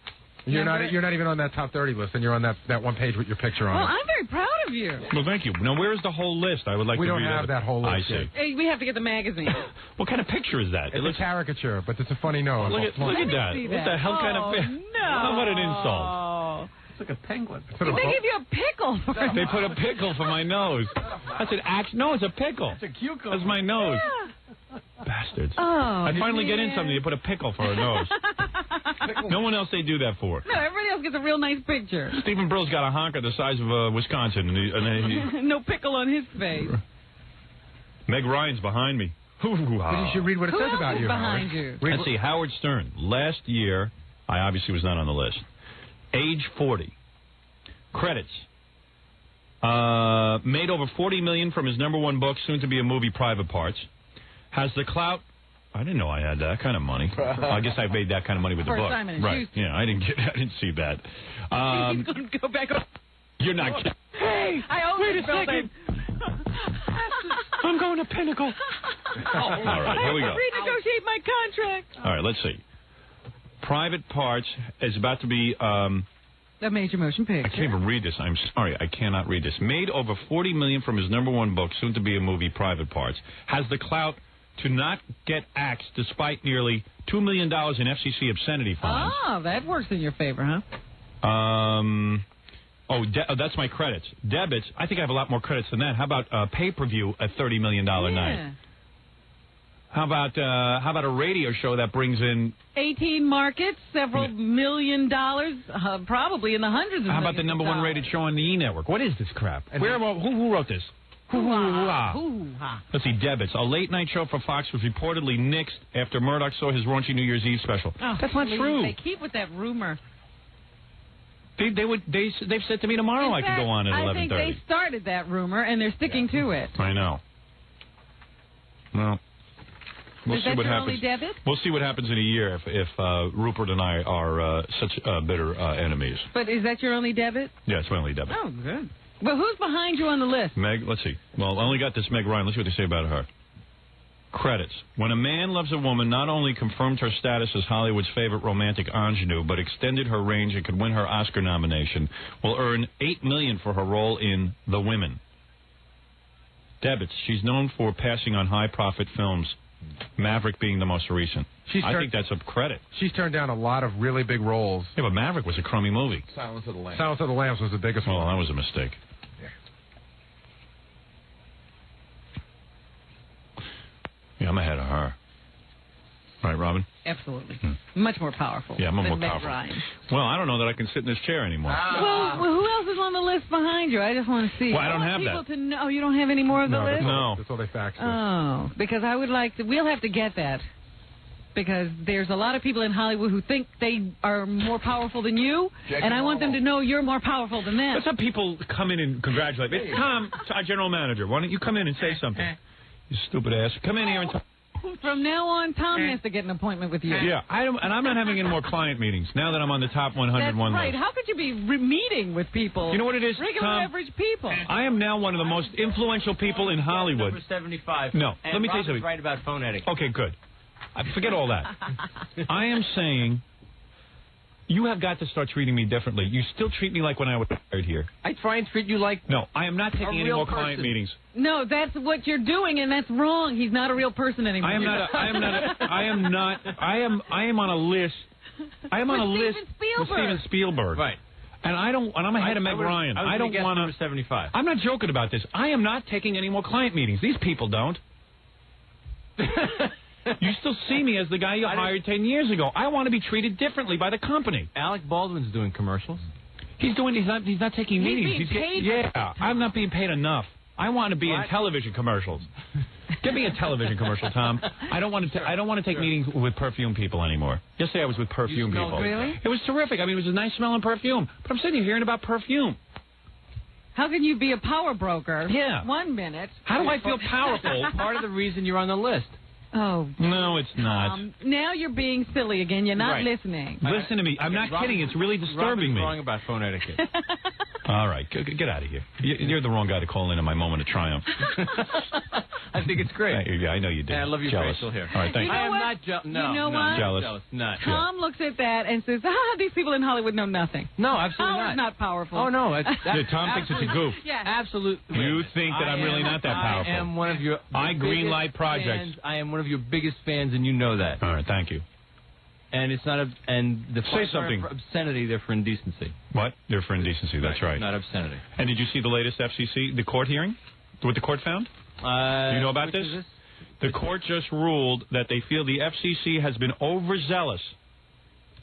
C: You're not even on that top 30 list, and you're on that one page with your picture on
B: Well,
C: it.
B: I'm very proud of you.
A: Well, thank you. Now, where is the whole list? I would like
C: We
A: to
C: don't
A: read
C: have
A: it.
C: that whole list
A: I see.
C: yet.
B: Hey, we have to get the magazine.
A: What kind of picture is that?
C: It's a caricature, but it's a funny nose.
A: Look at that.
B: see
A: What
B: that.
A: the hell kind of...
B: No.
A: How about an insult?
B: Oh.
G: It's like a penguin.
B: They give you a pickle. For
A: They put a pickle for my nose. That's an act. No, it's a pickle.
G: It's a cucumber.
A: That's my nose.
B: Yeah.
A: Bastards.
B: Oh,
A: I finally get in
B: man.
A: something. You put a pickle for a nose. No one else they do that for.
B: No, everybody else gets a real nice picture.
A: Stephen Brill's got a honker the size of Wisconsin. And
B: No pickle on his face.
A: Meg Ryan's behind me.
C: But you should read what it
B: Who
C: says
B: else
C: about
B: is
C: you,
B: behind
C: Howard.
B: you?
A: Let's see. Howard Stern. Last year, I obviously was not on the list. Age 40. Credits. Made over $40 million from his #1 book, soon to be a movie, Private Parts. Has the clout. I didn't know I had that kind of money. I guess I made that kind of money with the
B: First
A: book.
B: time in his
A: Right.
B: youth.
A: Yeah, I didn't see that.
B: He's going to go back up.
A: You're not kidding.
B: Hey, I own this building.
A: I'm going to Pinnacle. All right, here we go.
B: Renegotiate my contract.
A: All right, let's see. Private Parts is about to be...
B: A major motion picture.
A: I can't even read this. I'm sorry. I cannot read this. Made over $40 million from his #1 book, soon to be a movie, Private Parts. Has the clout to not get axed despite nearly $2 million in FCC obscenity fines.
B: Oh, that works in your favor, huh?
A: That's my credits. Debits, I think I have a lot more credits than that. How about pay-per-view, a $30 million night? How about a radio show that brings in
B: 18 markets, several $1 million, probably in the hundreds of
A: How about the
B: millions
A: #1 rated show on the E! Network? What is this crap? Who wrote this?
B: Hoo-ha.
A: Let's see, debits. A late-night show for Fox was reportedly nixed after Murdoch saw his raunchy New Year's Eve special.
B: Oh,
A: that's not true.
B: They keep with that rumor.
A: They've said to me tomorrow I could go on at 11:30.
B: I think they started that rumor, and they're sticking to it.
A: I know. Well, we'll see what happens.
B: Only debit?
A: We'll see what happens in a year if Rupert and I are such bitter enemies.
B: But is that your only debit?
A: Yeah, it's my only debit.
B: Oh, good. Well, who's behind you on the list?
A: Meg, let's see. Well, I only got this Meg Ryan. Let's see what they say about her. Credits. When a man loves a woman, not only confirmed her status as Hollywood's favorite romantic ingenue, but extended her range and could win her Oscar nomination, will earn $8 million for her role in The Women. Debits. She's known for passing on high-profit films, Maverick being the most recent. I think that's a credit.
C: She's turned down a lot of really big roles.
A: Yeah, but Maverick was a crummy movie.
C: Silence of the Lambs. Silence of the Lambs was the biggest one.
A: Well, that was a mistake. Yeah, I'm ahead of her. Right, Robin?
B: Absolutely. Much more powerful.
A: Yeah, I'm more
B: than Meg
A: powerful.
B: Ryan.
A: Well, I don't know that I can sit in this chair anymore.
B: Well, who else is on the list behind you? I just want to see.
A: Well, I don't have
B: people
A: that.
B: To know. You don't have any more of the list?
A: No.
C: That's all they faxed us.
B: Oh, because I would like to. We'll have to get that. Because there's a lot of people in Hollywood who think they are more powerful than you, and I want them to know you're more powerful than them.
A: Let's have people come in and congratulate me. Tom, our general manager, why don't you come in and say something? You stupid ass. Come in here and talk.
B: From now on, Tom has to get an appointment with you.
A: Yeah, and I'm not having any more client meetings now that I'm on the top 100
B: That's
A: one
B: right.
A: list.
B: How could you be meeting with people?
A: You know what it is,
B: Regular
A: Tom?
B: average people.
A: I am now one of the most influential people in Hollywood.
G: Number 75.
A: No,
G: and
A: let me tell you
G: Rob's
A: something.
G: right about phone etiquette.
A: Okay, good. Forget all that. I am saying you have got to start treating me differently. You still treat me like when I was hired here.
G: I try and treat you like
A: No, I am not taking any
G: real
A: more client
G: person.
A: meetings.
B: No, that's what you're doing, and that's wrong. He's not a real person anymore.
A: I am on a list. I am on a list with Steven Spielberg.
G: Right.
A: And I'm ahead of Meg Ryan.
G: I don't want
A: to.
G: Number 75.
A: I'm not joking about this. I am not taking any more client meetings. These people don't. You still see me as the guy you hired 10 years ago. I want to be treated differently by the company.
G: Alec Baldwin's doing commercials.
A: He's not taking meetings. I'm not being paid enough. I want to be in television commercials. Give me a television commercial, Tom. I don't want to take meetings with perfume people anymore. Yesterday I was with perfume people.
B: Really?
A: It was terrific. I mean, it was a nice smelling perfume. But I'm sitting here hearing about perfume.
B: How can you be a power broker?
A: Yeah.
B: 1 minute.
A: How do I feel powerful?
G: Part of the reason you're on the list.
B: Oh.
A: No, it's not.
B: Now you're being silly again. You're not listening.
A: Listen to me. I'm not kidding. It's really disturbing me.
G: Robin's wrong about phone etiquette.
A: All right. Get out of here. You're the wrong guy to call in my moment of triumph.
G: I think it's great.
A: Yeah, I know you do.
G: And I love your
A: jealous.
G: facial hair.
A: All right, thank you.
G: I am not jealous. No,
B: You know
G: no,
B: what?
A: Jealous.
G: Not.
B: Tom looks at that and says, these people in Hollywood know nothing.
G: No, absolutely
B: Howard's not powerful.
G: Oh, no.
A: Tom thinks it's a goof.
B: Yeah.
G: Absolutely.
A: You think that I'm really not that powerful.
G: I am one of your
A: green light projects.
G: Fans. I am one of your biggest fans, and you know that.
A: All right, thank you.
G: And it's not
A: Say something.
G: For obscenity, they're for indecency.
A: What? They're for indecency. That's right.
G: Not obscenity.
A: And did you see the latest FCC, the court hearing? What the court found? Do you know about this? The court just ruled that they feel the FCC has been overzealous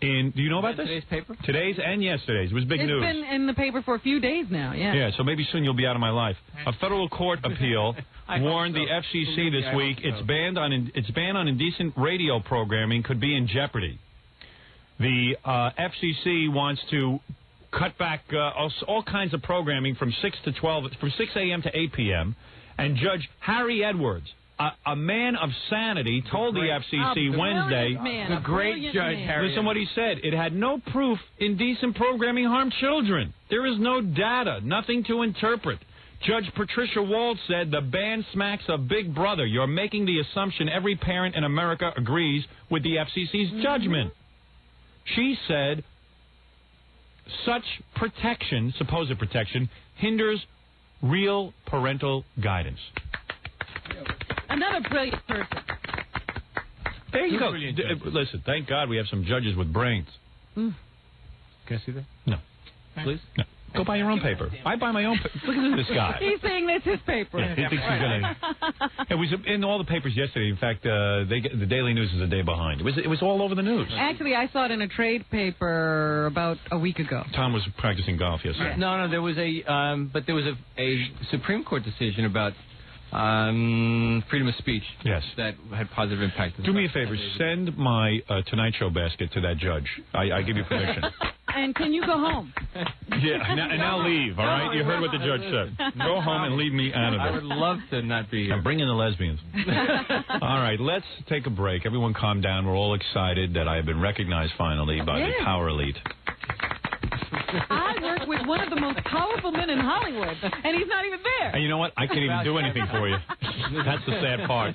A: in. Do you know about this?
G: Today's paper?
A: Today's and yesterday's. It was big news.
B: It's been in the paper for a few days now, yeah.
A: Yeah, so maybe soon you'll be out of my life. A federal court appeal warned the FCC this week its ban on indecent radio programming could be in jeopardy. The FCC wants to cut back all kinds of programming from 6 a.m. to 8 p.m. And Judge Harry Edwards, a man of sanity, told the FCC Wednesday,
G: the great Judge Harry.
A: Listen what he said. It had no proof indecent programming harmed children. There is no data, nothing to interpret. Judge Patricia Wald said the ban smacks of Big Brother. You're making the assumption every parent in America agrees with the FCC's judgment. She said such protection, supposed protection, hinders real parental guidance.
B: Another brilliant person.
A: There you go. Listen, thank God we have some judges with brains.
G: Can I see that?
A: No.
G: Please?
A: No. Go buy your own paper. I buy my own paper. Look at this guy.
B: He's saying that's his paper.
A: Yeah, he thinks he's gonna. It was in all the papers yesterday. In fact, the Daily News is a day behind. It was all over the news.
B: Actually, I saw it in a trade paper about a week ago.
A: Tom was practicing golf yesterday.
P: No, there was a Supreme Court decision about freedom of speech.
A: Yes.
P: That had positive impact.
A: Do me a favor. Send my Tonight Show basket to that judge. I give you permission.
B: And can you go home?
A: Yeah, and now leave, all right? You heard what the judge said. Go home and leave me out of it.
P: I would love to not be here.
A: I'm bringing the lesbians. All right, let's take a break. Everyone calm down. We're all excited that I have been recognized finally by the Power Elite.
B: I work with one of the most powerful men in Hollywood, and he's not even there.
A: And you know what? I can't even do anything for you. That's the sad part.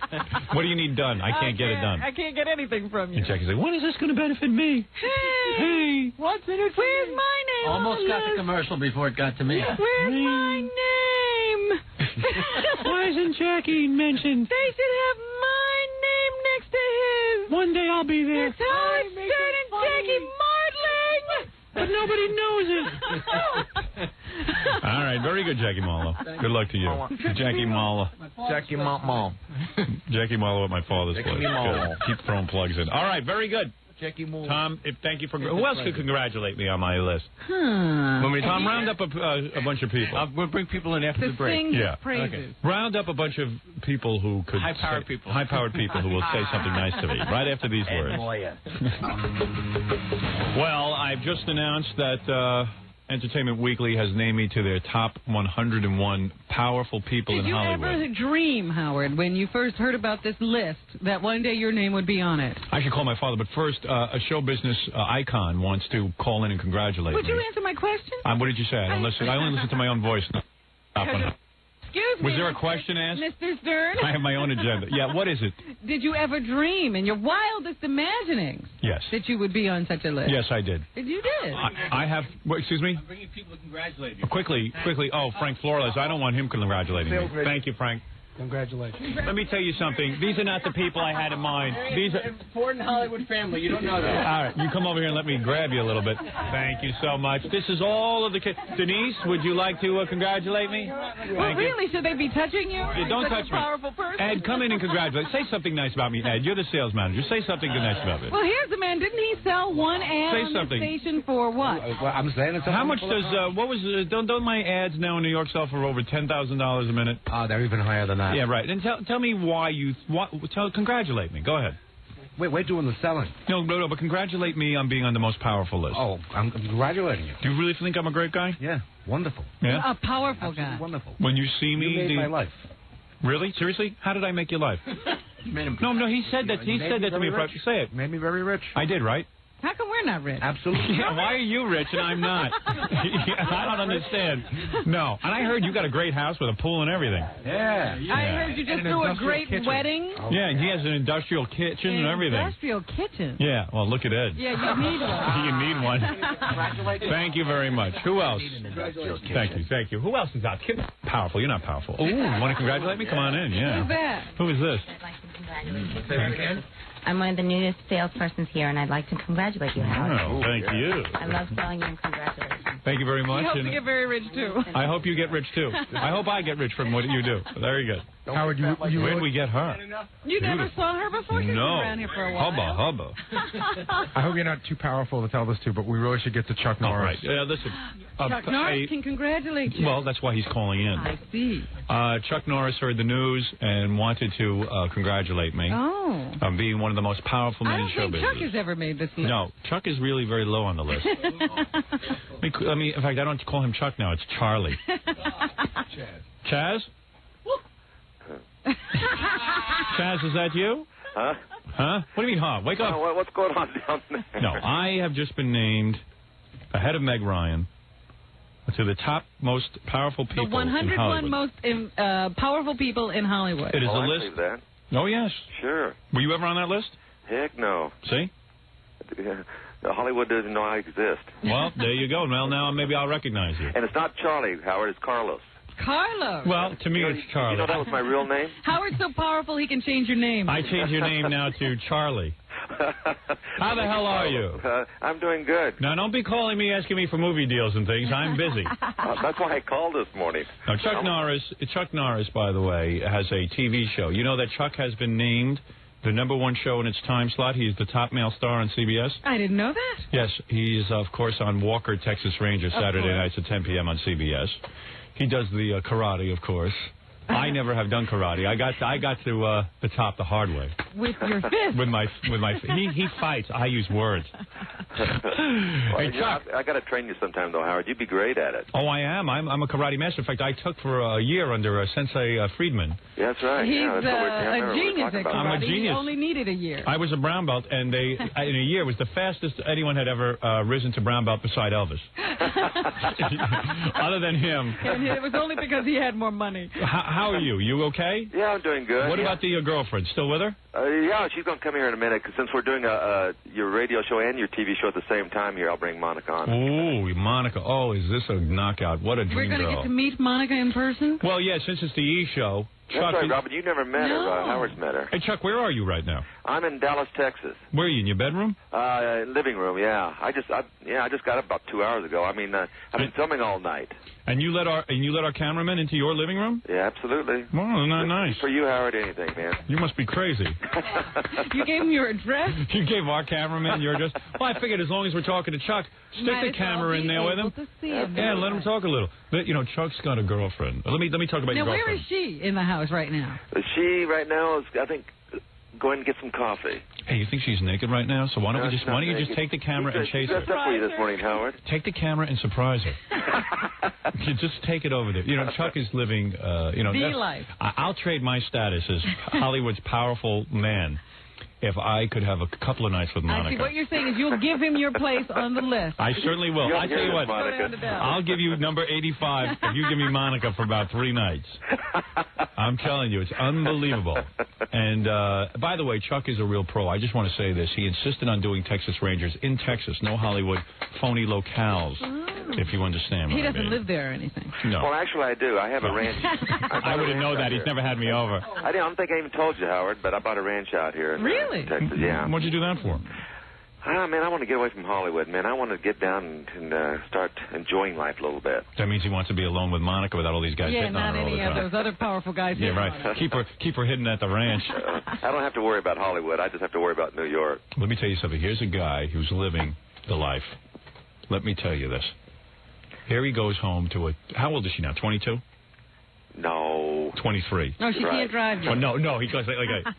A: What do you need done? I can't get it done.
B: I can't get anything from you.
A: And Jackie's like, when is this going to benefit me?
B: Hey, what's in it? Where's my name?
G: Almost got the commercial before it got to me.
B: Where's my name?
A: Why isn't Jackie mentioned?
B: They should have my name next to his.
A: One day I'll be there.
B: That's how it's turning Jackie Martling.
A: But nobody knows it. All right, very good, Jackie Marlowe. Good luck to you. Jackie Marlowe.
F: Jackie Marlowe.
A: Jackie Marlowe at my father's place.
F: Marlowe.
A: Good. Keep throwing plugs in. All right, very good.
F: Jackie Marlowe.
A: Tom, thank you for... Who else could congratulate me on my list? Tom, round up a bunch of people.
P: We'll bring people in after the break.
B: Sing
A: Yeah.
B: praises.
A: Okay. Round up a bunch of people who could...
P: High-powered people.
A: High-powered people who will say something nice to me right after these words. Well, I've just announced that Entertainment Weekly has named me to their top 101 powerful people in Hollywood.
B: Did you ever dream, Howard, when you first heard about this list, that one day your name would be on it?
A: I should call my father, but first, a show business icon wants to call in and congratulate
B: Would
A: me.
B: you answer my question?
A: What did you say? I don't listen. I only listen to my own voice.
B: Excuse me.
A: Was there a question asked?
B: Mr. Stern?
A: I have my own agenda. Yeah, what is it?
B: Did you ever dream in your wildest imaginings
A: Yes.
B: that you would be on such a list?
A: Yes, I did.
B: You did.
A: I have... excuse me?
P: I'm bringing people to congratulate you.
A: Quickly. Oh, Frank Flores. I don't want him congratulating me. Thank you, Frank.
L: Congratulations.
A: Let me tell you something. These are not the people I had in mind. These are...
G: Important Hollywood family. You don't know that.
A: All right, you come over here and let me grab you a little bit. Thank you so much. This is all of the kids. Denise, would you like to congratulate me?
B: Well, really, should they be touching you?
A: Yeah, don't
B: Such
A: touch
B: a
A: me.
B: powerful person.
A: Ed, come in and congratulate. Say something nice about me, Ed. You're the sales manager. Say something nice about me.
B: Well, here's the man. Didn't he sell one ad
A: Say
B: on
A: something.
B: the station for what?
H: Well, I'm saying it's
A: How much does what was don't my ads now in New York sell for over $10,000 a minute?
H: Oh, they're even higher than that.
A: Yeah, right. And tell me why congratulate me. Go ahead.
H: Wait, we're doing the selling.
A: No, but congratulate me on being on the most powerful list.
H: Oh, I'm congratulating you.
A: Do you really think I'm a great guy?
H: Yeah, wonderful.
A: Yeah?
B: A powerful guy.
H: Wonderful.
A: When you see me...
H: You made my life.
A: Really? Seriously? How did I make your life? No, he said that. He said that to me. Say it.
H: Made me very rich.
A: I did, right?
B: How come we're not rich?
H: Absolutely.
A: Yeah, why are you rich and I'm not? I don't understand. No. And I heard you got a great house with a pool and everything.
H: Yeah.
B: I heard you just threw a great wedding.
A: Yeah, and he has an industrial kitchen and everything.
B: Industrial kitchen.
A: Yeah, well, look at Ed.
B: Yeah, you need one.
A: You need one. Thank you very much. Who else? Thank you. Who else is out? Powerful. You're not powerful. Oh, want to congratulate me? Come on in. Yeah.
B: Who's that?
A: Who is this?
Q: I'd like to congratulate you. I'm one of the newest salespersons here, and I'd like to congratulate you, Howard.
A: Oh, thank you.
Q: I love selling you, and congratulations.
A: Thank you very much.
B: I hope to get very rich, too.
A: I hope you get rich, too. I hope I get rich from what you do. Very good.
C: Howard,
A: where did we get her?
B: You never saw her before? She's been around here for a while.
A: Hubba.
C: I hope you're not too powerful to tell this to, but we really should get to Chuck Norris.
A: All right. Listen.
B: Chuck Norris can congratulate you.
A: Well, that's why he's calling in.
B: I see.
A: Chuck Norris heard the news and wanted to congratulate me on being one of the most powerful men in show business.
B: I don't think Chuck has ever made this list.
A: No, Chuck is really very low on the list. I mean, in fact, I don't call him Chuck now. It's Charlie. Chaz? Chaz, is that you?
R: Huh?
A: Huh? What do you mean, huh? Wake up.
R: What's going on down there?
A: No, I have just been named ahead of Meg Ryan to the top most powerful people
B: the 101
A: in Hollywood.
B: most powerful people in Hollywood.
A: It is a
R: I
A: list.
R: believe that.
A: Oh, yes.
R: Sure.
A: Were you ever on that list?
R: Heck no.
A: See?
R: Hollywood doesn't know I exist.
A: Well, there you go. Well, now maybe I'll recognize you.
R: And it's not Charlie, Howard. It's Carlos.
B: Carlos.
A: Well, to me, it's Charlie.
R: You know that was my real name?
B: Howard's so powerful he can change your name.
A: I change your name now to Charlie. How the hell are you?
R: I'm doing good.
A: Now, don't be calling me, asking me for movie deals and things. I'm busy.
R: That's why I called this morning.
A: Now, Chuck Norris, by the way, has a TV show. You know that Chuck has been named the #1 show in its time slot. He's the top male star on CBS.
B: I didn't know that.
A: Yes, he's, of course, on Walker, Texas Ranger, Saturday nights at 10 p.m. on CBS. He does the karate, of course. I never have done karate. I got to the top the hard way.
B: With your fist.
A: With my he fights. I use words.
R: Well, Chuck, I got to train you sometime though, Howard. You'd be great at it.
A: Oh, I am. I'm a karate master. In fact, I took for a year under Sensei Friedman.
R: Yeah, that's right.
B: He's
R: that's
B: a genius at karate.
A: I'm a genius.
B: He only needed a year.
A: I was a brown belt, and in a year was the fastest anyone had ever risen to brown belt beside Elvis. Other than him.
B: And it was only because he had more money.
A: How are you? You okay?
R: Yeah, I'm doing good.
A: What about the girlfriend? Still with her?
R: Yeah, she's going to come here in a minute, because since we're doing your radio show and your TV show at the same time here, I'll bring Monica on.
A: Ooh, Monica. Oh, is this a knockout? What a dream
B: We're going to
A: girl.
B: get to meet Monica in person?
A: Well, yeah, since it's the E! show.
R: That's
A: Chuck,
R: right, Robert. You never met
B: No.
R: her. Howard's met her.
A: Hey, Chuck, where are you right now?
R: I'm in Dallas, Texas.
A: Where are you, in your bedroom?
R: Living room, yeah. I just got up about 2 hours ago. I mean, I've been filming all night.
A: And you let our cameraman into your living room?
R: Yeah, absolutely.
A: Well, not nice.
R: For you, Howard, anything, man.
A: You must be crazy.
B: You gave him your address?
A: You gave our cameraman your address? Well, I figured as long as we're talking to Chuck, stick the camera in there with him. Yeah, let him talk a little. But, you know, Chuck's got a girlfriend. Let me talk about your
B: now,
A: girlfriend.
B: where is she in the house right now?
R: She right now is, I think, going to get some coffee.
A: Hey, you think she's naked right now? So why don't you just take the camera and chase her?
R: Dressed up for you this morning, Howard.
A: Take the camera and surprise her. You just take it over there. You know, Chuck is living,
B: the life.
A: I'll trade my status as Hollywood's powerful man if I could have a couple of nights with Monica.
B: I see. What you're saying is you'll give him your place on the list.
A: I certainly will. I tell you what, I'll give you number 85 if you give me Monica for about 3 nights. I'm telling you, it's unbelievable. And by the way, Chuck is a real pro. I just want to say this. He insisted on doing Texas Rangers in Texas, no Hollywood phony locales, if you understand what
B: He
A: I
B: doesn't
A: mean.
B: live there or anything.
A: No.
R: Well, actually, I do. I have a ranch.
A: I wouldn't know that. He's never had me over.
R: I don't think I even told you, Howard, but I bought a ranch out here in Texas. Yeah.
A: What'd you do that for?
R: Man, I want to get away from Hollywood, man. I want to get down and start enjoing life a little bit.
A: That means he wants to be alone with Monica without all these guys hitting on her all the
B: not any
A: time.
B: of those other powerful guys.
A: Yeah, right. Keep her hidden at the ranch.
R: I don't have to worry about Hollywood. I just have to worry about New York.
A: Let me tell you something. Here's a guy who's living the life. Let me tell you this. Here he goes home to a... How old is she now, 22?
R: No.
A: 23.
B: No, she can't drive yet.
A: Well, no. He goes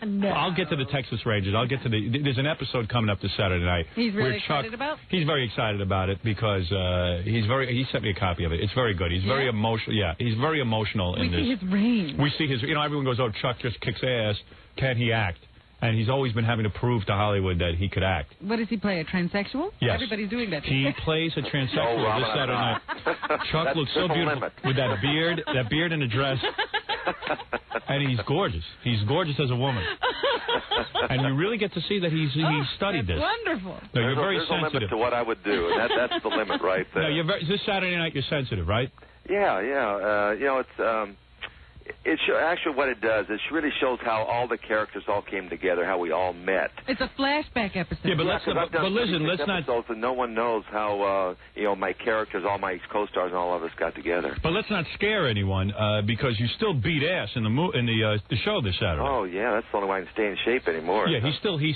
B: No.
A: I'll get to the Texas Rangers. I'll get to there's an episode coming up this Saturday night.
B: He's really
A: where Chuck,
B: excited about?
A: He's very excited about it because he sent me a copy of it. It's very good. He's very emotional. Yeah, he's very emotional in this.
B: We see his range.
A: We see his, everyone goes, oh, Chuck just kicks ass. Can he act? And he's always been having to prove to Hollywood that he could act.
B: What does he play, a transsexual?
A: Yes.
B: Everybody's doing that.
A: He plays a transsexual this Saturday night. Chuck looks so beautiful with that beard and a dress. And he's gorgeous. He's gorgeous as a woman. And you really get to see that he studied this.
B: Wonderful.
A: No, you're very
R: there's
A: sensitive.
R: a limit to what I would do, and that's the limit right there.
A: No, this Saturday night you're sensitive, right?
R: Yeah. It's actually what it does. It really shows how all the characters all came together, how we all met.
B: It's a flashback episode.
A: Yeah, but listen, let's not.
R: And no one knows how my characters, all my co-stars, and all of us got together.
A: But let's not scare anyone because you still beat ass in the show this Saturday.
R: Oh yeah, that's the only way I can stay in shape anymore.
A: Yeah, he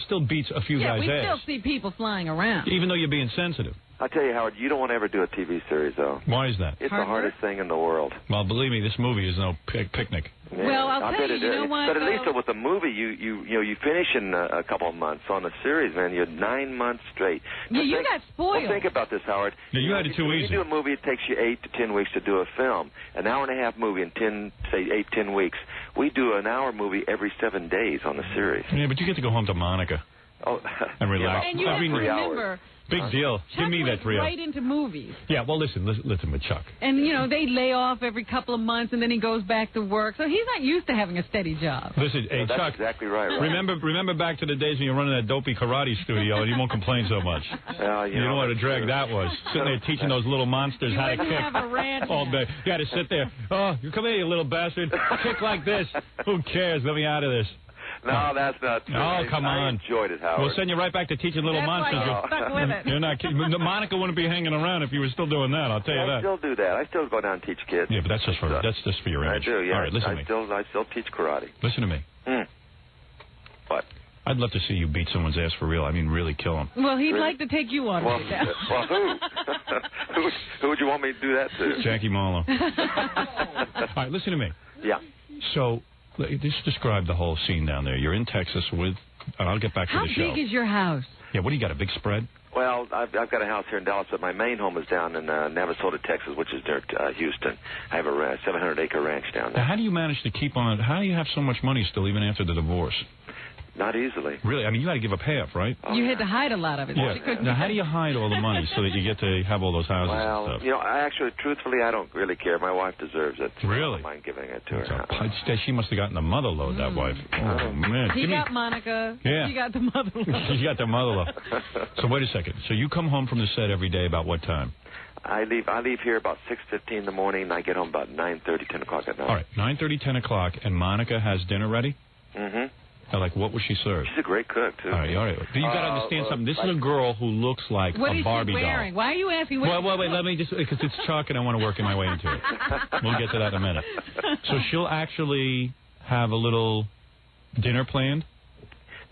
A: still beats a few guys'
B: we
A: ass.
B: still see people flying around.
A: Even though you're being sensitive.
R: I tell you, Howard, you don't want to ever do a TV series, though.
A: Why is that?
R: It's the hardest thing in the world.
A: Well, believe me, this movie is no picnic.
R: Yeah,
B: well, I'll tell you, you know what?
R: But at least with the movie, you finish in a couple of months. On a series, man, you're 9 months straight.
B: Yeah, you got spoiled.
R: Well, think about this, Howard.
A: Yeah, you had it too easy.
R: When you do a movie, it takes you 8 to 10 weeks to do a film. An hour-and-a-half movie in 10 weeks. We do an hour movie every 7 days on the series.
A: Yeah, but you get to go home to Monica.
R: Oh,
A: and relax.
B: And you have to remember,
A: big deal.
B: Chuck
A: Give me that 3 hours.
B: right into movies.
A: Yeah, well, listen with Chuck.
B: And, they lay off every couple of months, and then he goes back to work. So he's not used to having a steady job.
A: Listen, hey,
R: that's
A: Chuck.
R: Exactly right.
A: Remember back to the days when you were running that dopey karate studio, and you won't complain so much. You know what a drag that was. Sitting there teaching those little monsters how to kick
B: have a ranch
A: all day. You got to sit there. Oh, you come here, you little bastard. Kick like this. Who cares? Let me out of this.
R: No, that's not true.
A: Oh, come on.
R: I enjoyed it, Howard.
A: We'll send you right back to teaching little
B: That's
A: monsters.
B: why you're stuck with it.
A: You're not kidding. Monica wouldn't be hanging around if you were still doing that. I'll tell you
R: I
A: that.
R: still do that. I still go down and teach kids.
A: Yeah, but that's just for your
R: I
A: image.
R: do, yeah.
A: All right, listen to me.
R: I still teach karate.
A: Listen to me.
R: What?
A: I'd love to see you beat someone's ass for real. I mean, really kill him.
B: Well, he'd like to take you on
R: Well,
B: right now.
R: well, who would you want me to do that to?
A: Jackie Marlowe. All right, listen to me.
R: Yeah.
A: So, just describe the whole scene down there. You're in Texas with, and I'll get back to
B: How
A: the show.
B: big is your house?
A: Yeah, what do you got, a big spread?
R: Well, I've got a house here in Dallas, but my main home is down in Navasota, Texas, which is near Houston. I have a 700-acre ranch down there.
A: Now, how do you manage to keep on, how do you have so much money still even after the divorce?
R: Not easily.
A: Really? I mean, you got to give up half, right?
B: You had to hide a lot of it.
A: Yeah. Now, how do you hide all the money so that you get to have all those houses
R: Well,
A: and stuff?
R: you know, truthfully, I don't really care. My wife deserves it.
A: Really?
R: I don't mind giving it to her.
A: She must have gotten the mother load, that wife. Oh, man.
B: He got Monica.
A: Yeah.
B: She got the mother.
A: She got the mother load. So, wait a second. So, you come home from the set every day about what time?
R: I leave here about 6:15 in the morning, and I get home about 9:30, 10 o'clock at night.
A: All right, 9:30, 10 o'clock, and Monica has dinner ready?
R: Mm-hmm.
A: Like, what will she serve?
R: She's a great cook, too.
A: All right. But you got to understand something. This is a girl who looks like
B: What
A: a
B: is
A: Barbie
B: she wearing?
A: doll.
B: Why are you asking? What
A: Wait, let me just, because it's Chuck and I want to work my way into it. We'll get to that in a minute. So she'll actually have a little dinner planned?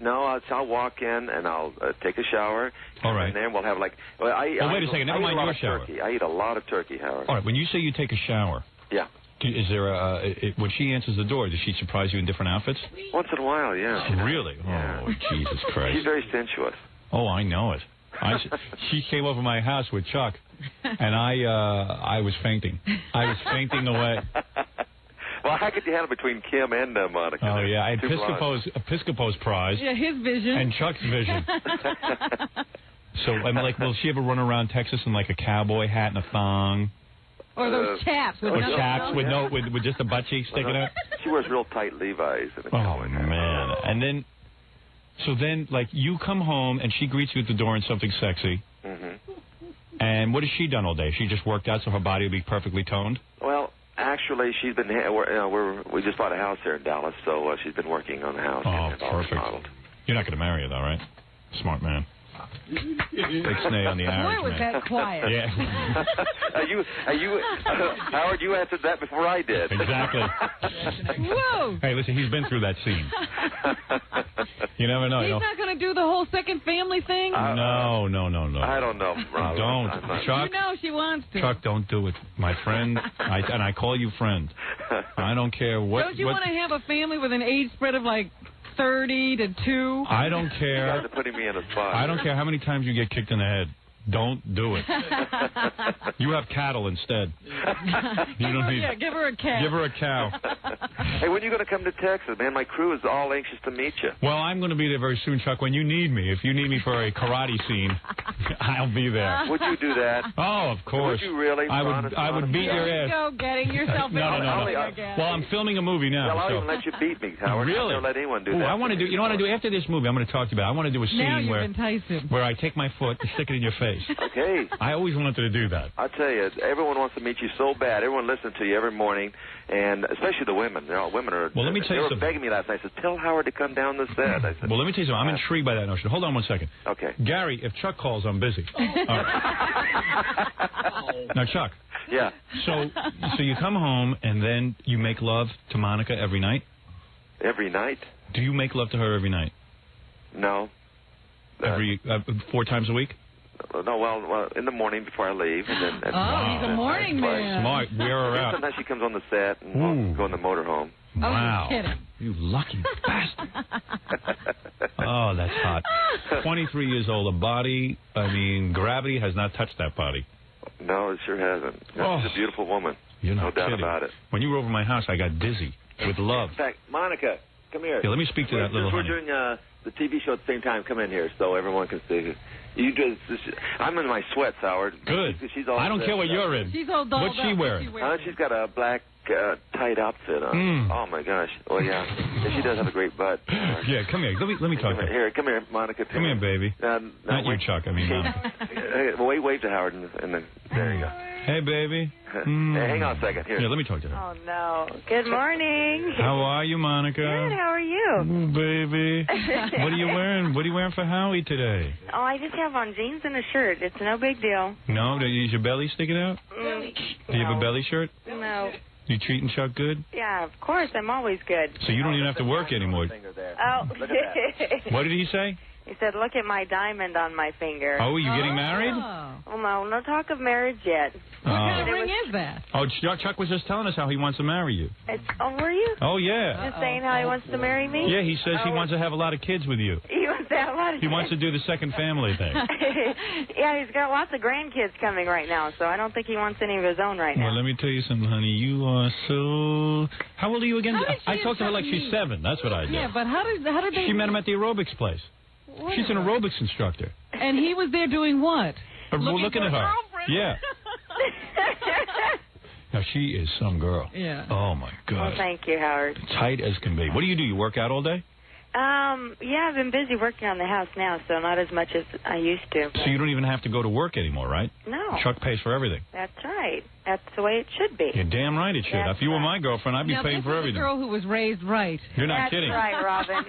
R: No, I'll walk in and I'll take a shower.
A: All right.
R: And then we'll have like... Well,
A: wait a second. Never mind your shower.
R: Turkey. I eat a lot of turkey, Howard.
A: All right. When you say you take a shower...
R: Yeah.
A: Is there when she answers the door, does she surprise you in different outfits?
R: Once in a while, yeah.
A: Really?
R: Yeah.
A: Oh, Jesus Christ.
R: She's very sensuous.
A: Oh, I know it. She came over my house with Chuck, and I was fainting. I was fainting away.
R: Well, how could you handle between Kim and Monica?
A: Oh, yeah. I had Episcopo's prize.
B: Yeah, his vision.
A: And Chuck's vision. So, I'm like, will she ever run around Texas in like a cowboy hat and a thong?
B: Or those chaps with
A: with just a butt cheek sticking out.
R: She wears real tight Levi's.
A: Oh man! And then, like, you come home and she greets you at the door in something sexy.
R: Mm-hmm.
A: And what has she done all day? She just worked out so her body will be perfectly toned.
R: Well, actually, she's been. We just bought a house here in Dallas, so she's been working on the house.
A: Oh,
R: perfect.
A: Modeled. You're not going to marry her, though, right? Smart man. Big snay on the Irish.
B: Boy, was that quiet.
A: Yeah.
R: Howard, you answered that before I did.
A: Exactly.
B: Whoa.
A: Hey, listen, he's been through that scene. You never know.
B: He's not going to do the whole second family thing?
A: No.
R: I don't know, Rob.
A: Don't. Chuck,
B: you know she wants to.
A: Chuck, don't do it. My friend, and I call you friend. I don't care what...
B: Don't you want to have a family with an age spread of like 30 to 2?
A: I don't care.
R: You guys are putting me in a spot.
A: I don't care how many times you get kicked in the head. Don't do it. You have cattle instead. You don't need.
B: Yeah, give her a cow.
A: Give her a cow.
R: Hey, when are you going to come to Texas, man? My crew is all anxious to meet you.
A: Well, I'm going to be there very soon, Chuck. When you need me, if you need me for a karate scene, I'll be there.
R: Would you do that?
A: Oh, of course.
R: Would you really?
A: I would beat your ass.
B: Go getting yourself in
A: No. Well, I'm filming a movie now.
R: Well, I'll
A: so.
R: even let you beat me, Howard.
A: Really?
R: I don't let anyone do that.
A: I want to do. You know what I do after this movie? I'm going to talk to you about. I want to do a scene where I take my foot and stick it in your face.
R: Okay.
A: I always wanted to do that.
R: I'll tell you, everyone wants to meet you so bad. Everyone listens to you every morning, and especially the women. Women are.
A: Well, let me tell you something.
R: They were begging me last night. I said, "Tell Howard to come down the set." I said,
A: well, let me tell you something. I'm intrigued by that notion. Hold on one second.
R: Okay.
A: Gary, if Chuck calls, I'm busy. All right. Now, Chuck.
R: Yeah.
A: So you come home and then you make love to Monica every night?
R: Every night?
A: Do you make love to her every night?
R: No.
A: Every 4 times a week?
R: No, well, in the morning before I leave. And then,
B: wow. He's a morning man.
A: Smart. Wear her out.
R: Sometimes she comes on the set and we'll go in the motorhome.
A: Wow.
B: Oh, you're kidding.
A: You lucky bastard. Oh, that's hot. 23 years old. A body, gravity has not touched that body.
R: No, it sure hasn't. No, she's a beautiful woman.
A: You're not
R: no doubt
A: kidding.
R: about it.
A: When you were over my house, I got dizzy with love.
R: In fact, Monica, come here.
A: Yeah, let me speak to that little
R: We're
A: honey.
R: doing the TV show at the same time. Come in here so everyone can see. You do this. I'm in my sweats, Howard.
A: Good.
R: She's all
A: I don't care what you're in.
B: She's all dolled
A: What's she
B: up.
A: wearing?
R: She's got a black tight outfit on. Oh my gosh. Oh yeah. She does have a great butt.
A: Yeah, come here. Let me talk to her.
R: Come here, Monica.
A: Come here, baby. Not you, Chuck. I mean, Monica.
R: Wave to Howard, and then there you go.
A: Hey, baby.
R: Hey, hang on a second. Here.
A: Yeah, let me talk to her.
S: Oh, no. Good morning.
A: How are you, Monica?
S: Good. How are you?
A: Oh, baby. What are you wearing? What are you wearing for Howie today?
S: Oh, I just have on jeans and a shirt. It's no big deal.
A: No? Is your belly sticking out? Do you have a belly shirt?
S: No.
A: You treating Chuck good?
S: Yeah, of course. I'm always good.
A: So you don't even have to work anymore.
S: Oh.
A: What did he say?
S: He said, look at my diamond on my finger.
A: Oh, are you getting married?
S: Well, no talk of marriage yet.
B: What kind of ring is that?
A: Oh, Chuck was just telling us how he wants to marry you.
S: Were you?
A: Oh, yeah.
S: Just saying how he wants to marry me?
A: Yeah, he says he wants to have a lot of kids with you.
S: He wants to have a lot of
A: He wants to do the second family thing.
S: Yeah, he's got lots of grandkids coming right now, so I don't think he wants any of his own right now.
A: Well, let me tell you something, honey. You are so... How old are you again? I talked to her like she's 7. That's what I did.
B: Yeah, but how did they...
A: She met him at the aerobics place. She's an aerobics instructor.
B: And he was there doing what?
A: Looking at her. Yeah. Now, she is some girl.
B: Yeah.
A: Oh, my God.
S: Well, thank you, Howard.
A: Tight as can be. What do? You work out all day?
S: Yeah, I've been busy working on the house now, so not as much as I used to.
A: So you don't even have to go to work anymore, right?
S: No.
A: Chuck pays for everything.
S: That's right. That's the way it should be.
A: You're damn right it should.
S: That's
A: if you were my girlfriend, I'd be paying for everything.
B: This is a girl who was raised right.
A: You're not kidding.
S: That's right, Robin.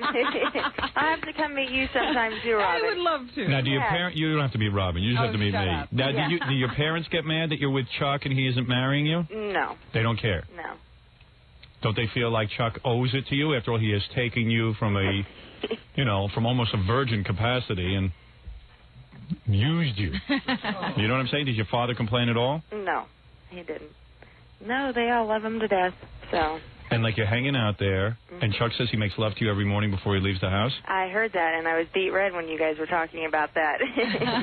S: I have to come meet you sometime too, Robin.
B: I would love to.
A: Now, do your parents... You don't have to meet Robin. You just have to meet me.
S: Up.
A: Now, do your parents get mad that you're with Chuck and he isn't marrying you?
S: No.
A: They don't care?
S: No.
A: Don't they feel like Chuck owes it to you? After all, he has taken you from a... from almost a virgin capacity and used you. You know what I'm saying? Did your father complain at all?
S: No, he didn't. No, they all love him to death, so...
A: And like you're hanging out there, and Chuck says he makes love to you every morning before he leaves the house?
S: I heard that, and I was beat red when you guys were talking about that.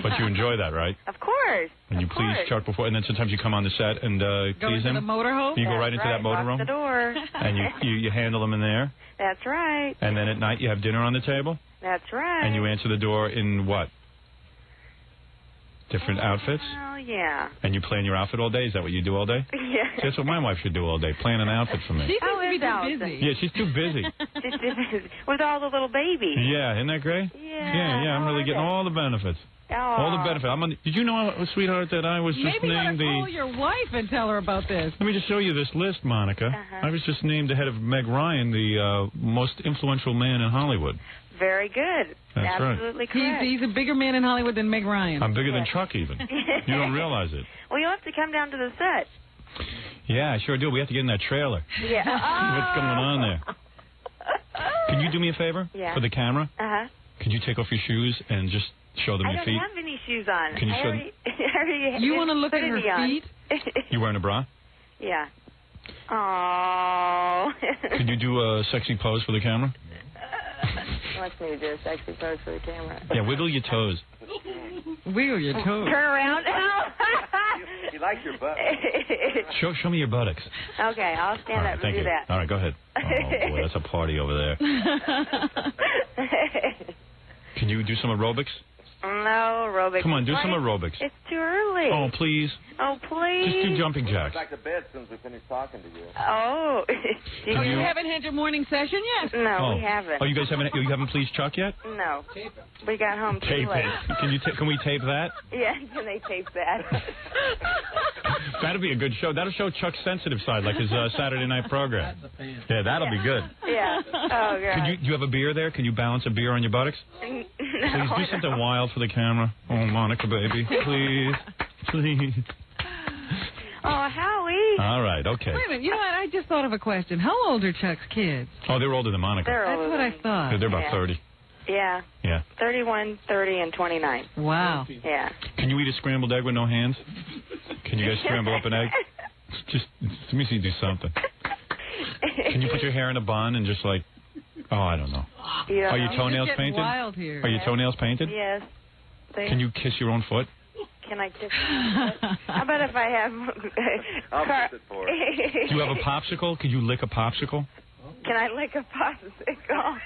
A: But you enjoy that, right?
S: Of course.
A: And you please Chuck before, and then sometimes you come on the set and tease him?
B: Go into the motorhome?
A: You go right into that motorhome?
S: Lock the door.
A: And you handle him in there?
S: That's right.
A: And then at night you have dinner on the table?
S: That's right.
A: And you answer the door in what? Different outfits?
S: Oh, yeah.
A: And you plan your outfit all day? Is that what you do all day?
S: Yeah.
A: That's what my wife should do all day, plan an outfit for me.
B: She seems to be too busy.
A: Yeah, she's too busy.
S: She's too busy. With all the little babies.
A: Yeah, isn't that great?
S: Yeah.
A: I'm really getting all the benefits.
S: Oh.
A: All the benefits. Did you know, sweetheart, that I was just
B: Maybe you ought
A: named
B: to call your wife and tell her about this.
A: Let me just show you this list, Monica. I was just named the head of Meg Ryan, the most influential man in Hollywood.
S: Very good.
A: That's
S: Absolutely correct.
B: He's a bigger man in Hollywood than Meg Ryan.
A: I'm bigger than Chuck, even. You don't realize it.
S: Well, you'll have to come down to the set.
A: Yeah, I sure do. We have to get in that trailer.
S: Yeah.
A: What's going on there? Can you do me a favor?
S: Yeah.
A: For the camera?
S: Uh-huh.
A: Could you take off your shoes and just show them
S: I
A: your
S: don't
A: feet?
S: have any shoes on.
A: Can you show them?
B: You want to look at her feet?
A: You wearing a bra?
S: Yeah. Oh.
A: Could you do a sexy pose for the camera?
S: Wants me to do a sexy pose for the camera.
A: Yeah, wiggle your toes.
B: Wiggle your toes.
S: Turn around.
R: He likes your butt.
A: Show me your buttocks.
S: Okay, I'll stand
A: All right,
S: up and
A: thank
S: do
A: you.
S: that.
A: All right, go ahead. Oh, boy, that's a party over there. Can you do some aerobics?
S: No, aerobics.
A: Come on, do some aerobics.
S: It's too early.
A: Oh, please.
S: Oh, please.
A: Just do jumping jacks.
R: Back to bed as soon as we finish talking to you.
S: Oh.
B: You haven't had your morning session yet?
S: No, we haven't.
A: Oh, you guys haven't pleased Chuck yet?
S: No. We got home too
A: Tape
S: late.
A: it. Can we tape that?
S: Yeah, can they tape that?
A: That'll be a good show. That'll show Chuck's sensitive side, like his Saturday night program. Yeah, that'll be good.
S: Yeah. Oh, God.
A: Do you have a beer there? Can you balance a beer on your buttocks?
S: No,
A: Please do something wild for the camera. Oh, Monica, baby. Please. Please.
S: Oh, Howie.
A: All right, okay.
B: Wait a minute. You know what? I just thought of a question. How old are Chuck's kids?
A: Oh, they're older than Monica.
B: That's what I thought.
A: They're about 30.
S: Yeah.
A: Yeah.
S: 31, 30, and 29.
B: Wow.
S: Yeah.
A: Can you eat a scrambled egg with no hands? Can you guys scramble up an egg? Just let me see you do something. Can you put your hair in a bun and just like, oh, I don't know. Are your toenails painted?
B: Wild here.
A: Are your toenails painted?
S: Yes.
A: Can you kiss your own foot?
S: Can I kiss you? How about if I have...
R: I'll kiss it for her.
A: Do you have a popsicle? Could you lick a popsicle?
S: Can I lick a popsicle?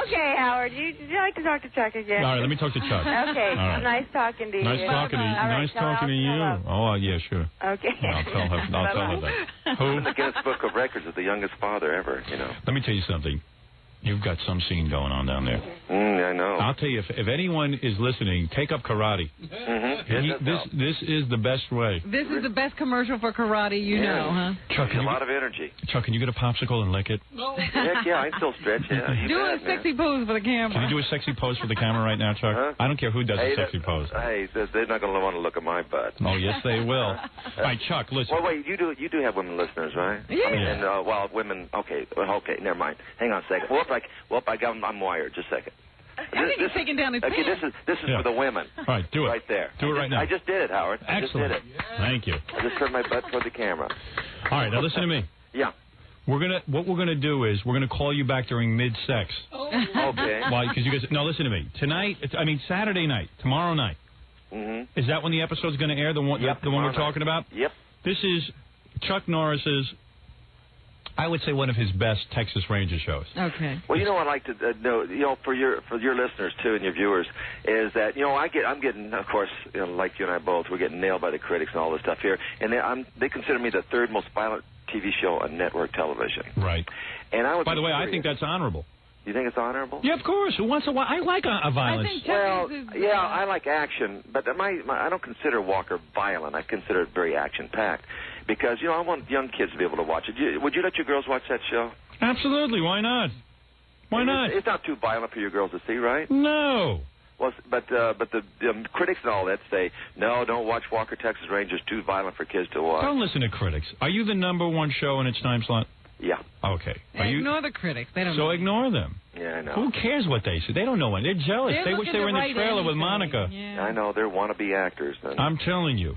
S: Okay, Howard. Would you like to talk to Chuck again?
A: All right, let me talk to Chuck.
S: Okay.
A: All right.
S: Nice talking to you.
A: Nice talking to you.
S: All right,
A: Nice talking to you.
S: hello.
A: Oh, yeah, sure.
S: Okay.
A: I'll tell her. I'll tell her that. Who?
R: In the Guinness Book of Records is the youngest father ever, you know.
A: Let me tell you something. You've got some scene going on down there.
R: I know.
A: I'll tell you, if anyone is listening, take up karate. This is the best way.
B: This is the best commercial for karate you know, huh?
A: Chuck,
R: a lot of energy.
A: Chuck, can you get a popsicle and lick it?
R: Heck yeah, I can still stretch. Yeah, you
B: Do a
R: bet,
B: sexy pose for the camera.
A: Can you do a sexy pose for the camera right now, Chuck?
R: Huh?
A: I don't care who does a sexy pose.
R: Hey, they're not going to want to look at my butt.
A: Oh, yes, they will. All right, Chuck, listen.
R: Well, wait, you do have women listeners, right?
B: Yeah.
R: I mean, and, well, women, okay, never mind. Hang on a second. I'm wired. Just a second.
B: I think he's taking down his
R: Okay,
B: pants.
R: this is for the women.
A: All right, do it.
R: Right there.
A: Do it right now.
R: I just did it, Howard. I just
A: Excellent.
R: did it.
A: Thank you.
R: I just turned my butt toward the camera.
A: All right, now listen to me.
R: Yeah.
A: What we're gonna do is we're gonna call you back during mid-sex.
R: Okay.
A: Why? Because you guys. No, listen to me. Tonight. Saturday night. Tomorrow night.
R: Mm-hmm.
A: Is that when the episode's gonna air? The one we're talking about.
R: Yep.
A: This is Chuck Norris's. I would say one of his best Texas Ranger shows.
B: Okay.
R: Well, you know what I'd like to know, for your listeners too and your viewers, is that I'm getting, of course, like you and I both, we're getting nailed by the critics and all this stuff here, and they consider me the third most violent TV show on network television.
A: Right.
R: And I would.
A: By the way, I think that's honorable.
R: You think it's honorable?
A: Yeah, of course. Who wants I like a violence.
R: I like action, but I don't consider Walker violent. I consider it very action-packed because, I want young kids to be able to watch it. Would you let your girls watch that show?
A: Absolutely. Why not? Why not?
R: It's not too violent for your girls to see, right?
A: No.
R: Well, but the critics and all that say, no, don't watch Walker Texas Rangers, too violent for kids to watch.
A: Don't listen to critics. Are you the #1 show in its time slot?
R: Yeah.
A: Okay.
B: Ignore the critics. They don't know.
A: Ignore them.
R: Yeah, I know.
A: Who cares what they say? They don't know when. They're jealous. They wish they were in the trailer with Monica.
B: Yeah.
R: I know. They're wannabe actors.
A: I'm telling you.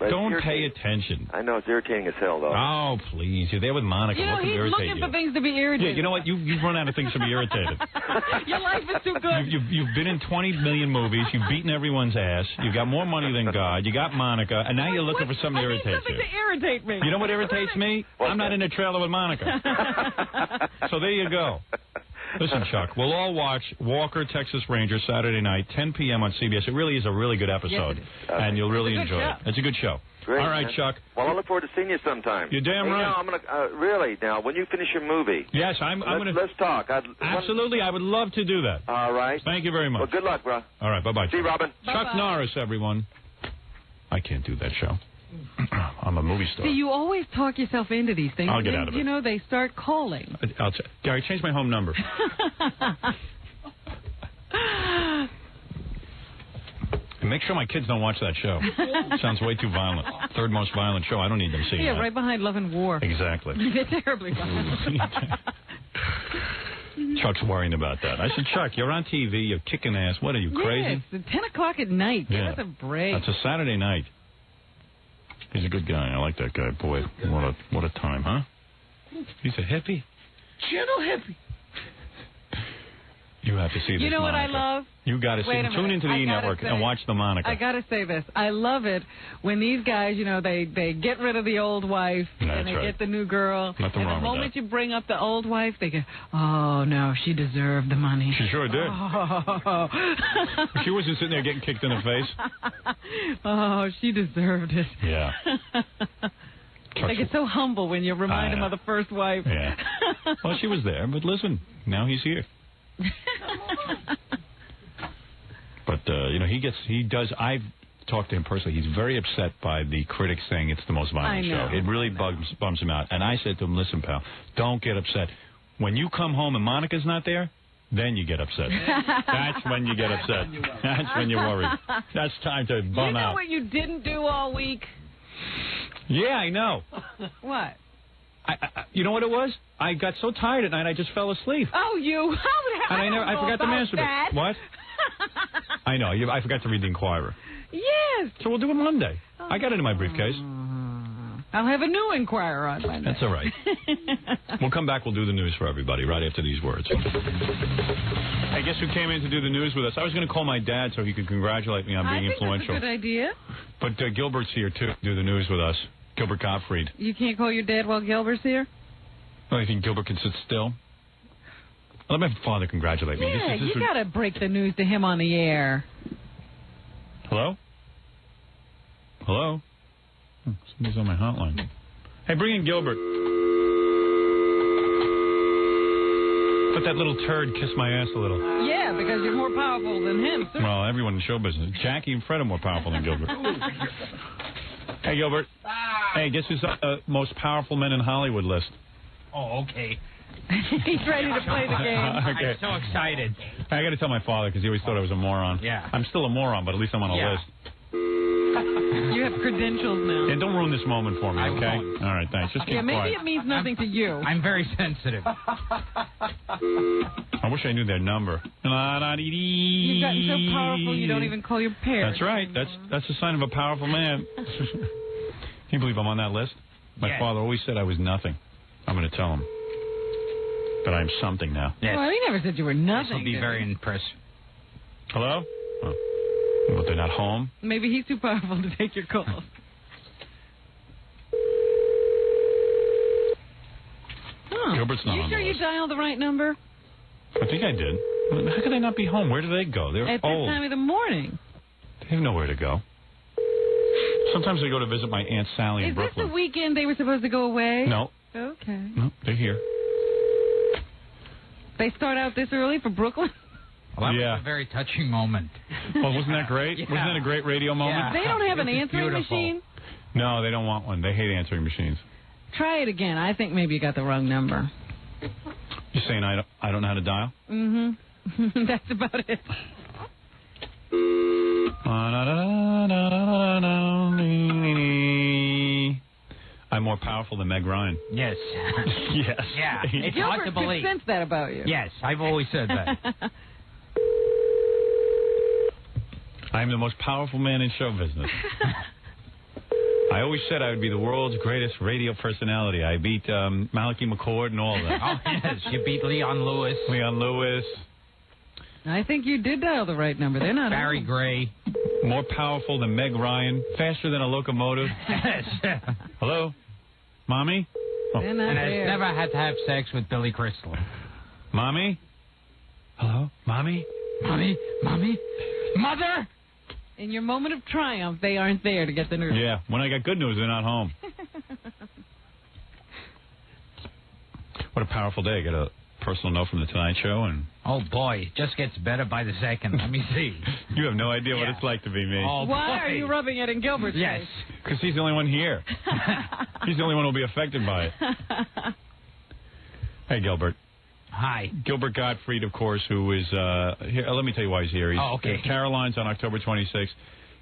A: Don't pay
R: irritating.
A: attention.
R: I know. It's irritating as hell, though.
A: Oh, please. You're there with Monica. What can
B: he's
A: irritate
B: looking
A: you?
B: for things to be irritated.
A: Yeah, you know what? You've run out of things to be irritated.
B: Your life is too good.
A: You've been in 20 million movies. You've beaten everyone's ass. You've got more money than God. You got Monica, and now you're looking for something to irritate
B: something
A: you.
B: to irritate me.
A: You know what irritates me? I'm not in a trailer with Monica. So there you go. Listen, Chuck, we'll all watch Walker, Texas Ranger, Saturday night, 10 p.m. on CBS. It really is a really good episode, and you'll really enjoy it. It's a good show.
R: Great,
A: all right,
R: man.
A: Chuck.
R: Well, I look forward to seeing you sometime.
A: You're damn right.
R: Now, I'm gonna really now. When you finish your movie,
A: yes, I'm gonna.
R: Let's talk.
A: Absolutely, I would love to do that.
R: All right.
A: Thank you very much.
R: Well, good luck, bro.
A: All right, bye-bye.
R: See you, Robin.
A: Chuck Norris, everyone. I can't do that show. I'm a movie star.
B: See, you always talk yourself into these things.
A: I'll get out of it.
B: They start calling.
A: Gary, change my home number. And make sure my kids don't watch that show. It sounds way too violent. Third most violent show. I don't need them seeing that.
B: Right behind Love and War.
A: Exactly.
B: They're terribly violent.
A: Chuck's worrying about that. I said, Chuck, you're on TV. You're kicking ass. What are you, crazy?
B: Yes, it's 10 o'clock at night. Give us a break.
A: That's a Saturday night. He's a good guy. I like that guy. Boy, what a time, huh? He's a hippie.
B: Gentle hippie.
A: You have to see this,
B: You know
A: Monica.
B: what I love?
A: You got to tune into the E-Network and watch the Monica.
B: I got to say this. I love it when these guys, they get rid of the old wife and they get the new girl.
A: Nothing
B: and
A: wrong
B: the
A: with
B: moment you bring up the old wife, they go, oh, no, she deserved the money.
A: She sure did.
B: Oh.
A: She wasn't sitting there getting kicked in the face.
B: Oh, she deserved it.
A: Yeah.
B: They get so humble when you remind them of the first wife.
A: Yeah. Well, she was there, but listen, now he's here. But, I've talked to him personally. He's very upset by the critics saying it's the most violent show. It really bums him out. And I said to him, listen, pal, don't get upset. When you come home and Monica's not there, then you get upset. That's when you get upset. That's when you're worried. That's time to bum out.
B: You know what you didn't do all week?
A: Yeah, I know.
B: What?
A: You know what it was? I got so tired at night, I just fell asleep.
B: Oh, you?
A: I forgot to masturbate. What? I know. I forgot to read the Inquirer.
B: Yes.
A: So we'll do it Monday. I got it in my briefcase.
B: I'll have a new Inquirer on Monday.
A: That's all right. We'll come back. We'll do the news for everybody right after these words. Hey, guess who came in to do the news with us? I was going to call my dad so he could congratulate me on being influential.
B: That's a good idea.
A: But Gilbert's here, too, to do the news with us. Gilbert Gottfried.
B: You can't call your dad while Gilbert's here?
A: Oh, you think Gilbert can sit still? Let my father congratulate me.
B: Yeah, you got to break the news to him on the air.
A: Hello? Hello? Oh, somebody's on my hotline. Hey, bring in Gilbert. Let that little turd kiss my ass a little.
B: Yeah, because you're more powerful than him. Sir.
A: Well, everyone in show business. Jackie and Fred are more powerful than Gilbert. Hey, Gilbert. Hey, guess who's the most powerful men in Hollywood list?
T: Oh, okay.
B: He's ready to play the game.
A: Okay.
T: I'm so excited.
A: I got to tell my father because he always thought I was a moron.
T: Yeah.
A: I'm still a moron, but at least I'm on a list.
B: You have credentials now.
A: Yeah, don't ruin this moment for me, okay? All right, thanks. Just keep
B: Yeah, maybe
A: quiet.
B: it means nothing to you.
T: I'm very sensitive.
A: I wish I knew their number.
B: You've gotten so powerful you don't even call your parents.
A: That's right. That's a sign of a powerful man. Can you believe I'm on that list? My father always said I was nothing. I'm going to tell him. But I'm something now.
T: Yes.
B: Well, he never said you were nothing.
T: I'll be very impressed.
A: Hello? Oh. Well, they're not home.
B: Maybe he's too powerful to take your calls. Huh.
A: Gilbert's not
B: You
A: on
B: sure
A: the
B: you
A: list.
B: dialed the right number?
A: I think I did. How could they not be home? Where do they go? They're
B: At this
A: old.
B: time of the morning.
A: They have nowhere to go. Sometimes I go to visit my Aunt Sally in
B: Is this
A: Brooklyn.
B: the weekend they were supposed to go away?
A: No.
B: Okay.
A: No, they're here.
B: They start out this early for Brooklyn?
T: Well, that was a very touching moment.
A: Well, wasn't that great?
T: Yeah.
A: Wasn't that a great radio moment?
B: They don't have an answering machine?
A: No, they don't want one. They hate answering machines.
B: Try it again. I think maybe you got the wrong number.
A: You're saying I don't know how to dial?
B: Mm-hmm. That's about it.
A: I'm more powerful than Meg Ryan.
T: Yes.
A: Yes.
T: Yeah. It's hard to
B: Gilbert
T: believe.
B: could sense that about you.
T: Yes, I've always said that.
A: I am the most powerful man in show business. I always said I would be the world's greatest radio personality. I beat Malachi McCord and all that.
T: Oh, yes. You beat Leon Lewis.
A: Leon Lewis.
B: I think you did dial the right number. They're not
T: Barry
B: home.
T: Gray.
A: More powerful than Meg Ryan. Faster than a locomotive.
T: Yes.
A: Hello? Mommy? Oh.
B: They're not
T: And
B: there.
T: I've never had to have sex with Billy Crystal.
A: Mommy? Hello? Mommy?
T: Mommy? Mommy? Mother?
B: In your moment of triumph, they aren't there to get the news.
A: Yeah, when I got good news, they're not home. What a powerful day. I got a personal note from The Tonight Show. And
T: Oh, boy. It just gets better by the second. Let me see.
A: you have no idea what it's like to be me.
T: Oh,
B: Why
T: boy.
B: are you rubbing it in Gilbert's
T: Yes.
B: face?
A: Because he's the only one here. He's the only one who will be affected by it. Hey, Gilbert.
T: Hi.
A: Gilbert Gottfried, of course, who is here. Let me tell you why he's here. He's at Caroline's on October 26th.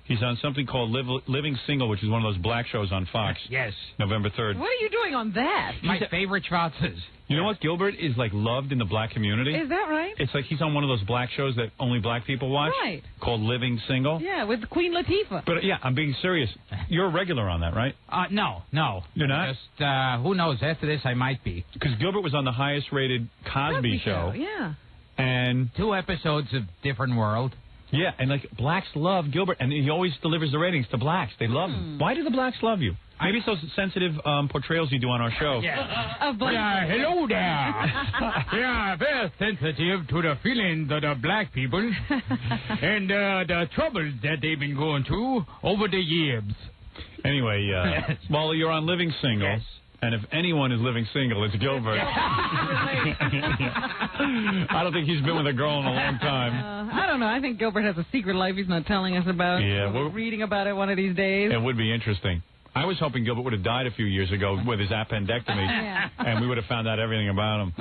A: He's on something called Living Single, which is one of those black shows on Fox.
T: Yes.
A: November 3rd.
B: What are you doing on that?
T: My favorite Schwarzes.
A: You know what? Gilbert is like loved in the black community.
B: Is that right?
A: It's like he's on one of those black shows that only black people watch.
B: Right.
A: Called Living Single.
B: Yeah, with Queen Latifah.
A: But yeah, I'm being serious. You're a regular on that, right?
T: No.
A: You're not?
T: Just, who knows? After this, I might be.
A: Because Gilbert was on the highest rated Cosby show.
B: Yeah.
A: And
T: 2 episodes of Different World.
A: Yeah, and like blacks love Gilbert, and he always delivers the ratings to blacks. They love him. Why do the blacks love you? Maybe it's those sensitive portrayals you do on our show.
T: Yeah. Hello there. Yeah, very sensitive to the feelings of the black people and the troubles that they've been going through over the years.
A: Anyway, well, you're on Living Single.
T: Yes.
A: And if anyone is living single, it's Gilbert. I don't think he's been with a girl in a long time.
B: I don't know. I think Gilbert has a secret life he's not telling us about.
A: Yeah,
B: we're reading about it one of these days.
A: It would be interesting. I was hoping Gilbert would have died a few years ago with his appendectomy, and we would have found out everything about him.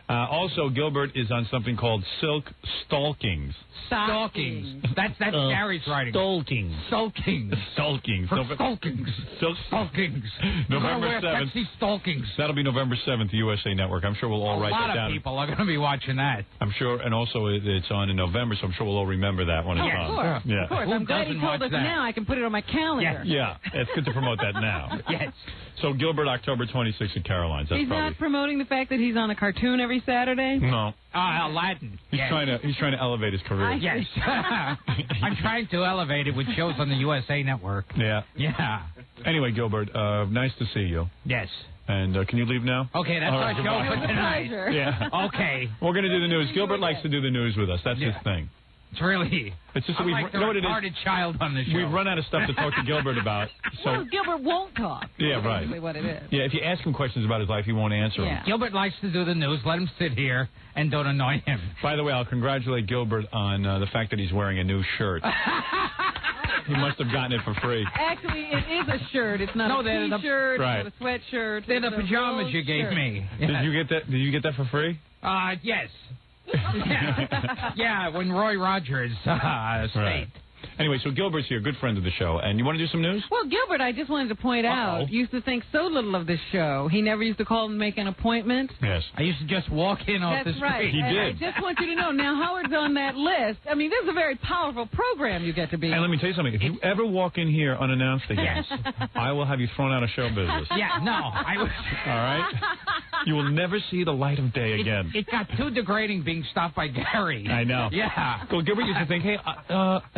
A: Also, Gilbert is on something called Silk Stalkings.
T: Stalkings. That's Gary's writing.
A: Stalkings.
T: Stalkings.
A: Stalkings.
T: Stalkings.
A: Silk
T: Stalkings.
A: November 7th.
T: Pepsi Stalkings.
A: That'll be November 7th, USA Network. I'm sure we'll all write that down.
T: A lot of people are going to be watching that.
A: I'm sure, and also it's on in November, so I'm sure we'll all remember that when it's on.
B: Of course.
A: Yeah.
B: Of course. I'm glad he told us now. I can put it on my calendar.
A: Yeah, it's good to promote that now.
T: Yes.
A: So Gilbert, October 26th at Caroline's. That's
B: He's not promoting the fact that he's on a cartoon every Saturday?
A: No.
T: Aladdin.
A: He's trying to elevate his career.
T: Yes. I'm trying to elevate it with shows on the USA Network.
A: Yeah.
T: Yeah.
A: Anyway, Gilbert, nice to see you.
T: Yes.
A: And can you leave now?
T: Okay, that's our show for tonight.
A: Yeah.
T: Okay.
A: We're going to do the news. Gilbert likes to do the news with us. That's his thing.
T: It's really...
A: It's just
T: I'm
A: we've,
T: like the
A: you know what it
T: retarded
A: is?
T: child on the show.
A: We've run out of stuff to talk to Gilbert about. So
B: Well, Gilbert won't talk.
A: Yeah,
B: That's
A: right.
B: basically what it is.
A: yeah, if you ask him questions about his life, he won't answer them.
T: Gilbert likes to do the news. Let him sit here and don't annoy him.
A: By the way, I'll congratulate Gilbert on the fact that he's wearing a new shirt. He must have gotten it for free.
B: Actually, it is a shirt. It's not a
T: they're the-
B: T-shirt.
A: Right.
B: It's not a sweatshirt.
T: They're the
B: It's a
T: pajamas
B: rolled
T: you gave
B: shirt.
T: me.
A: Did you get that? Did you get that for free?
T: Yes. Yeah, when Roy Rogers stayed.
A: Right. Anyway, so Gilbert's here, good friend of the show. And you want to do some news?
B: Well, Gilbert, I just wanted to point out, used to think so little of this show. He never used to call and make an appointment.
A: Yes.
T: I used to just walk in off the
B: That's
T: street.
B: right. And I just want you to know, now Howard's on that list. I mean, this is a very powerful program you get to be
A: And
B: on.
A: let me tell you something. If you ever walk in here unannounced again, I will have you thrown out of show business.
T: Yeah, no. I was...
A: All right? You will never see the light of day again.
T: It got too degrading being stopped by Gary.
A: I know.
T: Yeah.
A: Well, Gilbert used to think, hey,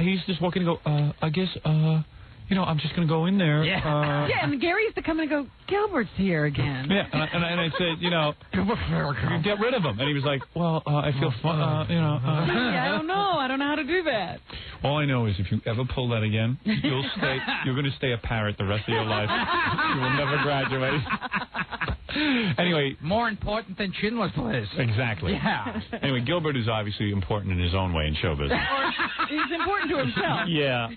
A: he's just walking and go, I guess, you know, I'm just going to go in there.
B: Yeah, and Gary used to come in and go, Gilbert's here again.
A: Yeah, and I said, you know, get rid of him. And he was like, well, I feel fun, you know.
B: Yeah, I don't know. I don't know how to do that.
A: All I know is if you ever pull that again, you're going to stay a parrot the rest of your life. You will never graduate. Anyway.
T: More important than Schindler's List.
A: Exactly.
T: Yeah.
A: Anyway, Gilbert is obviously important in his own way in show business.
B: He's important to himself.
A: Yeah.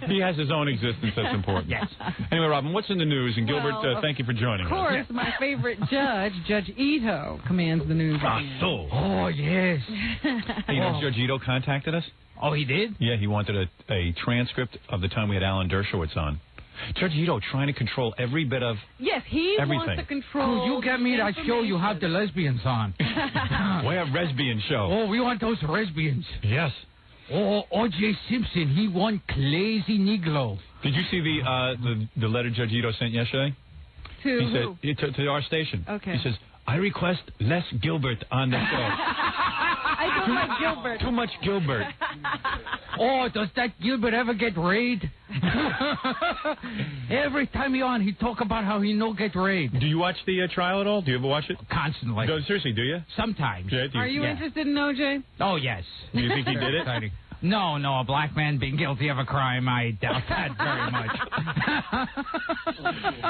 A: He has his own existence that's important.
T: Yes.
A: Anyway, Robin, what's in the news? And Gilbert,
B: Well,
A: thank you for joining
B: Of
A: us.
B: course, my favorite judge, Judge Ito, commands the news.
T: Oh, yes.
A: Hey, you know, Judge Ito contacted us?
T: Oh, he did?
A: Yeah, he wanted a transcript of the time we had Alan Dershowitz on. Judge Ito trying to control every bit of
B: Yes, he
A: everything.
B: wants to control.
T: Oh, you get me that show you have the lesbians on.
A: We're a lesbian show.
T: Oh, we want those lesbians.
A: Yes.
T: Oh, O.J. Simpson, he won Crazy Negro.
A: Did you see the letter Judge Ito sent yesterday?
B: To
A: He
B: who?
A: said to our station.
B: Okay.
A: He says, I request less Gilbert on the show.
B: I don't like Gilbert.
A: Too much Gilbert.
T: Oh, does that Gilbert ever get raid? Every time he on, he talk about how he no get raid.
A: Do you watch the trial at all? Do you ever watch it?
T: Constantly.
A: No, seriously, do you?
T: Sometimes.
A: Yeah,
B: Are you interested in OJ?
T: Oh, yes.
A: Do you think he did it?
T: No, a black man being guilty of a crime, I doubt that very much.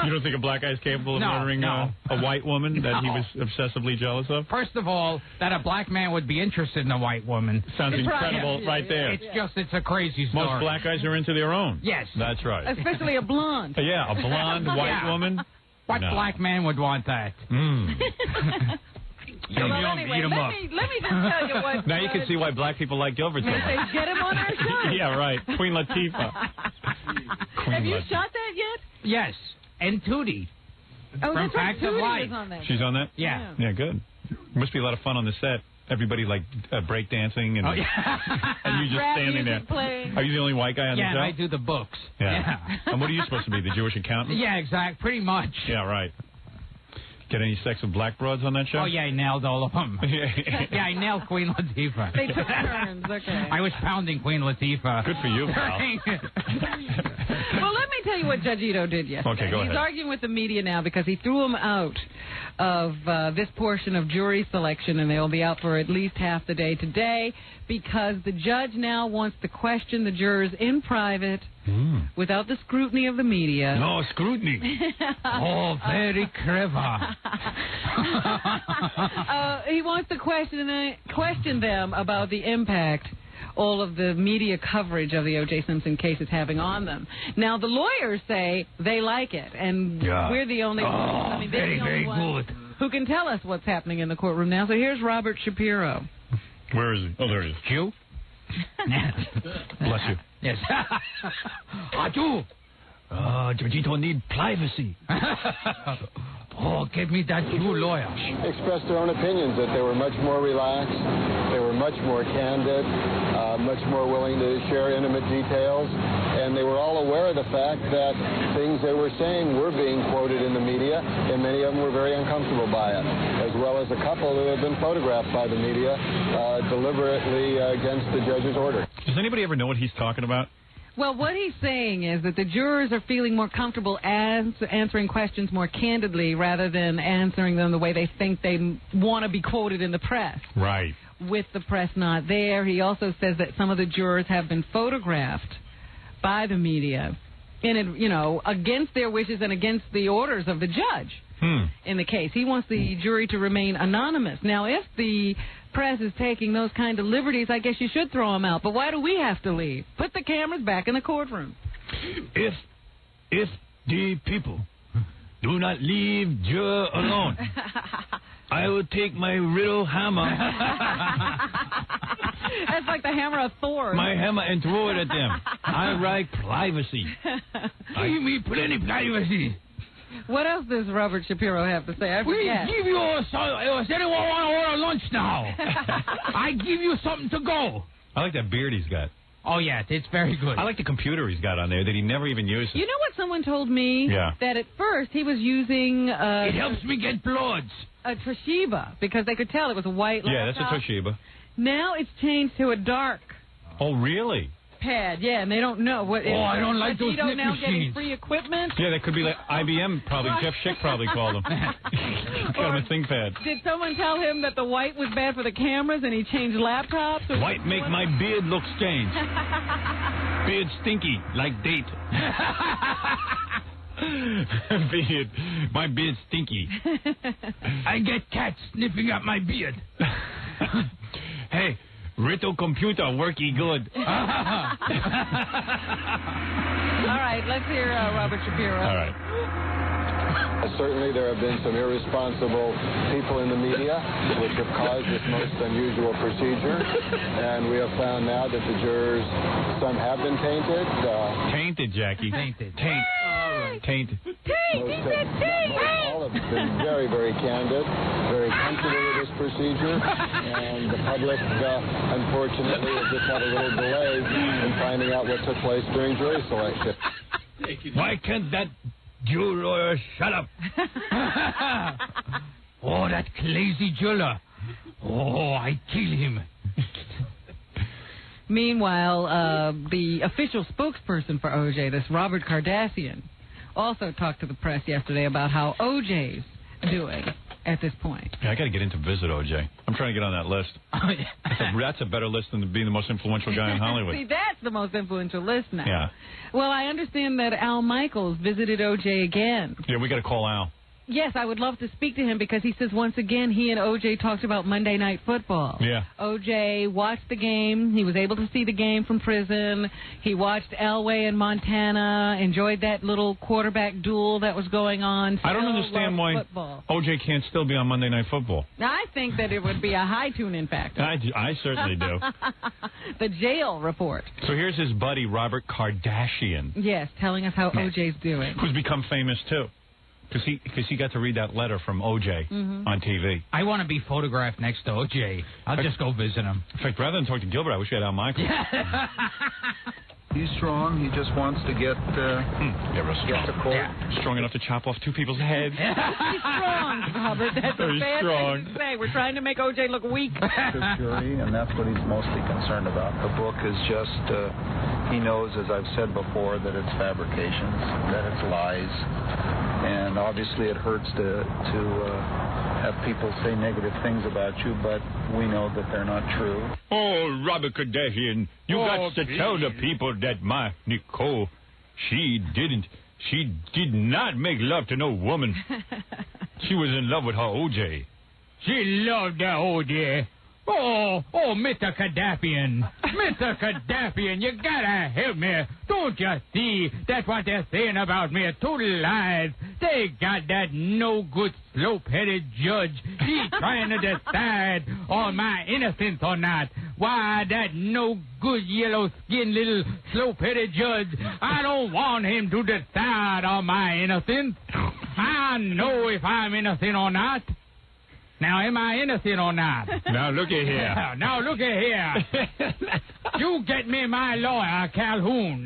A: You don't think a black guy is capable of
T: No,
A: murdering
T: no.
A: a white woman that he
T: No.
A: was obsessively jealous of?
T: First of all, that a black man would be interested in a white woman.
A: Sounds
B: It's
A: incredible right there.
T: It's a crazy story.
A: Most black guys are into their own.
T: Yes.
A: That's right.
B: Especially a blonde.
A: Yeah, a blonde white
T: Yeah.
A: woman.
T: What
A: No.
T: black man would want that?
A: Yum,
B: Well,
A: yum,
B: anyway,
A: eat 'em
B: let
A: up.
B: me just tell you what.
A: Now you can see why black people like Gilbert so
B: They say,
A: much.
B: get him on our show.
A: Yeah, right. Queen Latifah.
B: Have you
A: Latifah.
B: shot that yet?
T: Yes. And Tootie.
B: Oh,
T: From
B: that's right.
T: Facts of
B: Tootie
T: Life.
B: is on that.
A: She's on that?
T: Yeah.
A: Yeah, good. Must be a lot of fun on the set. Everybody like break dancing and,
T: Oh, yeah.
A: and you just
B: Rap
A: standing there.
B: music playing.
A: Are you the only white guy on
T: Yeah,
A: the
T: and
A: show?
T: I do the books.
A: Yeah. And what are you supposed to be, the Jewish accountant?
T: Yeah, exactly. Pretty much.
A: Yeah, right. Get any sex with black broads on that show?
T: Oh, yeah, I nailed all of them. Yeah, I nailed Queen Latifah.
B: They took turns. Okay.
T: I was pounding Queen Latifah.
A: Good for you, pal.
B: Well, let me tell you what Judge Ito did yesterday.
A: Okay, go
B: He's
A: ahead.
B: arguing with the media now because he threw him out of this portion of jury selection, and they'll be out for at least half the day today because the judge now wants to question the jurors in private without the scrutiny of the media.
A: No scrutiny.
T: Oh, very clever.
B: He wants to question them about the impact all of the media coverage of the O.J. Simpson case is having on them. Now, the lawyers say they like it, and
T: Yeah.
B: we're the only ones. I mean, they're
T: very,
B: the only
T: very
B: ones
T: good.
B: who can tell us what's happening in the courtroom now. So here's Robert Shapiro.
A: Where is he? Oh, there he is.
T: Jew?
A: Bless you.
T: Yes. I do.
A: Judge Ito need privacy.
T: Oh, give me that Jew lawyer.
H: Expressed their own opinions that they were much more relaxed, they were much more candid, much more willing to share intimate details, and they were all aware of the fact that things they were saying were being quoted in the media, and many of them were very uncomfortable by it, as well as a couple who had been photographed by the media deliberately against the judge's order.
A: Does anybody ever know what he's talking about?
B: Well, what he's saying is that the jurors are feeling more comfortable answering questions more candidly rather than answering them the way they think they want to be quoted in the press.
A: Right.
B: With the press not there. He also says that some of the jurors have been photographed by the media, against their wishes and against the orders of the judge in the case. He wants the jury to remain anonymous. Now, if the press is taking those kind of liberties, I guess you should throw them out. But why do we have to leave? Put the cameras back in the courtroom.
T: If the people do not leave juror alone, I will take my riddle hammer.
B: That's like the hammer of Thor.
T: My hammer and throw it at them. I write privacy. Give me plenty privacy.
B: What else does Robert Shapiro have to say? I forget.
T: We give you does anyone want to order lunch now? I give you something to go.
A: I like that beard he's got.
T: Oh, yeah, it's very good.
A: I like the computer he's got on there that he never even uses.
B: You know what someone told me?
A: Yeah.
B: That at first he was using...
T: it helps me get bloods.
B: A Toshiba, because they could tell it was a white laptop.
A: Yeah, that's a Toshiba.
B: Now it's changed to a dark
A: Oh, really?
B: pad, yeah, and they don't know what it is.
T: Oh, I don't like those
B: Toshiba
T: snip
B: now getting
T: machines.
B: free equipment.
A: Yeah, that could be like IBM probably. Jeff Schick probably called him. Got him a ThinkPad.
B: Did someone tell him that the white was bad for the cameras and he changed laptops? Or
A: White make my beard look strange. Beard stinky, like date. Beard. My beard stinky.
T: I get cats sniffing at my beard.
A: Hey, Rito computer worky good.
B: All right, let's hear Robert Shapiro.
A: All right.
H: Certainly there have been some irresponsible people in the media which have caused this most unusual procedure, and we have found now that the jurors, some have been tainted.
A: Tainted, Jackie.
T: Tainted.
A: Tainted.
H: All have been very, very candid, very comfortable with this procedure, and the public, unfortunately, has just had a little delay in finding out what took place during jury selection.
T: Why can't that juror shut up? Oh, that crazy juror. Oh, I kill him.
B: Meanwhile, the official spokesperson for OJ, this Robert Kardashian, also talked to the press yesterday about how OJ's doing at this point.
A: Yeah, I got to get in to visit OJ. I'm trying to get on that list.
B: Oh, yeah.
A: That's a better list than being the most influential guy in Hollywood.
B: See, that's the most influential list now.
A: Yeah.
B: Well, I understand that Al Michaels visited OJ again.
A: Yeah, we got to call Al.
B: Yes, I would love to speak to him because he says once again he and OJ talked about Monday Night Football.
A: Yeah.
B: OJ watched the game. He was able to see the game from prison. He watched Elway and Montana, enjoyed that little quarterback duel that was going on.
A: I don't understand why
B: football.
A: OJ can't still be on Monday Night Football.
B: I think that it would be a high tune-in factor.
A: I certainly do.
B: The jail report.
A: So here's his buddy, Robert Kardashian.
B: Yes, telling us how OJ's doing.
A: Who's become famous, too. Because he got to read that letter from OJ on TV.
T: I want to be photographed next to OJ. I'll just go visit him.
A: In fact, rather than talk to Gilbert, I wish you had Al Michaels.
U: He's strong. He just wants to get to court.
A: Yeah. Strong enough to chop off two people's heads.
B: He's strong, Robert. That's a
A: Very
B: bad
A: strong.
B: thing to say. We're trying to make OJ look weak.
U: Jury, and that's what he's mostly concerned about. The book is just, he knows, as I've said before, that it's fabrications, that it's lies. And obviously it hurts to have people say negative things about you, but we know that they're not true.
A: Oh, Robert Kardashian, you got to tell the people that my Nicole, she did not make love to no woman. She was in love with her OJ.
T: She loved that OJ. Oh, Mr. Kardashian. Mr. Kardashian, you gotta help me. Don't you see? That's what they're saying about me. Total lies. They got that no-good, slope-headed judge. He's trying to decide on my innocence or not. Why, that no-good, yellow-skinned little slope-headed judge, I don't want him to decide on my innocence. I know if I'm innocent or not. Now, am I innocent or not?
A: Now, look at here.
T: Now, look at here. You get me my lawyer, Calhoun.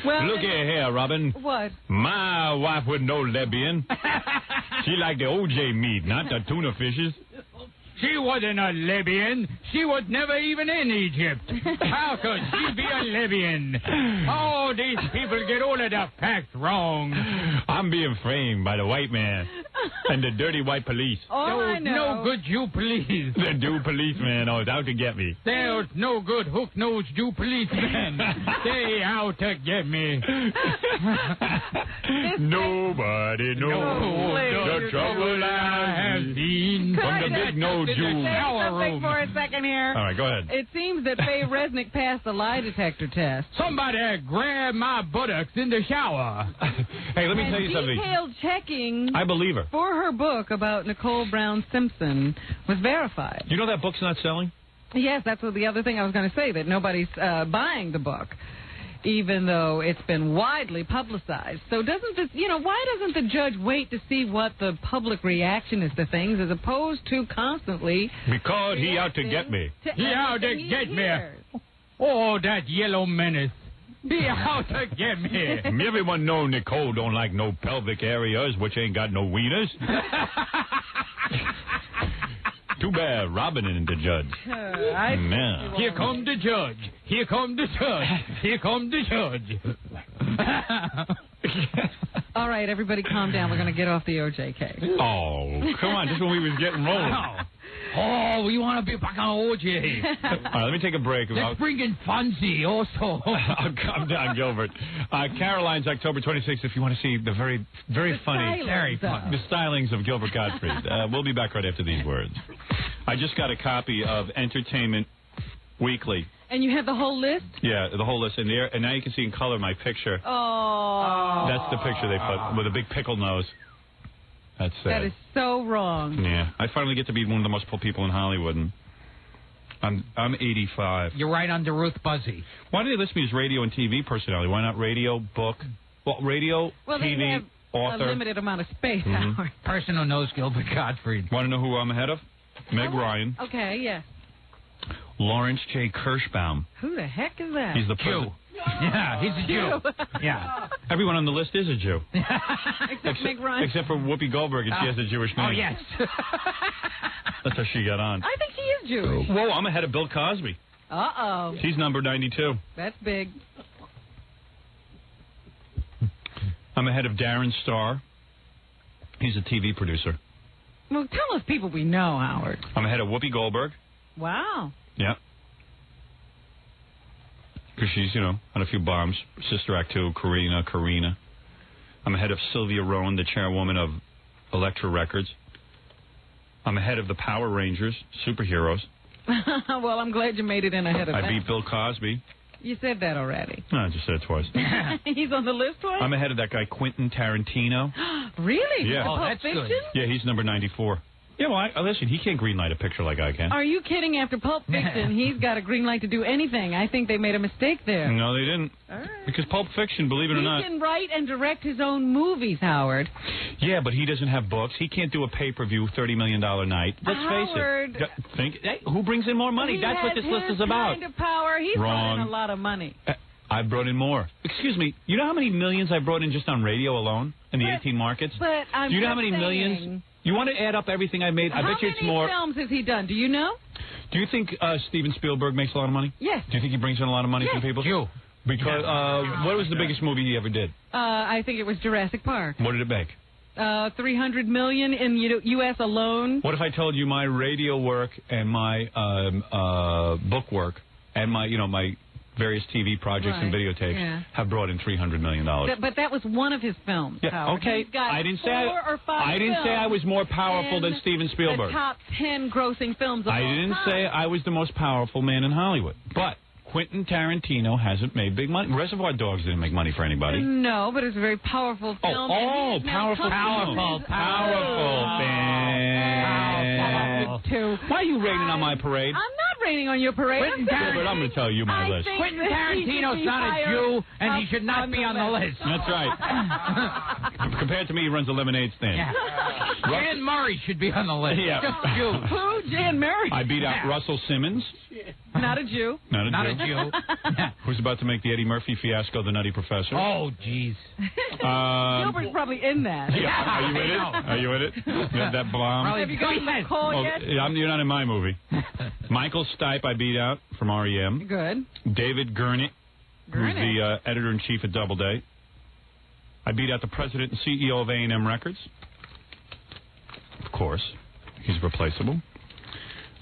B: Well,
A: look at here, Robin.
B: What?
A: My wife was no lesbian. She liked the OJ meat, not the tuna fishes.
T: She wasn't a Libyan. She was never even in Egypt. How could she be a Libyan? Oh, these people get all of the facts wrong.
A: I'm being framed by the white man and the dirty white police.
T: No good Jew police.
A: The Jew policeman is out to get me.
T: There's no good hook-nosed Jew policemen. They out to get me.
A: Nobody knows the trouble I have seen from the big nose Jew.
B: Something for a second here.
A: All right, go ahead.
B: It seems that Faye Resnick passed the lie detector test.
T: Somebody grabbed my buttocks in the shower.
A: Hey, let me tell you something.
B: Detailed checking.
A: I believe her.
B: For her book about Nicole Brown Simpson was verified.
A: You know that book's not selling?
B: Yes, that's what the other thing I was going to say, that nobody's buying the book, even though it's been widely publicized. So doesn't this, why doesn't the judge wait to see what the public reaction is to things as opposed to constantly...
A: Because he out to get me.
T: He out to get me. Oh, that yellow menace. He out to get me.
A: Everyone know Nicole don't like no pelvic areas which ain't got no wieners. Too bad Robin isn't the judge. Man.
T: Here come the judge. Here come the judge. Here come the judge.
B: All right, everybody calm down. We're going to get off the OJ case.
A: Oh, come on. Just when we was getting rolling.
T: Oh, we want to be back on OJ.
A: All right, let me take a break.
T: Let's bring in Fonzie also.
A: Calm down, Gilbert. Caroline's October 26th if you want to see the very, very funny, the stylings of Gilbert Gottfried. We'll be back right after these words. I just got a copy of Entertainment Weekly.
B: And you have the whole list?
A: Yeah, the whole list in there. And now you can see in color my picture.
B: Oh.
A: That's the picture they put with a big pickle nose. That's sad.
B: That is so wrong.
A: Yeah. I finally get to be one of the most popular people in Hollywood. And I'm 85.
T: You're right under Ruth Buzzy.
A: Why do they list me as radio and TV personality? Why not radio, book? Well, radio, TV,
B: they have
A: author.
B: a limited amount of space, Howard.
T: Person who knows Gilbert Gottfried.
A: Want to know who I'm ahead of? Meg Ryan.
B: Okay, yes.
A: Lawrence J. Kirschbaum.
B: Who the heck is that?
A: He's the Jew.
T: Yeah, he's a Jew. Yeah.
A: Everyone on the list is a Jew.
B: Except Meg Ryan.
A: Except for Whoopi Goldberg, and she has a Jewish name.
T: Oh, yes.
A: That's how she got on.
B: I think she is Jewish.
A: Whoa, I'm ahead of Bill Cosby.
B: Uh-oh.
A: She's number 92.
B: That's big.
A: I'm ahead of Darren Star. He's a TV producer.
B: Well, tell us people we know, Howard.
A: I'm ahead of Whoopi Goldberg.
B: Wow.
A: Yeah. Because she's, on a few bombs. Sister Act 2, Karina. I'm ahead of Sylvia Rowan, the chairwoman of Elektra Records. I'm ahead of the Power Rangers, superheroes.
B: Well, I'm glad you made it in ahead of that.
A: I beat Bill Cosby.
B: You said that already.
A: No, I just said it twice.
B: He's on the list twice?
A: I'm ahead of that guy, Quentin Tarantino.
B: Really?
A: Yeah.
B: Pulp
T: that's
B: Fiction?
T: good.
A: Yeah, he's number 94. Yeah, well, listen, he can't greenlight a picture like I can.
B: Are you kidding? After Pulp Fiction, he's got a green light to do anything. I think they made a mistake there.
A: No, they didn't.
B: All right.
A: Because Pulp Fiction, believe it or not.
B: He can write and direct his own movies, Howard.
A: Yeah, but he doesn't have books. He can't do a pay-per-view $30 million night. Let's
B: Howard,
A: face it. Who brings in more money? That's what this list is about.
B: Kind of power. He's brought in a lot of money.
A: I brought in more. Excuse me. You know how many millions I brought in just on radio alone in the 18 markets?
B: But I'm
A: Do you know how
B: just
A: many
B: saying,
A: millions? You want to add up everything I made? I bet you it's more.
B: How many films has he done? Do you know?
A: Do you think Steven Spielberg makes a lot of money?
B: Yes.
A: Do you think he brings in a lot of money from people?
T: Jew.
A: Because what was the biggest movie he ever did?
B: I think it was Jurassic Park.
A: What did it make?
B: $300 million in U.S. alone.
A: What if I told you my radio work and my book work and my my various TV projects and videotapes have brought in $300 million?
B: But that was one of his films.
A: Yeah,
B: Howard.
A: okay.
B: He's got
A: I didn't say
B: I
A: didn't say I was more powerful than Steven Spielberg.
B: The top 10 grossing films of
A: I
B: all
A: didn't
B: time.
A: say I was the most powerful man in Hollywood. But Quentin Tarantino hasn't made big money. Reservoir Dogs didn't make money for anybody.
B: No, but it's a very powerful film.
A: Powerful. Why are you raining on my parade?
B: I'm not raining on your parade.
A: But I'm going to tell you my list.
T: Quentin Tarantino's not a Jew, and he should not be on the list.
A: That's right. Compared to me, he runs a lemonade stand.
T: Yeah. Jan Murray should be on the list.
A: Yeah.
T: Just Jew.
B: Who? Jan Murray?
A: I beat out Russell Simmons.
B: Not a Jew.
A: Not a Jew. Who's about to make the Eddie Murphy fiasco, The Nutty Professor?
T: Oh, jeez.
B: Gilbert's probably in that.
A: Yeah, are you in it? Are you in it? That bomb?
B: Have you gotten that call yet?
A: You're not in my movie. Michael Stipe I beat out from REM.
B: Good.
A: David Gurnett, who's the editor-in-chief at Doubleday. I beat out the president and CEO of A&M Records. Of course. He's replaceable.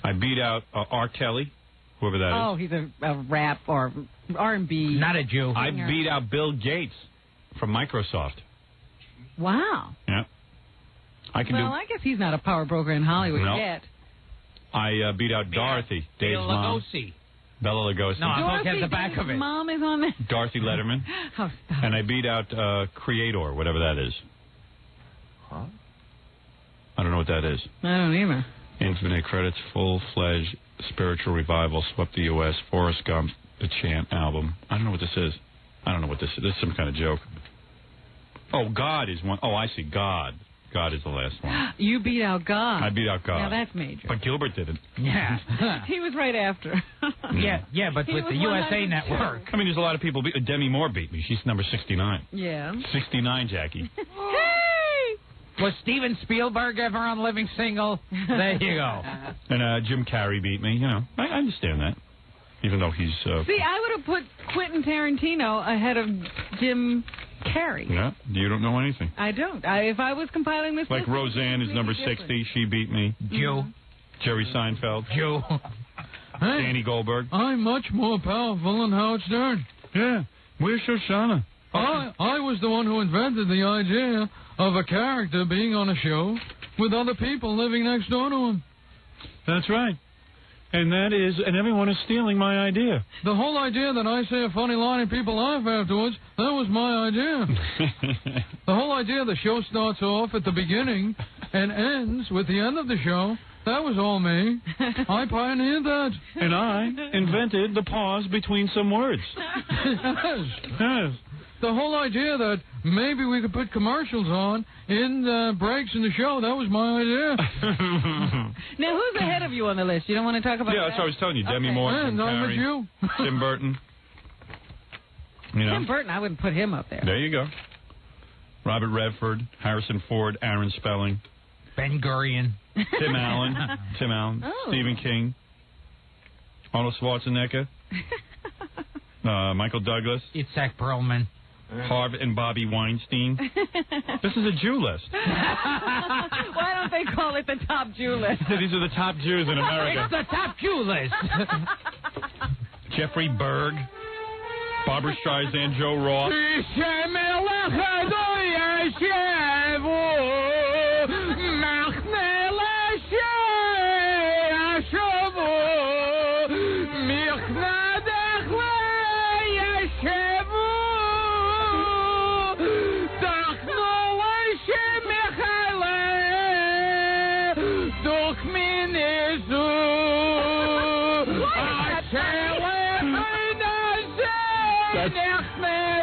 A: I beat out R. Kelly, whoever that is.
B: Oh, he's a rap or R&B.
T: Not a Jew.
A: I beat out Bill Gates from Microsoft.
B: Wow.
A: Yeah. I
B: guess he's not a power broker in Hollywood yet.
A: I beat out Dorothy, Dave's mom. Bella Lugosi.
T: No, I'm looking at the back of it.
B: Mom is on there.
A: Dorothy Letterman.
B: Oh, stop.
A: And I beat out Creator, whatever that is.
F: Huh?
A: I don't know what that is.
B: I don't either.
A: Infinite Credits, Full-Fledged Spiritual Revival, Swept the U.S., Forrest Gump, The Chant album. I don't know what this is. I don't know what this is. This is some kind of joke. Oh, God is one. Oh, I see. God. God is the last one.
B: You beat out God.
A: I beat out God.
B: Now that's major.
A: But Gilbert didn't.
T: Yeah.
B: He was right after.
T: Yeah, but with the USA Network.
A: I mean, there's a lot of people. Demi Moore beat me. She's number 69.
B: Yeah.
A: 69, Jackie.
T: Was Steven Spielberg ever on Living Single? There you go.
A: And Jim Carrey beat me. You know, I understand that. Even though he's...
B: See, I would have put Quentin Tarantino ahead of Jim Carrey.
A: Yeah, you don't know anything.
B: I don't. If I was compiling this
A: like
B: list,
A: Roseanne is number 60. She beat me.
T: Jew.
A: Jerry Seinfeld.
T: Jew.
A: Danny Goldberg.
D: I'm much more powerful than Howard Stern.
A: Yeah. Where's Shoshana?
D: I was the one who invented the idea of a character being on a show with other people living next door to him.
A: That's right. And everyone is stealing my idea.
D: The whole idea that I say a funny line and people laugh afterwards, that was my idea. The whole idea the show starts off at the beginning and ends with the end of the show, that was all me. I pioneered that.
A: And I invented the pause between some words.
D: Yes. The whole idea that maybe we could put commercials on in the breaks in the show, that was my idea.
B: Now, who's ahead of you on the list? You don't want to talk about that?
A: Yeah, that's what I was telling you. Demi Moore,
D: and I'm with you.
A: Tim Burton. You know.
B: Tim Burton, I wouldn't put him up there.
A: There you go. Robert Redford, Harrison Ford, Aaron Spelling.
T: Ben Gurion.
A: Tim Allen.
B: Oh.
A: Stephen King. Arnold Schwarzenegger. Michael Douglas.
T: Itzhak Perlman.
A: Harvey and Bobby Weinstein. This is a Jew list.
B: Why don't they call it the top Jew list?
A: These are the top Jews in America.
T: It's the top Jew list.
A: Jeffrey Berg, Barbara Streisand, Joe Roth.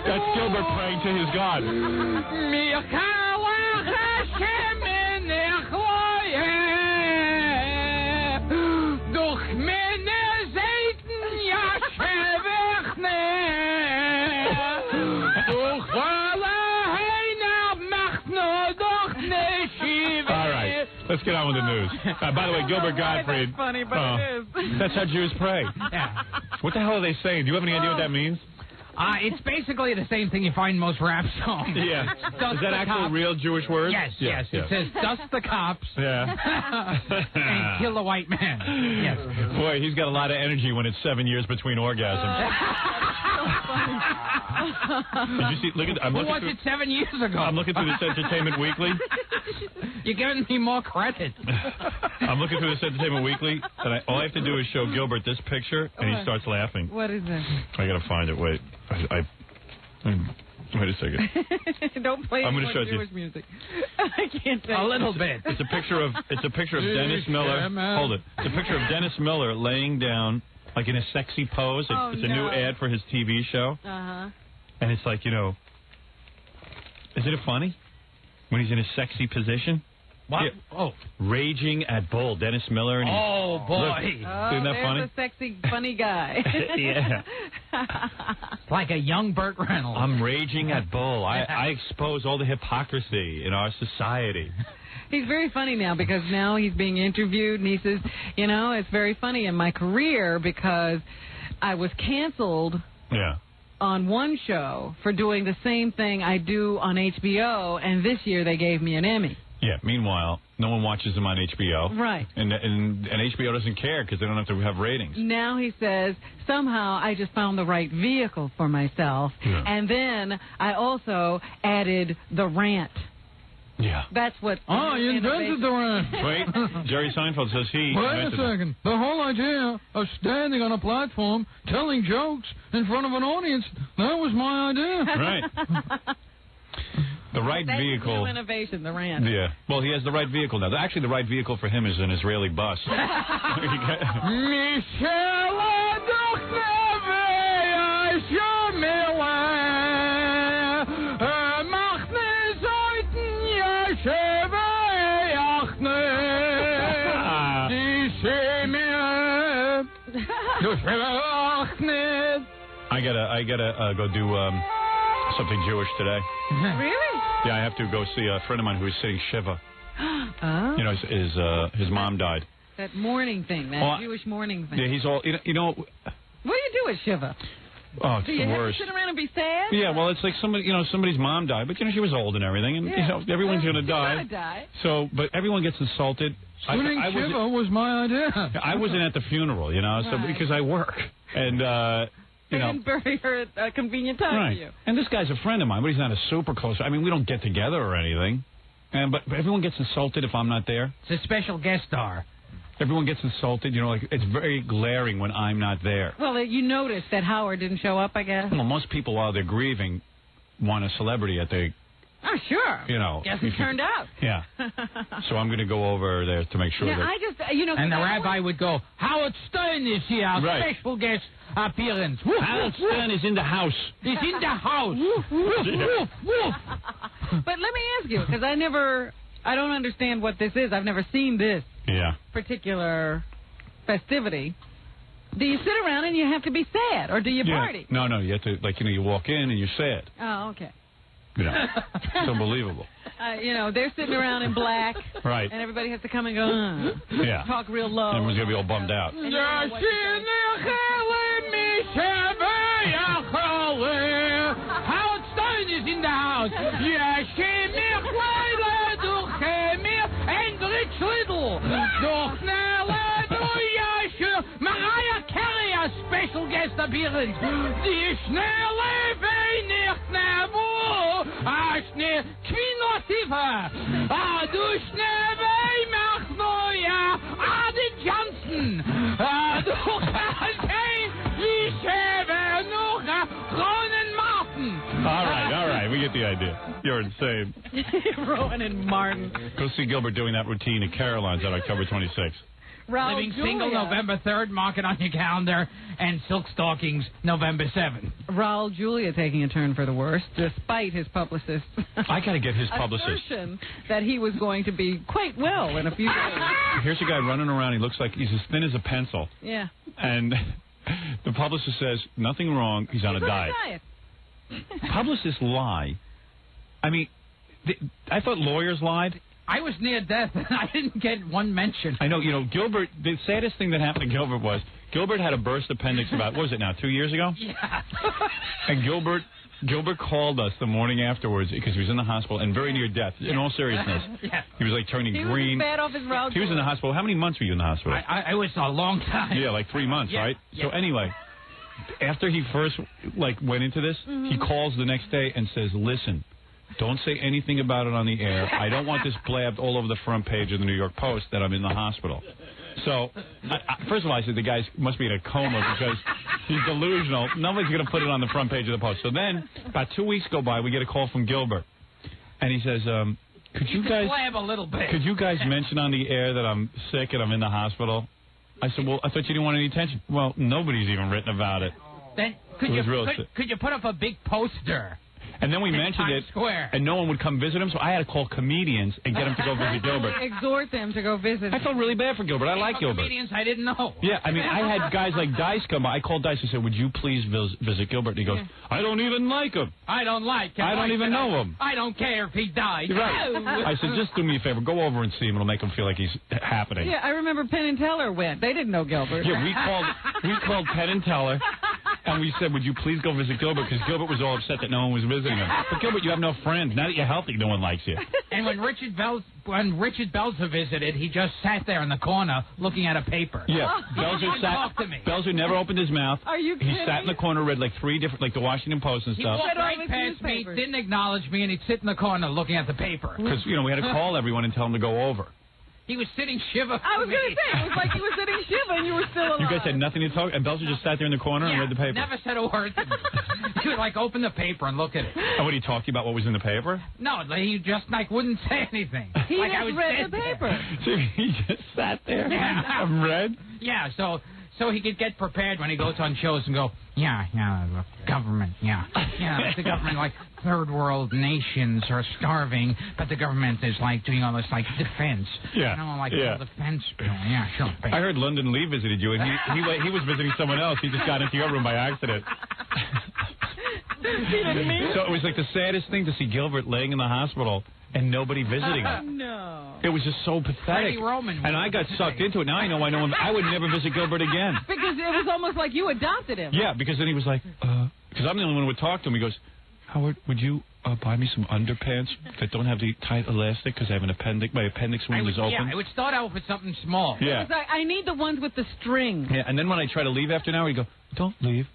A: That's Gilbert praying to his God. All right, let's get on with the news. By the way, Gilbert Gottfried.
B: That's funny, but it is.
A: That's how Jews pray.
T: Yeah.
A: What the hell are they saying? Do you have any idea what that means?
T: It's basically the same thing you find in most rap songs.
A: Yeah.
T: Dust
A: Is that
T: the
A: actual
T: cops.
A: real Jewish word?
T: Yes. It says dust the cops.
A: Yeah.
T: And kill the white man. Yes.
A: Boy, he's got a lot of energy when it's 7 years between orgasms. Did you see? Look at.
T: Who was it 7 years ago?
A: I'm looking through this Entertainment Weekly.
T: You're giving me more credit.
A: I'm looking through this Entertainment Weekly, and all I have to do is show Gilbert this picture, and he starts laughing.
B: What is that?
A: I gotta find it. Wait. Wait a second.
B: Don't play
A: I'm gonna show
B: Jewish music. I can't take
T: a little bit.
A: It's a picture of Dennis Miller. Hold it. It's a picture of Dennis Miller laying down like in a sexy pose. It's a new ad for his TV show.
B: Uh-huh.
A: And it's like, you know, isn't it funny when he's in a sexy position?
T: What?
A: Yeah.
T: Oh.
A: Raging at Bull, Dennis Miller. And
T: Oh, boy.
A: Look, isn't that funny?
B: There's a sexy, funny guy.
A: Yeah.
T: Like a young Burt Reynolds.
A: I'm raging at Bull. I expose all the hypocrisy in our society.
B: He's very funny now because now he's being interviewed, and he says, you know, it's very funny in my career because I was canceled on one show for doing the same thing I do on HBO, and this year they gave me an Emmy.
A: Yeah. Meanwhile, no one watches him on HBO. Right. And HBO doesn't care because they don't have to have ratings.
B: Now he says, somehow I just found the right vehicle for myself.
A: Yeah.
B: And then I also added the rant.
A: Yeah.
B: That's what...
D: Oh, you invented the rant.
A: Wait, Jerry Seinfeld says he
D: Wait a
A: invented
D: second. The whole idea of standing on a platform, telling jokes in front of an audience, that was my idea.
A: Right. The right
B: That's
A: vehicle.
B: new innovation, the rant.
A: Yeah. Well, he has the right vehicle now. Actually, the right vehicle for him is an Israeli bus. I gotta go do something Jewish today.
B: Really?
A: Yeah, I have to go see a friend of mine who's sitting Shiva.
B: Oh.
A: You know, his mom died.
B: That mourning thing, that Jewish mourning thing.
A: Yeah, he's all. You know.
B: What do you do at Shiva?
A: Oh, it's
B: do you
A: the
B: have
A: worst.
B: to sit around and be sad?
A: Yeah, well, it's like somebody's mom died, but she was old and everything, and everyone's gonna die. So, but everyone gets insulted.
D: Sitting Shiva was my idea.
A: I wasn't at the funeral, so because I work and.
B: They didn't bury her at a convenient time for you.
A: And this guy's a friend of mine, but he's not a super close. I mean, we don't get together or anything. But everyone gets insulted if I'm not there.
T: It's a special guest star.
A: Everyone gets insulted. It's very glaring when I'm not there.
B: Well, you noticed that Howard didn't show up, I guess.
A: Well, most people, while they're grieving, want a celebrity at their...
B: Oh, sure. Guess who turned out.
A: Yeah. So I'm going to go over there to make sure that...
B: I just,
T: And the rabbi would go, Howard Stern is here, special guest appearance. Woof,
A: Howard Stern is in the house.
T: He's in the house.
B: But let me ask you, because I don't understand what this is. I've never seen this particular festivity. Do you sit around and you have to be sad, or do you party?
A: No, you have to, you walk in and you're sad.
B: Oh, okay.
A: It's unbelievable.
B: They're sitting around in black.
A: Right.
B: And everybody has to come and go, talk real low.
A: Everyone's going to be all bummed out.
T: Howard Stern is in the house. Hendrik Little. Mariah Carey, a special guest appearance. Die schnelle Weihnachtsnabo. Quinotifa. Du schnelle Weihnachtsneujahr. Adi Johnson. Du kannst Ronan Martin.
A: All right. We get the idea. You're insane.
B: Ronan Martin.
A: Go see Gilbert doing that routine at Caroline's on October 26th.
T: Living single November 3rd, mark it on your calendar, and Silk Stockings November 7th.
B: Raul Julia taking a turn for the worse, despite his publicist.
A: I got to get his publicist.
B: Assertion that he was going to be quite well in a few days.
A: Here's a guy running around. He looks like he's as thin as a pencil.
B: Yeah.
A: And the publicist says, nothing wrong. He's on a diet. Publicists lie. I mean, I thought lawyers lied.
T: I was near death, and I didn't get one mention.
A: I know. Gilbert, the saddest thing that happened to Gilbert was Gilbert had a burst appendix about, what was it now, 2 years ago?
T: Yeah.
A: And Gilbert called us the morning afterwards because he was in the hospital and very near death, in all seriousness. He was turning green.
B: He was bad off his Raul.
A: He was in the hospital. How many months were you in the hospital?
T: I was a long time.
A: Yeah, 3 months, right? Yeah. So anyway, after he first went into this, he calls the next day and says, listen, don't say anything about it on the air. I don't want this blabbed all over the front page of the New York Post that I'm in the hospital. So, first of all, I said the guy must be in a coma because he's delusional. Nobody's going to put it on the front page of the Post. So then, about 2 weeks go by, we get a call from Gilbert. And he says, could you guys
T: blab a little bit.
A: Could you guys mention on the air that I'm sick and I'm in the hospital? I said, well, I thought you didn't want any attention. Well, nobody's even written about it.
T: Then could you put up a big poster
A: And then we mentioned it, and no one would come visit him, so I had to call comedians and get them to go visit Gilbert.
B: Exhort them to go visit.
A: I felt really bad for Gilbert. I like Gilbert.
P: Comedians I didn't know.
A: Yeah, I mean, I had guys like Dice come by. I called Dice and said, would you please visit Gilbert? And he goes, I don't even like him.
P: I don't like him.
A: I don't even know him.
P: I don't care if he dies.
A: You're right. I said, just do me a favor. Go over and see him. It'll make him feel like he's happening.
B: Yeah, I remember Penn and Teller went. They didn't know Gilbert.
A: Yeah, we called Penn and Teller, and we said, would you please go visit Gilbert? Because Gilbert was all upset that no one was visiting him. But Gilbert, you have no friends. Now that you're healthy, no one likes you.
T: And when Richard Belzer visited, he just sat there in the corner looking at a paper.
A: Yeah,
T: Belzer
A: never opened his mouth.
B: Are you kidding?
A: He sat in the corner, read like 3 different, like the Washington Post and
T: He
A: stuff.
T: walked right past me, didn't acknowledge me, and he'd sit in the corner looking at the paper.
A: Because, we had to call everyone and tell them to go over.
T: He was sitting shiver.
B: I was going to say, it was like he was sitting shiver and you were still alive.
A: You guys had nothing to talk, and Belzer just sat there in the corner and read the paper.
T: Never said a word. He would open the paper and look at it.
A: And what, he talked to you about what was in the paper?
T: No, he just wouldn't say anything.
B: He just read the paper.
A: So he just sat there and read?
T: Yeah, so he could get prepared when he goes on shows and go, the government, the government, third world nations are starving, but the government is doing all this defense.
A: Yeah.
T: Defense bill. Yeah, sure.
A: I heard London Lee visited you, and he was visiting someone else. He just got into your room by accident. So it was the saddest thing to see Gilbert laying in the hospital and nobody visiting him.
B: No.
A: It was just so pathetic. And I got sucked into it. Now I know him. I would never visit Gilbert again.
B: Because it was almost like you adopted him.
A: Yeah, because then he was like, because I'm the only one who would talk to him. He goes, Howard, would you buy me some underpants that don't have the tight elastic because I have an appendix. My appendix wound is open.
T: Yeah, it would start out with something small.
A: Yeah.
B: It was I need the ones with the string.
A: Yeah, and then when I try to leave after an hour, he'd go, don't leave.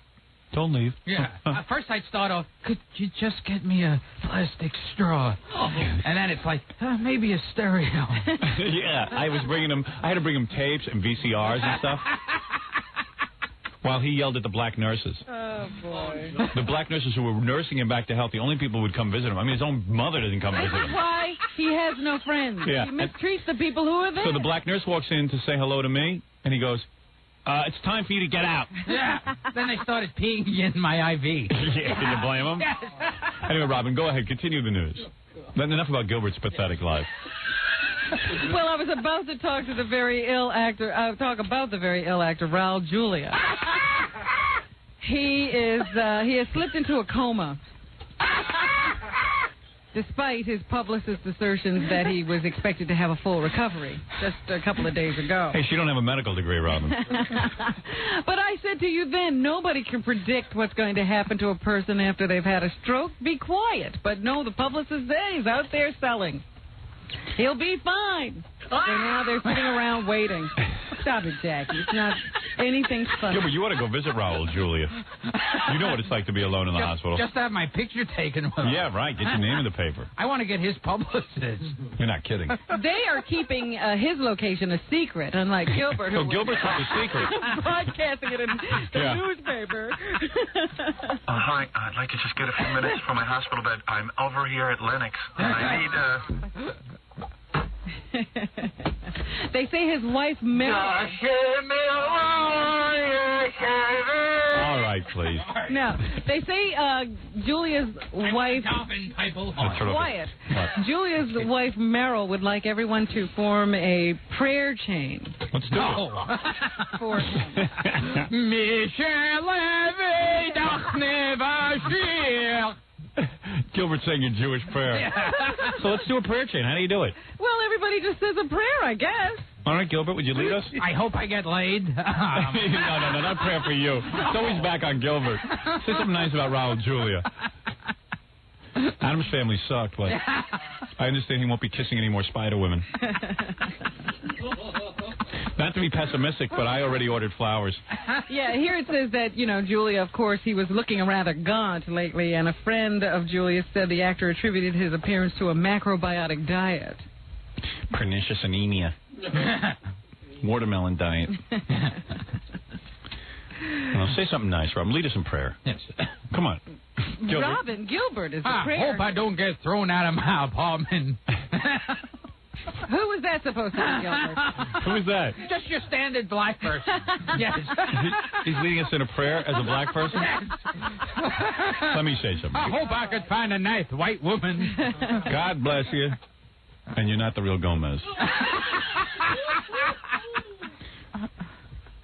A: Don't leave.
T: Yeah. First I'd start off, could you just get me a plastic straw? And then it's maybe a stereo.
A: Yeah, I had to bring him tapes and VCRs and stuff. While he yelled at the black nurses.
B: Oh, boy.
A: The black nurses who were nursing him back to health, the only people who would come visit him. I mean, his own mother didn't come visit him.
B: That's why he has no friends.
A: Yeah.
B: He mistreats the people who are there.
A: So the black nurse walks in to say hello to me, and he goes, it's time for you to get out.
T: Yeah. Then they started peeing in my IV.
A: Yeah, can you blame them?
T: Yes.
A: Anyway, Robin, go ahead. Continue the news. Enough about Gilbert's pathetic life.
B: Well, I was about to talk to the very ill actor. Talk about the very ill actor, Raul Julia. He has slipped into a coma. Despite his publicist's assertions that he was expected to have a full recovery just a couple of days ago.
A: Hey, she don't have a medical degree, Robin.
B: But I said to you then, nobody can predict what's going to happen to a person after they've had a stroke. Be quiet. But no, the publicist says he's out there selling. He'll be fine. So now they're sitting around waiting. Stop it, Jackie. It's not anything funny.
A: Yeah, but you ought to go visit Raul, Julia. You know what it's like to be alone in the hospital.
T: Just have my picture taken with him.
A: Yeah, right. Get your name in the paper.
T: I want to get his publicist.
A: You're not kidding.
B: They are keeping his location a secret, unlike Gilbert.
A: So Gilbert's not a secret.
B: Broadcasting it in the newspaper.
I: Hi, I'd like to just get a few minutes from my hospital bed. I'm over here at Lennox, and I need
B: They say his wife Mary.
A: All right, please.
B: No, they say Julia's wife. Quiet. Julia's wife Meryl would like everyone to form a prayer chain.
A: Let's do it.
B: For
A: Gilbert saying a Jewish prayer.
B: Yeah.
A: So let's do a prayer chain. How do you do it?
B: Well, everybody just says a prayer, I guess.
A: All right, Gilbert, would you lead us?
T: I hope I get laid.
A: No, not prayer for you. It's always back on Gilbert. Say something nice about Raul Julia. Adam's family sucked, but I understand he won't be kissing any more spider women. Not to be pessimistic, but I already ordered flowers.
B: Yeah, here it says that, Julia, of course, he was looking rather gaunt lately, and a friend of Julia said the actor attributed his appearance to a macrobiotic diet.
A: Pernicious anemia. Watermelon diet. Well, say something nice, Robin. Lead us in prayer.
T: Yes.
A: Come on. Gilbert.
B: Robin, Gilbert is the prayer.
T: I hope I don't get thrown out of my apartment.
B: Who was that supposed to be, Gilbert?
A: Who is that?
T: Just your standard black person. Yes.
A: He's leading us in a prayer as a black person? Let me say something.
T: I hope I could find a nice white woman.
A: God bless you. And you're not the real Gomez.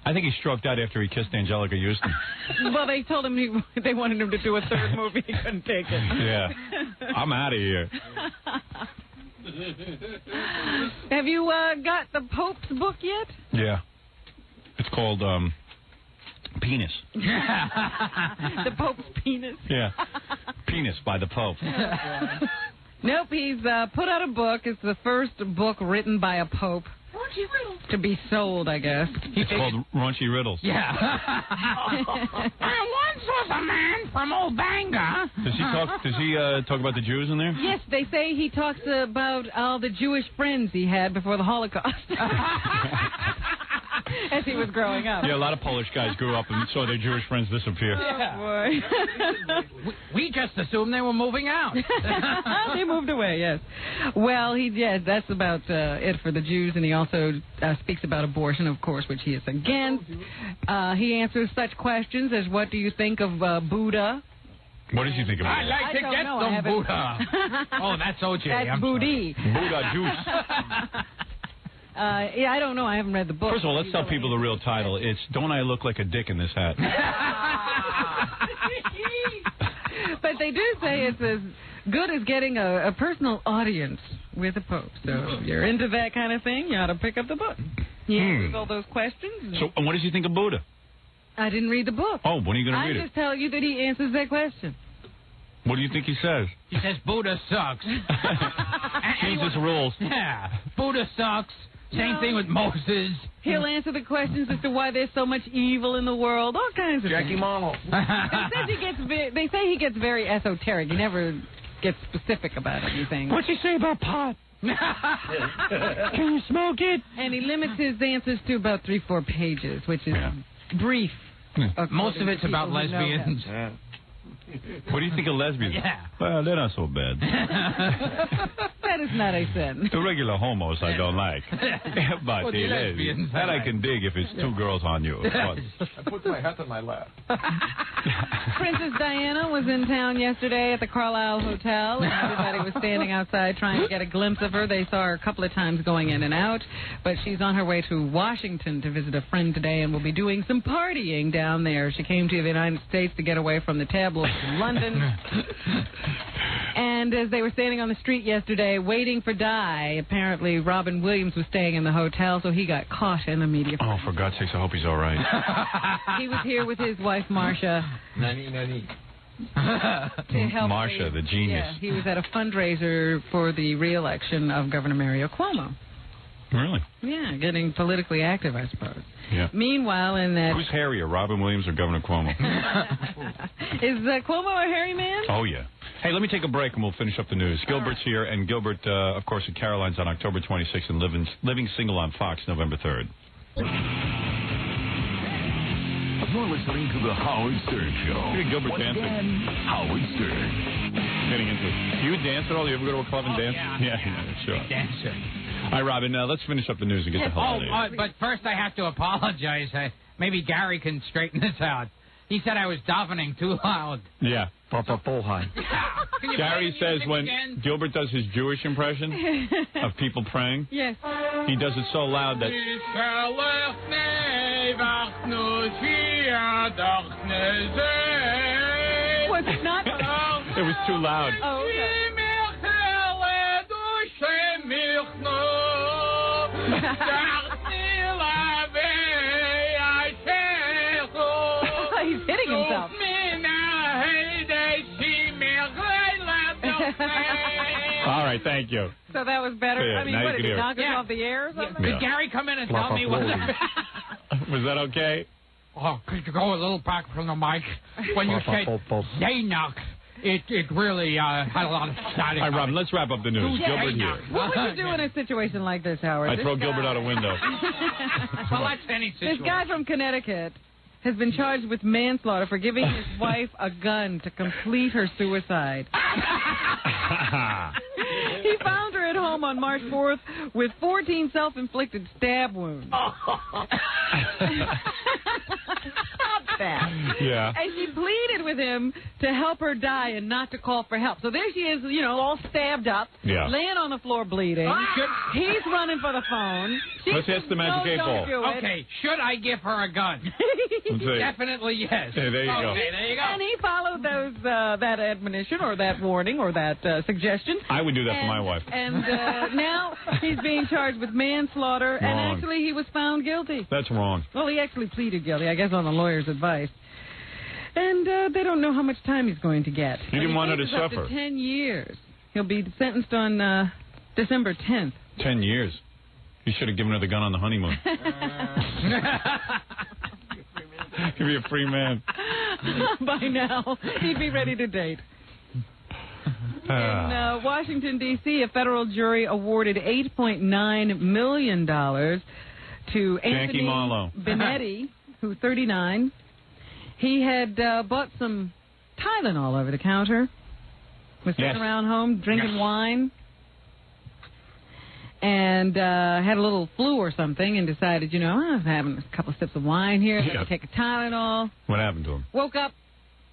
A: I think he stroked out after he kissed Angelica Houston.
B: Well, they told him they wanted him to do a third movie. He couldn't take it.
A: Yeah. I'm out of here.
B: Have you got the Pope's book yet?
A: Yeah. It's called Penis.
B: The Pope's penis?
A: Yeah. Penis by the Pope.
B: Nope, he's put out a book. It's the first book written by a Pope. To be sold, I guess.
A: It's called Raunchy Riddles.
T: Yeah. I once was a man from Old Bangor.
A: Does he talk about the Jews in there?
B: Yes, they say he talks about all the Jewish friends he had before the Holocaust. As he was growing up.
A: Yeah, a lot of Polish guys grew up and saw their Jewish friends disappear.
B: Yeah. Oh, boy.
T: we just assumed they were moving out.
B: They moved away, yes. Well, that's about it for the Jews, and he also speaks about abortion, of course, which he is against. He answers such questions as, what do you think of Buddha?
A: What does he think about
T: I'd like to get some Buddha. Oh, that's OJ.
B: That's Booty.
A: Buddha juice.
B: Yeah, I don't know. I haven't read the book.
A: First of all, let's tell people the real title. It's Don't I Look Like a Dick in This Hat?
B: But they do say it's as good as getting a personal audience with a Pope. So if you're into that kind of thing, you ought to pick up the book. He answers all those questions.
A: So, and what does he think of Buddha?
B: I didn't read the book.
A: Oh, when are you going to read it?
B: I'm just telling you that he answers that question.
A: What do you think he says?
T: He says Buddha sucks.
A: Jesus rules.
T: Yeah, Buddha sucks. Same thing with Moses.
B: He'll answer the questions as to why there's so much evil in the world, all kinds of
F: Jackie
B: things.
F: Marlowe.
B: They say he gets very esoteric. He never gets specific about anything.
T: What's he say about pot? Can you smoke it?
B: And he limits his answers to about 3-4 pages, which is brief.
T: Most of it's about lesbians.
A: What do you think of lesbians?
T: Yeah.
A: Well, they're not so bad.
B: That is not a sin.
A: The regular homos I don't like. But
T: Well,
A: the lesbians, that I can dig if it's two girls on you.
C: I put my hat on my lap.
B: Princess Diana was in town yesterday at the Carlisle Hotel, and everybody was standing outside trying to get a glimpse of her. They saw her a couple of times going in and out, but she's on her way to Washington to visit a friend today and will be doing some partying down there. She came to the United States to get away from the tabloids in London. And as they were standing on the street yesterday waiting for Di, apparently Robin Williams was staying in the hotel, so he got caught in the media.
A: Oh, for God's sakes, I hope he's all right.
B: He was here with his wife, Marcia.
C: Nani.
B: To help
A: Marcia, the genius.
B: Yeah, he was at a fundraiser for the re-election of Governor Mario Cuomo.
A: Really?
B: Yeah, getting politically active, I suppose.
A: Yeah.
B: Meanwhile, in that...
A: Who's hairier, Robin Williams or Governor Cuomo?
B: Is Cuomo a hairy man?
A: Oh, yeah. Hey, let me take a break and we'll finish up the news. Gilbert's here, and Gilbert, of course, at Caroline's on October 26th and Living Single on Fox November 3rd.
E: You're listening to The Howard Stern Show.
A: Look at Gilbert dancing.
E: Again, Howard Stern.
A: Getting into it. Do you dance at all? Do you ever go to a club and dance? Yeah, sure.
T: Dancer.
A: All right, Robin, let's finish up the news and get the hell out of here.
T: But first I have to apologize. Maybe Gary can straighten this out. He said I was davening too loud.
A: Yeah. Gary says when
T: again?
A: Gilbert does his Jewish impression of people praying,
B: yes,
A: he does it so loud that...
B: Was it not?
A: It was too loud.
B: Oh, okay. He's hitting himself.
A: All right, thank you.
B: So that was better.
A: Yeah,
B: I mean,
A: now
B: what
A: you
B: did
A: can
B: he
A: hear.
B: knock us off the air or something?
T: Did Gary come in and tell me what?
A: Was that okay?
T: Oh, could you go a little back from the mic when you said Zanuck? It really had a lot of static.
A: All right, Robin, let's wrap up the news. Gilbert here.
B: What would you do in a situation like this, Howard?
A: I'd throw Gilbert out a window.
T: Well, that's any situation.
B: This guy from Connecticut has been charged with manslaughter for giving his wife a gun to complete her suicide. He found her at home on March 4th with 14 self-inflicted stab wounds. Stop that.
A: Yeah.
B: And she pleaded with him to help her die and not to call for help. So there she is, you know, all stabbed up, laying on the floor bleeding. He's running for the phone.
A: Let's ask the Magic 8 Ball.
T: Okay, should I give her a gun? Definitely yes.
A: Hey, there you go.
T: Okay, there you go.
B: And he followed that admonition or that warning or that suggestion.
A: I would do that for my wife.
B: And now he's being charged with manslaughter, and
A: Wrong.
B: actually he was found guilty.
A: That's wrong.
B: Well, he actually pleaded guilty, I guess, on the lawyer's advice. And they don't know how much time he's going to get.
A: He didn't want her to
B: faces up
A: suffer.
B: 10 years. He'll be sentenced on December 10th.
A: 10 years. You should have given her the gun on the honeymoon. He'd be a free man.
B: By now, he'd be ready to date. In Washington, D.C., a federal jury awarded $8.9 million to Anthony
A: Marlowe.
B: Benetti, who's 39. He had bought some Tylenol over the counter, was sitting around home drinking wine, and had a little flu or something, and decided, you know, I'm having a couple of sips of wine here, let me take a Tylenol.
A: What happened to him?
B: Woke up,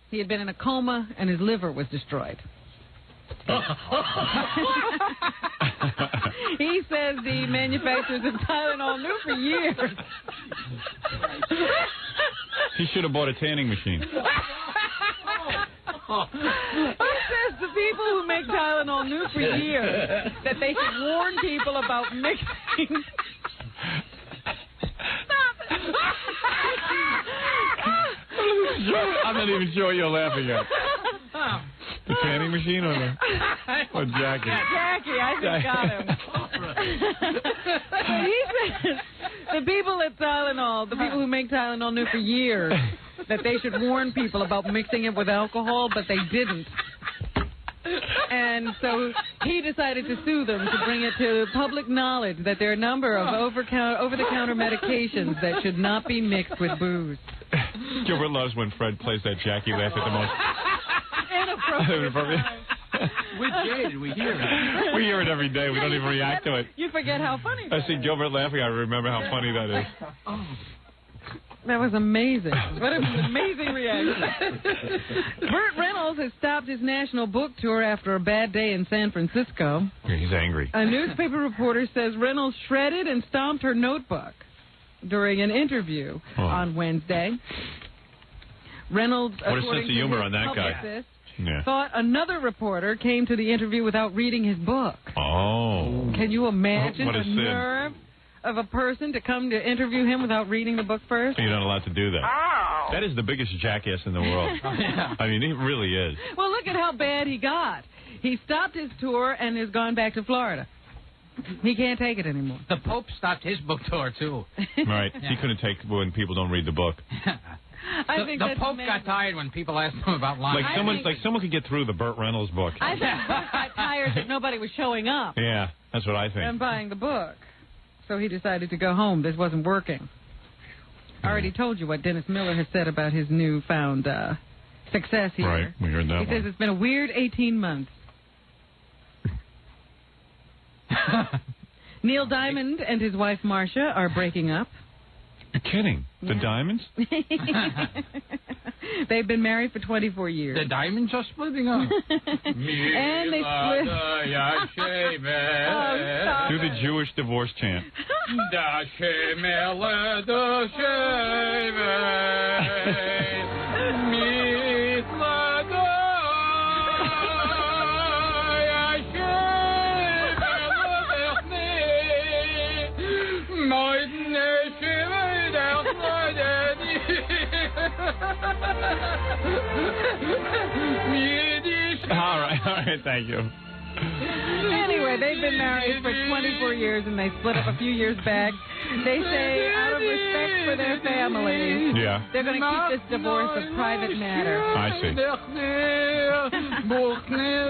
B: he had been in a coma, and his liver was destroyed. He says the manufacturers of Tylenol knew for years.
A: He should have bought a tanning machine.
B: He says the people who make Tylenol knew for years that they should warn people about mixing.
A: I'm not even sure you're laughing at. The tanning machine or Jackie?
B: Jackie, I just got him. He says the people at Tylenol, the people who make Tylenol knew for years that they should warn people about mixing it with alcohol, but they didn't. And so he decided to sue them to bring it to public knowledge that there are a number of over-the-counter medications that should not be mixed with booze.
A: Gilbert loves when Fred plays that Jackie laugh at the most.
B: Inappropriate.
T: With Jay, did we hear it?
A: We hear it every day. We don't even react to it.
B: You forget how funny
A: I see Gilbert laughing. I remember how funny that is.
B: That was amazing. What an amazing reaction. Burt Reynolds has stopped his national book tour after a bad day in San Francisco.
A: He's angry.
B: A newspaper reporter says Reynolds shredded and stomped her notebook during an interview on Wednesday. Reynolds,
A: what a sense of humor on that guy.
B: Thought another reporter came to the interview without reading his book.
A: Oh.
B: Can you imagine
A: what a
B: the
A: sin.
B: nerve of a person to come to interview him without reading the book first?
A: You're not allowed to do that.
B: Oh.
A: That is the biggest jackass in the world. I mean, he really is.
B: Well, look at how bad he got. He stopped his tour and has gone back to Florida. He can't take it anymore.
T: The Pope stopped his book tour, too.
A: Right. He couldn't take when people don't read the book.
B: I think
T: the Pope got tired when people asked him about lying.
A: Like someone could get through the Burt Reynolds book.
B: I think the book got tired that nobody was showing up
A: Yeah, that's what I think.
B: and buying the book. So he decided to go home. This wasn't working. I already told you what Dennis Miller has said about his newfound success here.
A: Right, we heard that
B: He says it's been a weird 18 months. Neil Diamond and his wife Marcia are breaking up.
A: You're kidding. The Diamonds?
B: They've been married for 24 years.
T: The Diamonds are splitting up.
B: And they split.
A: Do the Jewish divorce chant. All right, thank you.
B: Anyway, they've been married for 24 years and they split up a few years back. They say out of respect for their family, they're going to keep this divorce a private matter.
A: I see.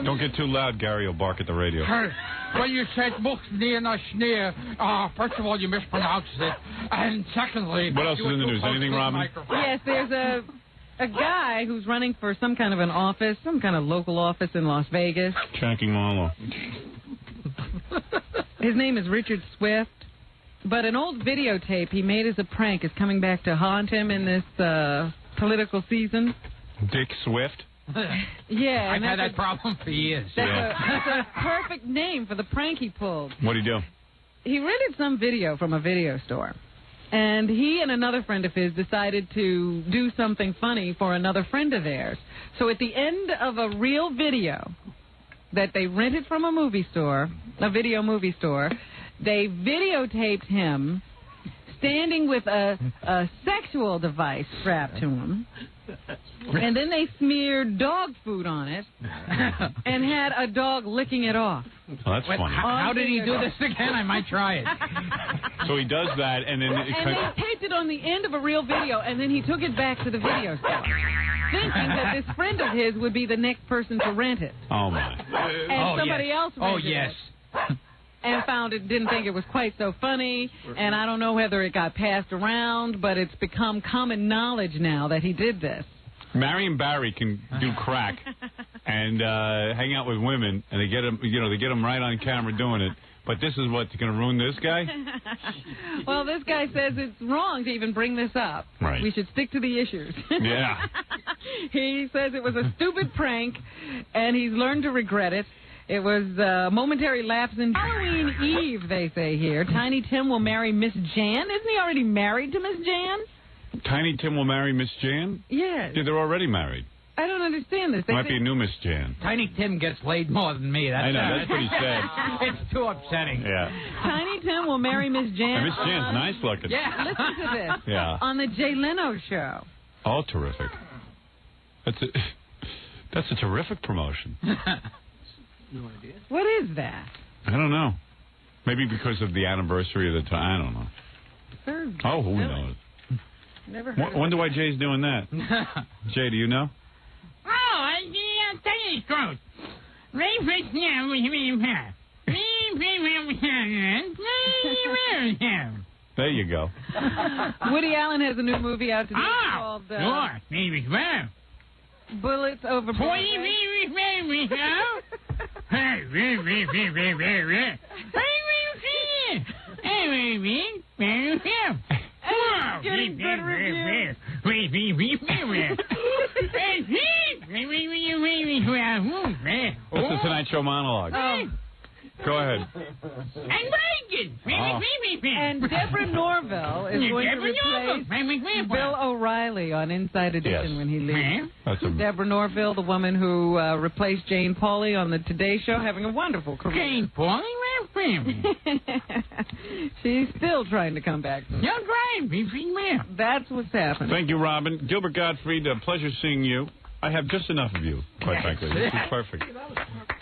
A: Don't get too loud, Gary will bark at the radio.
T: Well, you said Buchsneer. First of all, you mispronounced it. And secondly...
A: What else is in the news? Anything, Robin?
B: Yes, there's a guy who's running for some kind of an office, some kind of local office in Las Vegas.
A: Jackie Marlowe.
B: His name is Richard Swift. But an old videotape he made as a prank is coming back to haunt him in this political season.
A: Dick Swift?
B: Yeah.
T: I've had that problem for years.
B: That's a perfect name for the prank he pulled.
A: What'd he do?
B: He rented some video from a video store. And he and another friend of his decided to do something funny for another friend of theirs. So at the end of a real video that they rented from a movie store, a video movie store, they videotaped him standing with a sexual device strapped to him. And then they smeared dog food on it and had a dog licking it off.
A: Oh, that's funny.
T: How did he do this again? I might try it.
A: So he does that, and then...
B: they taped it on the end of a real video, and then he took it back to the video store, thinking that this friend of his would be the next person to rent it.
A: Oh, my.
B: And somebody else rented it. And didn't think it was quite so funny, and I don't know whether it got passed around, but it's become common knowledge now that he did this.
A: Marion Barry can do crack and hang out with women, and they get him right on camera doing it. But this is what's going to ruin this guy?
B: Well, this guy says it's wrong to even bring this up.
A: Right.
B: We should stick to the issues.
A: Yeah.
B: He says it was a stupid prank, and he's learned to regret it. It was a momentary lapse in Halloween Eve, they say here. Tiny Tim will marry Miss Jan. Isn't he already married to Miss Jan?
A: Tiny Tim will marry Miss Jan?
B: Yes.
A: Yeah, they're already married.
B: I don't understand this.
A: Might be a new Miss Jan.
T: Tiny Tim gets laid more than me.
A: I know, that's pretty sad.
T: It's too upsetting.
A: Yeah.
B: Tiny Tim will marry Miss Jan.
A: And Miss Jan's nice looking.
B: Yeah, listen to this.
A: Yeah.
B: On the Jay Leno show.
A: Oh, terrific. That's a terrific promotion.
B: No idea. What is that?
A: I don't know. Maybe because of the anniversary of the time. I don't know. Oh, who knows?
B: Never heard of
A: Wonder why Jay's doing that. Jay, do you know?
T: Oh, I'll tell you the truth. Right now,
A: there you go.
B: Woody Allen has a new movie out today called Bullets Over Broadway. Getting good reviews.
A: That's the Tonight Show monologue. Go ahead.
B: And Deborah Norville is going to replace Bill O'Reilly on Inside Edition when he leaves. Deborah Norville, the woman who replaced Jane Pauley on the Today Show, having a wonderful career.
T: Jane Pauley?
B: She's still trying to come back. That's what's happening.
A: Thank you, Robin. Gilbert Gottfried, a pleasure seeing you. I have just enough of you, quite frankly. This is perfect.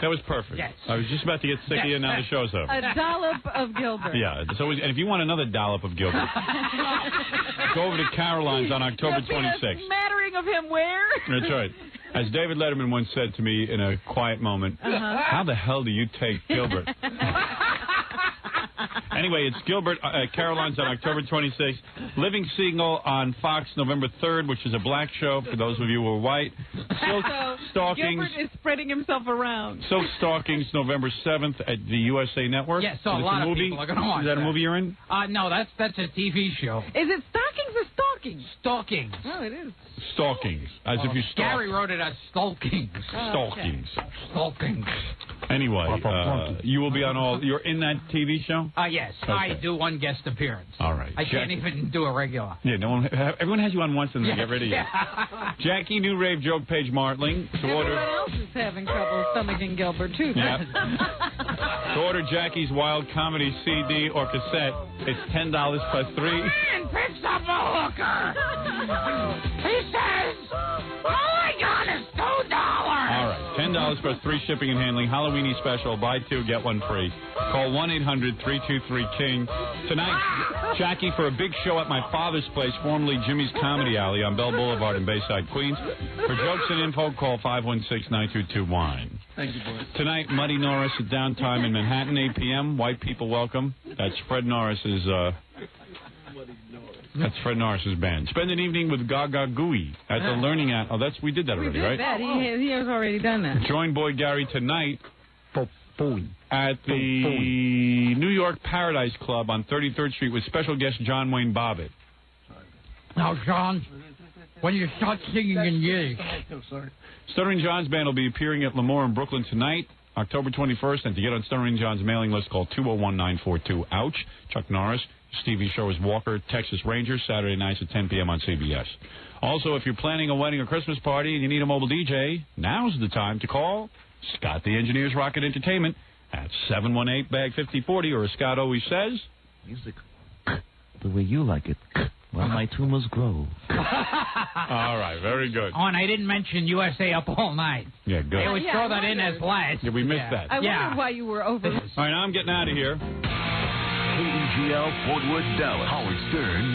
A: That was perfect.
B: Yes.
A: I was just about to get sick of you, now the show's over.
B: A dollop of Gilbert.
A: Yeah, it's always, and if you want another dollop of Gilbert, go over to Caroline's on October 26th.
B: Smattering of him where?
A: That's right. As David Letterman once said to me in a quiet moment, how the hell do you take Gilbert? Anyway, it's Gilbert Caroline's on October 26th. Living Single on Fox November 3rd, which is a black show for those of you who are white. Silk Stalkings.
B: Gilbert is spreading himself around.
A: Silk Stalkings November 7th at the USA Network.
T: Yes, so a lot of people are going to watch
A: Is that a movie you're in?
T: No, that's a TV show.
B: Is it Stockings or Stalkings?
T: Stalkings.
B: Oh, it is.
A: Stalkings, as if you stalk.
T: Gary wrote it as Stalkings.
A: Stalkings.
T: Stalkings.
A: Anyway, you will be on all. You're in that TV show?
T: Yes,
A: Okay.
T: I do one guest appearance.
A: All right.
T: I can't even do a regular.
A: Yeah, no one. Everyone has you on once and they get rid of you. Jackie, New Rave joke page Martling. To order.
B: Everyone else is having trouble stomaching Gilbert too.
A: Yeah. To order Jackie's Wild Comedy CD or cassette, it's $10 plus 3.
T: Man picks up a hooker. He says, "All I got is $2."
A: All right, $10 plus 3 shipping and handling. Halloweeny special. Buy 2, get 1 free. Call 1-800-323-KING. Tonight, Jackie for a big show at my father's place, formerly Jimmy's Comedy Alley on Bell Boulevard in Bayside, Queens. For jokes and info, call 516-922-WINE.
P: Thank you, boys.
A: Tonight, Muddy Norris at Downtime in Manhattan, 8 p.m. White people welcome. That's Fred Norris's. That's Fred Norris's band. Spend an evening with Gaga Gooey at the Learning Act. Oh, we did that already, right?
B: That. He has already done that.
A: Join Boy Gary tonight at the New York Paradise Club on 33rd Street with special guest John Wayne Bobbitt.
T: Now, John, when you start singing in Yiddish.
A: Stuttering John's band will be appearing at Lemoore in Brooklyn tonight, October 21st. And to get on Stuttering John's mailing list, call 201-942-OUCH. Chuck Norris, Stevie Show is Walker, Texas Rangers, Saturday nights at 10 p.m. on CBS. Also, if you're planning a wedding or Christmas party and you need a mobile DJ, now's the time to call Scott the Engineer's Rocket Entertainment at 718-BAG-5040, or as Scott always says,
J: music the way you like it, while my tumors grow.
A: All right, very good.
T: Oh, and I didn't mention USA Up All Night.
A: Yeah, good.
T: I always throw that in as last.
A: Yeah, we missed that.
B: I wondered why you were over.
A: All right, now I'm getting out of here.
E: KEGL, Fort Worth, Dallas. Howard Stern.